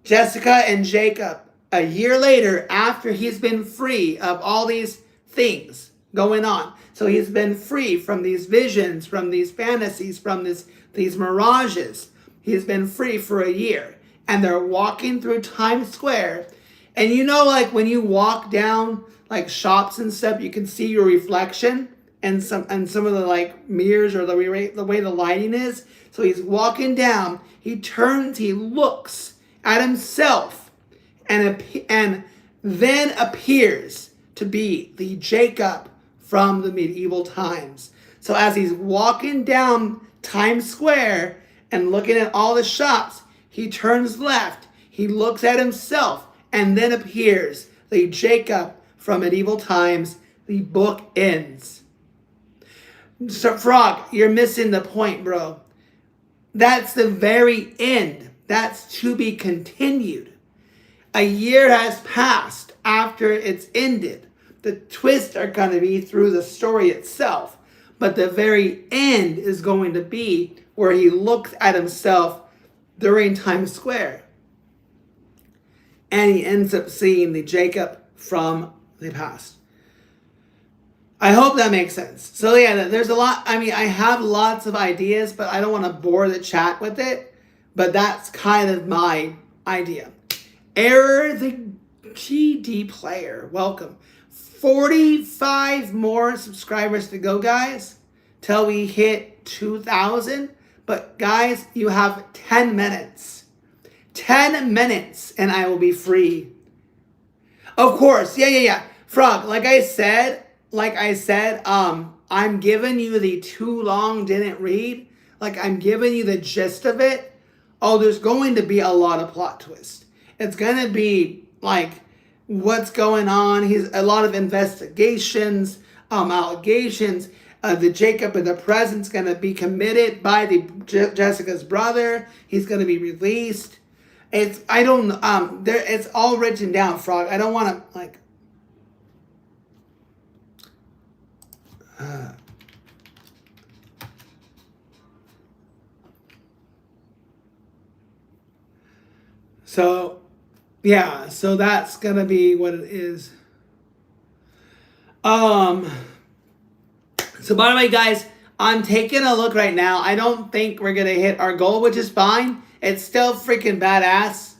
Jessica and Jacob, a year later, after he's been free of all these things going on. So he's been free from these visions, from these fantasies, from these mirages. He's been free for a year. And they're walking through Times Square. And you know, like when you walk down like shops and stuff, you can see your reflection and some of the like mirrors or the way the lighting is. So he's walking down. He turns, he looks at himself and then appears to be the Jacob from the medieval times. So as he's walking down Times Square and looking at all the shops, he turns left, he looks at himself, and then appears the Jacob from medieval times. The book ends. So Frog, you're missing the point, bro. That's the very end. That's to be continued. A year has passed after it's ended. The twists are going to be through the story itself. But the very end is going to be where he looks at himself during Times Square. And he ends up seeing the Jacob from the past. I hope that makes sense. So yeah, there's a lot. I mean, I have lots of ideas, but I don't want to bore the chat with it. But that's kind of my idea. Error the GD player. Welcome. 45 more subscribers to go, guys, till we hit 2,000. But guys, you have 10 minutes. 10 minutes and I will be free. Of course. Yeah. Frog, like I said, I'm giving you the too long didn't read. Like I'm giving you the gist of it. Oh, there's going to be a lot of plot twists. It's going to be like what's going on. He's a lot of investigations, allegations. The Jacob in the present's going to be committed by the Jessica's brother. He's going to be released. It's it's all written down, Frog. I don't want to like. So, yeah, so that's gonna be what it is. So by the way, guys, I'm taking a look right now. I don't think we're gonna hit our goal, which is fine. It's still freaking badass.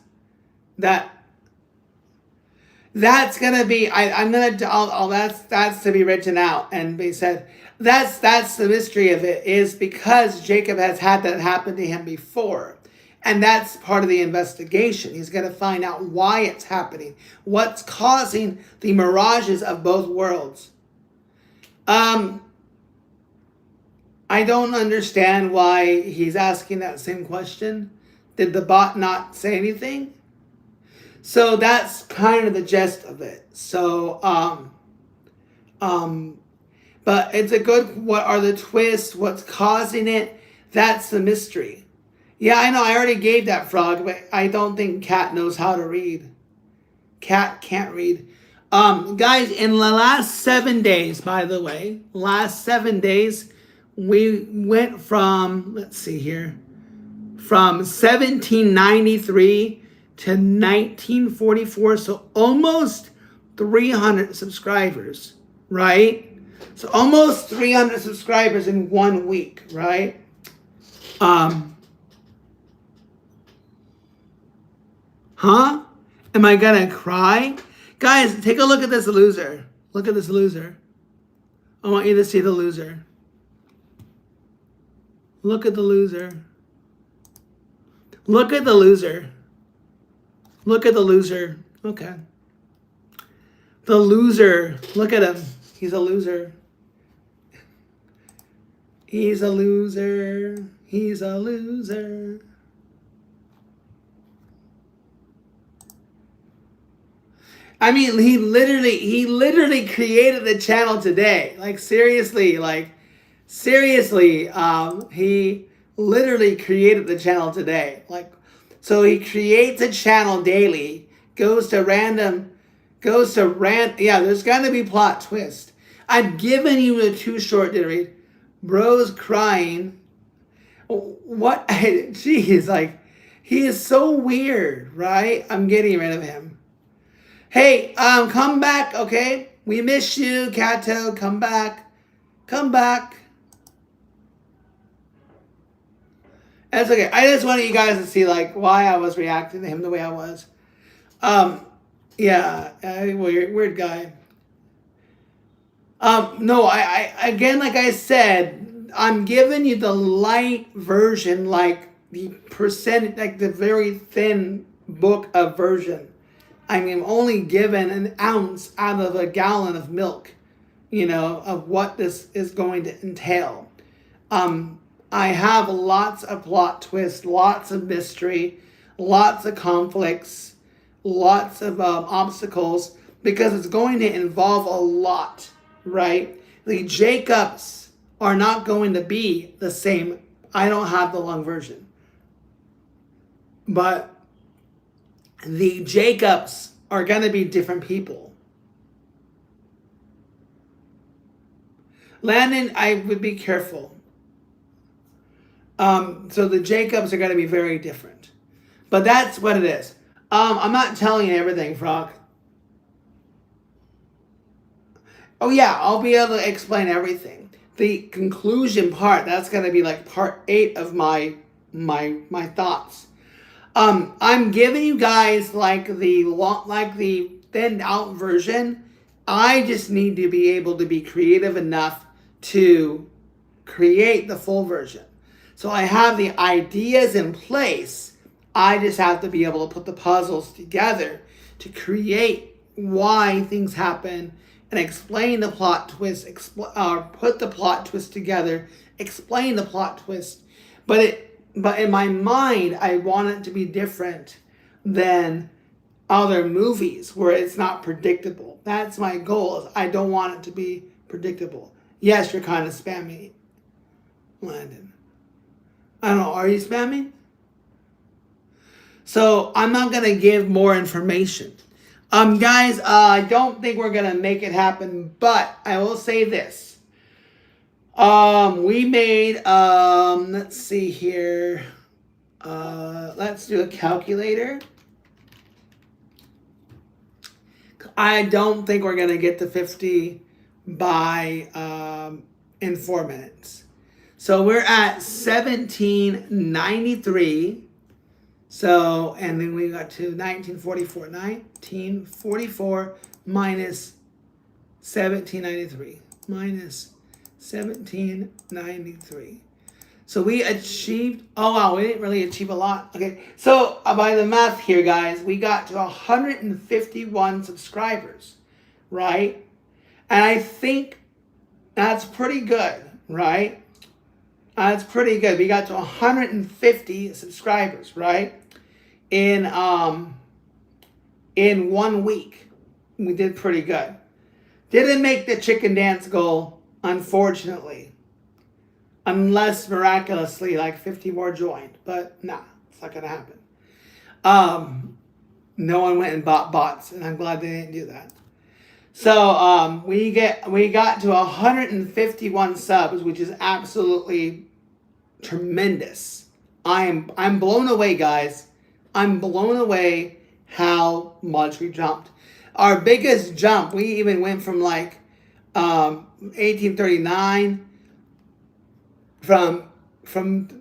That's gonna be. That's to be written out and be said. That's the mystery of it, is because Jacob has had that happen to him before. And that's part of the investigation. He's going to find out why it's happening. What's causing the mirages of both worlds. I don't understand why he's asking that same question. Did the bot not say anything? So that's kind of the gist of it. So, but it's a good, what are the twists? What's causing it? That's the mystery. Yeah, I know. I already gave that, Frog, but I don't think Cat knows how to read. Cat can't read. Guys, in the last 7 days, by the way, last 7 days, we went from, let's see here, from 1793 to 1944, so almost 300 subscribers, right? So almost 300 subscribers in 1 week, right? Huh? Am I gonna cry? Guys, take a look at this loser. Look at this loser. I want you to see the loser. Look at the loser. Look at the loser. Look at the loser. Okay. The loser. Look at him. He's a loser. He's a loser. He's a loser. I mean, he literally created the channel today. Like seriously, he literally created the channel today. Like, so he creates a channel daily, yeah, there's gonna be plot twist. I've given you a too short to read. Bro's crying. What? Jeez, like, he is so weird, right? I'm getting rid of him. Hey, come back, okay? We miss you, Kato. Come back. Come back. That's okay. I just wanted you guys to see, like, why I was reacting to him the way I was. Yeah, weird guy. No, I again, like I said, I'm giving you the light version, like the percent, like the very thin book of version. I mean, I'm only given an ounce out of a gallon of milk, you know, of what this is going to entail. I have lots of plot twists, lots of mystery, lots of conflicts, lots of obstacles, because it's going to involve a lot, right? The Jacobs are not going to be the same. I don't have the long version. But the Jacobs are going to be different people. Landon, I would be careful. So the Jacobs are going to be very different. But that's what it is. I'm not telling you everything, Frog. Oh yeah, I'll be able to explain everything. The conclusion part, that's going to be like part 8 of my thoughts. I'm giving you guys like the thinned out version. I just need to be able to be creative enough to create the full version. So I have the ideas in place. I just have to be able to put the puzzles together to create why things happen and explain the plot twist, put the plot twist together, explain the plot twist. But in my mind, I want it to be different than other movies where it's not predictable. That's my goal. Is I don't want it to be predictable. Yes, you're kind of spamming, Landon. I don't know. Are you spamming? So I'm not going to give more information. Guys, I don't think we're going to make it happen, but I will say this. We made, let's see here. Let's do a calculator. I don't think we're going to get to 50 by in 4 minutes. So we're at 1793. So, and then we got to 1944. 1944 minus 1793. Minus 1793. So we achieved, oh wow, we didn't really achieve a lot. Okay, so by the math here, guys, we got to 151 subscribers, right? And I think that's pretty good, right? That's pretty good. We got to 150 subscribers, right? In 1 week. We did pretty good. Didn't make the chicken dance goal, unfortunately. Unless miraculously like 50 more joined. But nah, it's not gonna happen. No one went and bought bots, and I'm glad they didn't do that. So we got to 151 subs, which is absolutely tremendous. I'm blown away, guys. I'm blown away how much we jumped. Our biggest jump, we even went from like 1839 from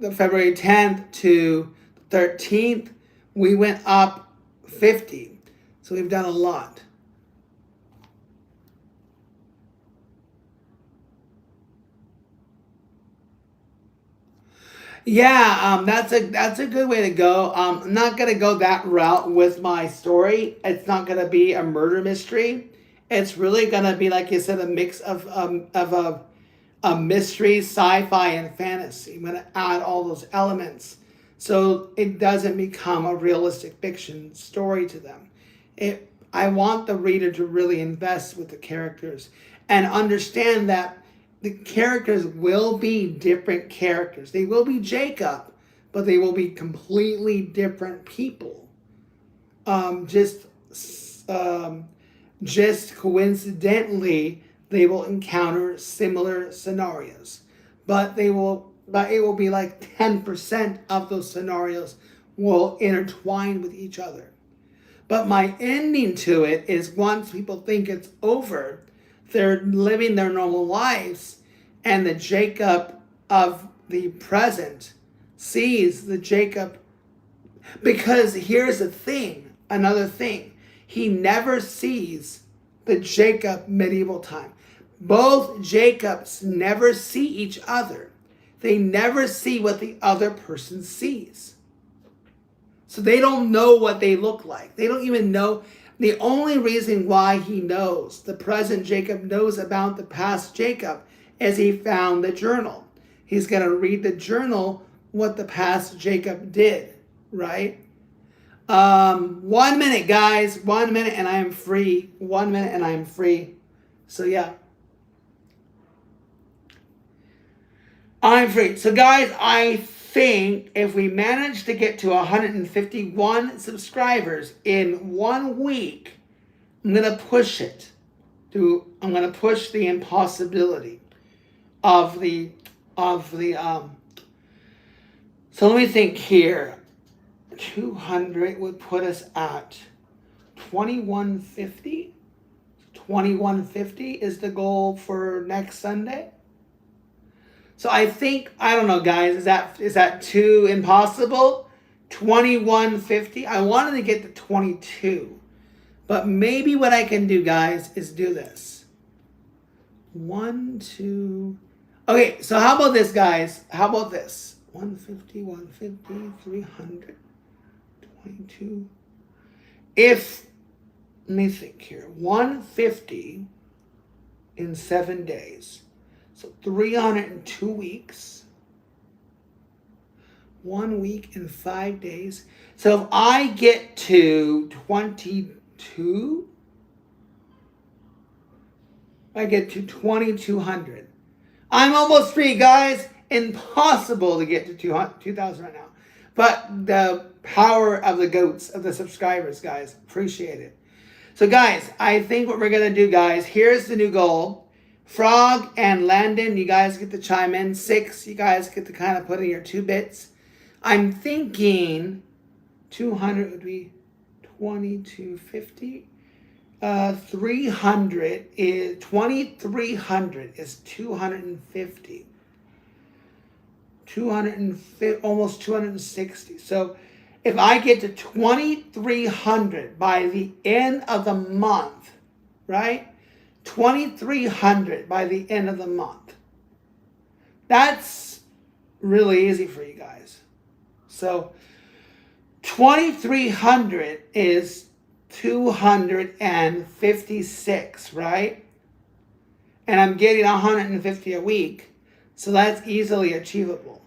the February 10th to 13th, we went up 50. So we've done a lot. Yeah, that's a good way to go. I'm not gonna go that route with my story. It's not gonna be a murder mystery. It's really gonna be, like you said, a mix of a mystery, sci-fi, and fantasy. I'm gonna add all those elements so it doesn't become a realistic fiction story to them. I want the reader to really invest with the characters and understand that the characters will be different characters. They will be Jacob, but they will be completely different people. Just coincidentally, they will encounter similar scenarios, but it will be like 10% of those scenarios will intertwine with each other. But my ending to it is once people think it's over, they're living their normal lives, and the Jacob of the present sees the Jacob. Because here's the thing, another thing. He never sees the Jacob medieval time. Both Jacobs never see each other. They never see what the other person sees. So they don't know what they look like. They don't even know. The only reason why he knows, the present Jacob knows about the past Jacob, is he found the journal. He's going to read the journal, what the past Jacob did, right? 1 minute, guys. 1 minute and I am free. 1 minute and I am free. So yeah. I'm free. So guys, I think if we manage to get to 151 subscribers in 1 week, I'm going to push it. I'm going to push the impossibility of the So let me think here. 200 would put us at 2150. 2150 is the goal for next Sunday. So I think, I don't know, guys, is that too impossible? 2150. I wanted to get to 22. But maybe what I can do, guys, is do this. 1, 2. Okay, so how about this, guys? How about this? 150, 150, 300, 22. If, let me think here, 150 in 7 days. So 302 weeks. 1 week and 5 days. So if I get to 22, I get to 2200. I'm almost free, guys. Impossible to get to 2000 right now. But the power of the goats, of the subscribers, guys. Appreciate it. So, guys, I think what we're going to do, guys, here's the new goal. Frog and Landon, you guys get to chime in. 6, you guys get to kind of put in your 2 bits. I'm thinking 200 would be 2250. 300 is 2300 is 250. 250, almost 260. So if I get to 2300 by the end of the month, right? 2300 by the end of the month. That's really easy for you guys. So 2300 is 256, right? And I'm getting 150 a week. So that's easily achievable.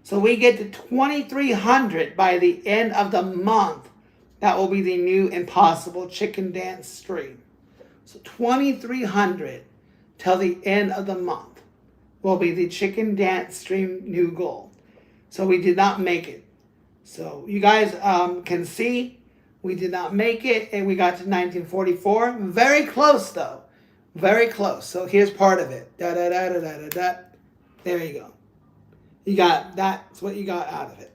So we get to 2300 by the end of the month. That will be the new Impossible Chicken Dance stream. So 2300 till the end of the month will be the Chicken Dance stream new goal. So we did not make it. So you guys can see we did not make it, and we got to 1944. Very close, though. Very close. So here's part of it. Da da da da da da da. There you go. You got, that's what you got out of it.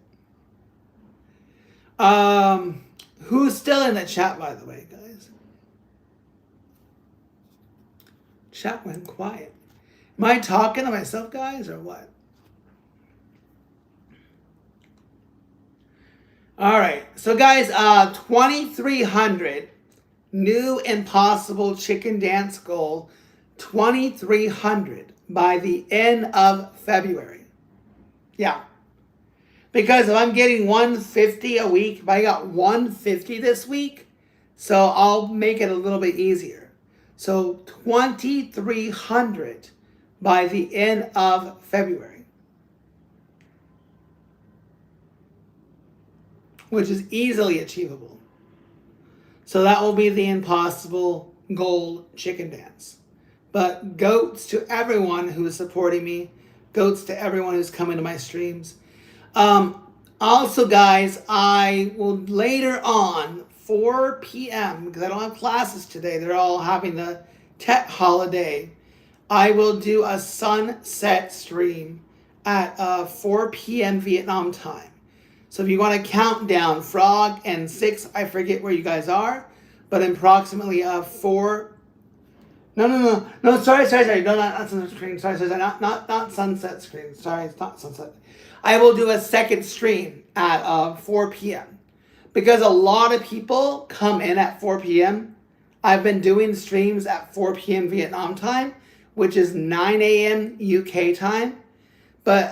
Who's still in the chat, by the way, guys? Chat went quiet. Am I talking to myself, guys, or what? All right. So, guys, 2300 new Impossible Chicken Dance goal. 2300 by the end of February. Yeah. Because if I'm getting 150 a week, if I got 150 this week, so I'll make it a little bit easier. So 2300 by the end of February. Which is easily achievable. So that will be the Impossible Goal Chicken Dance. But goats to everyone who is supporting me. Goats to everyone who's coming to my streams. Also, guys, I will later on, 4 p.m., because I don't have classes today. They're all having the Tet holiday. I will do a sunset stream at 4 p.m. Vietnam time. So if you want to count down, Frog and 6, I forget where you guys are, but approximately 4. No, sorry. No, not sunset screen. Sorry, not sunset screen. Sorry, it's not sunset. I will do a second stream at 4 p.m. Because a lot of people come in at 4 p.m. I've been doing streams at 4 p.m. Vietnam time, which is 9 a.m. UK time. But,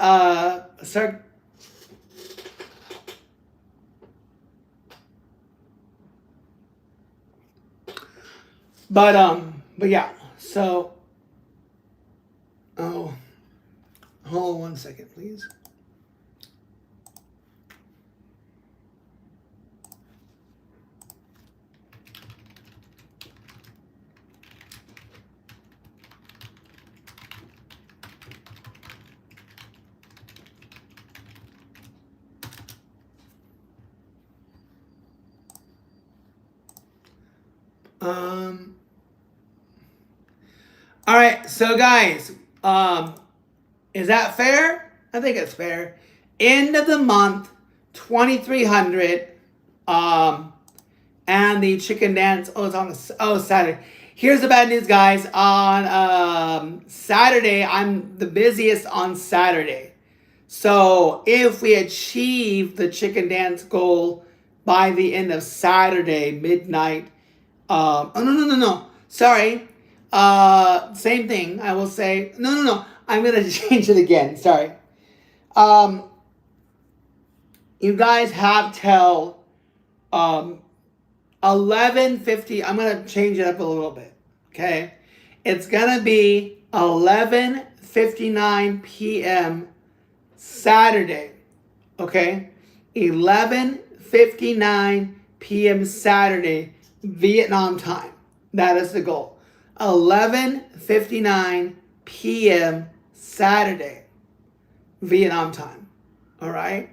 But yeah, so, hold on 1 second, please. All right, so guys, is that fair? I think it's fair. End of the month, 2,300. And the chicken dance, it's on Saturday. Here's the bad news, guys. On Saturday, I'm the busiest on Saturday. So if we achieve the chicken dance goal by the end of Saturday, midnight, no. Sorry. Same thing. I will say, no. I'm going to change it again. Sorry. You guys have till 11:50. I'm going to change it up a little bit. Okay. It's going to be 11:59 p.m. Saturday. Okay. 11:59 p.m. Saturday, Vietnam time. That is the goal. 11:59 p.m. Saturday, Vietnam time. All right.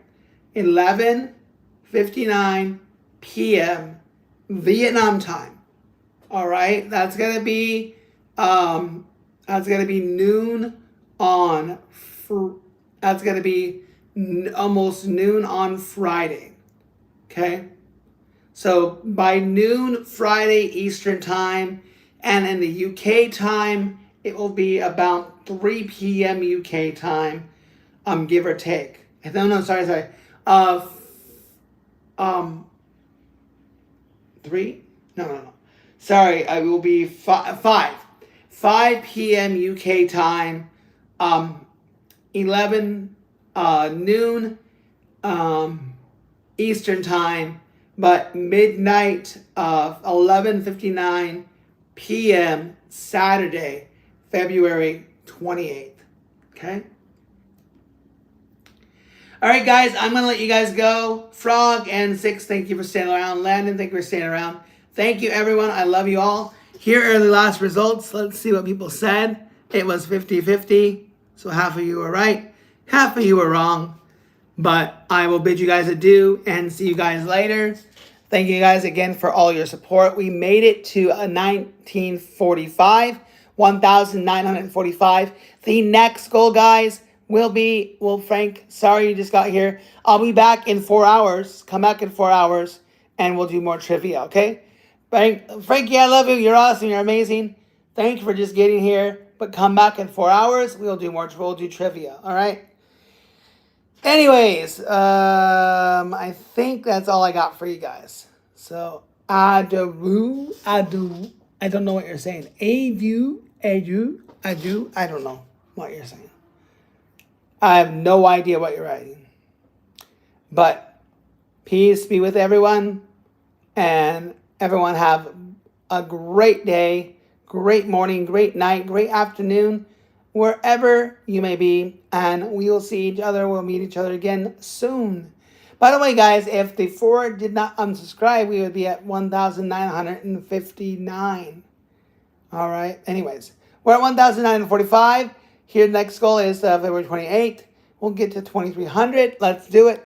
11:59 p.m. Vietnam time. All right. That's gonna be noon on. That's gonna be almost noon on Friday. Okay. So by noon Friday Eastern time, and in the UK time, it will be about 3 p.m. UK time, give or take. Sorry. 3? No. Sorry, it will be 5 p.m. UK time, 11 noon Eastern time, but midnight of 11:59 p.m. Saturday, February 28th. Okay? All right, guys, I'm going to let you guys go. Frog and Six, thank you for staying around. Landon, thank you for staying around. Thank you, everyone. I love you all. Here are the last results. Let's see what people said. It was 50-50, so half of you were right, half of you were wrong. But I will bid you guys adieu and see you guys later. Thank you guys again for all your support. We made it to 1,945. The next goal, guys, will be, Frank, sorry you just got here. I'll be back in 4 hours. Come back in 4 hours and we'll do more trivia, okay? Frankie, I love you. You're awesome. You're amazing. Thank you for just getting here. But come back in 4 hours. We'll do trivia, all right? Anyways, I think that's all I got for you guys. So, adieu. I don't know what you're saying. Adieu. I don't know what you're saying. I have no idea what you're writing. But peace be with everyone. And everyone have a great day, great morning, great night, great afternoon, wherever you may be. And we will see each other. We'll meet each other again soon. By the way, guys, if the 4 did not unsubscribe, we would be at 1,959. All right. Anyways, we're at 1,945. Here, the next goal is February 28th. We'll get to 2,300. Let's do it.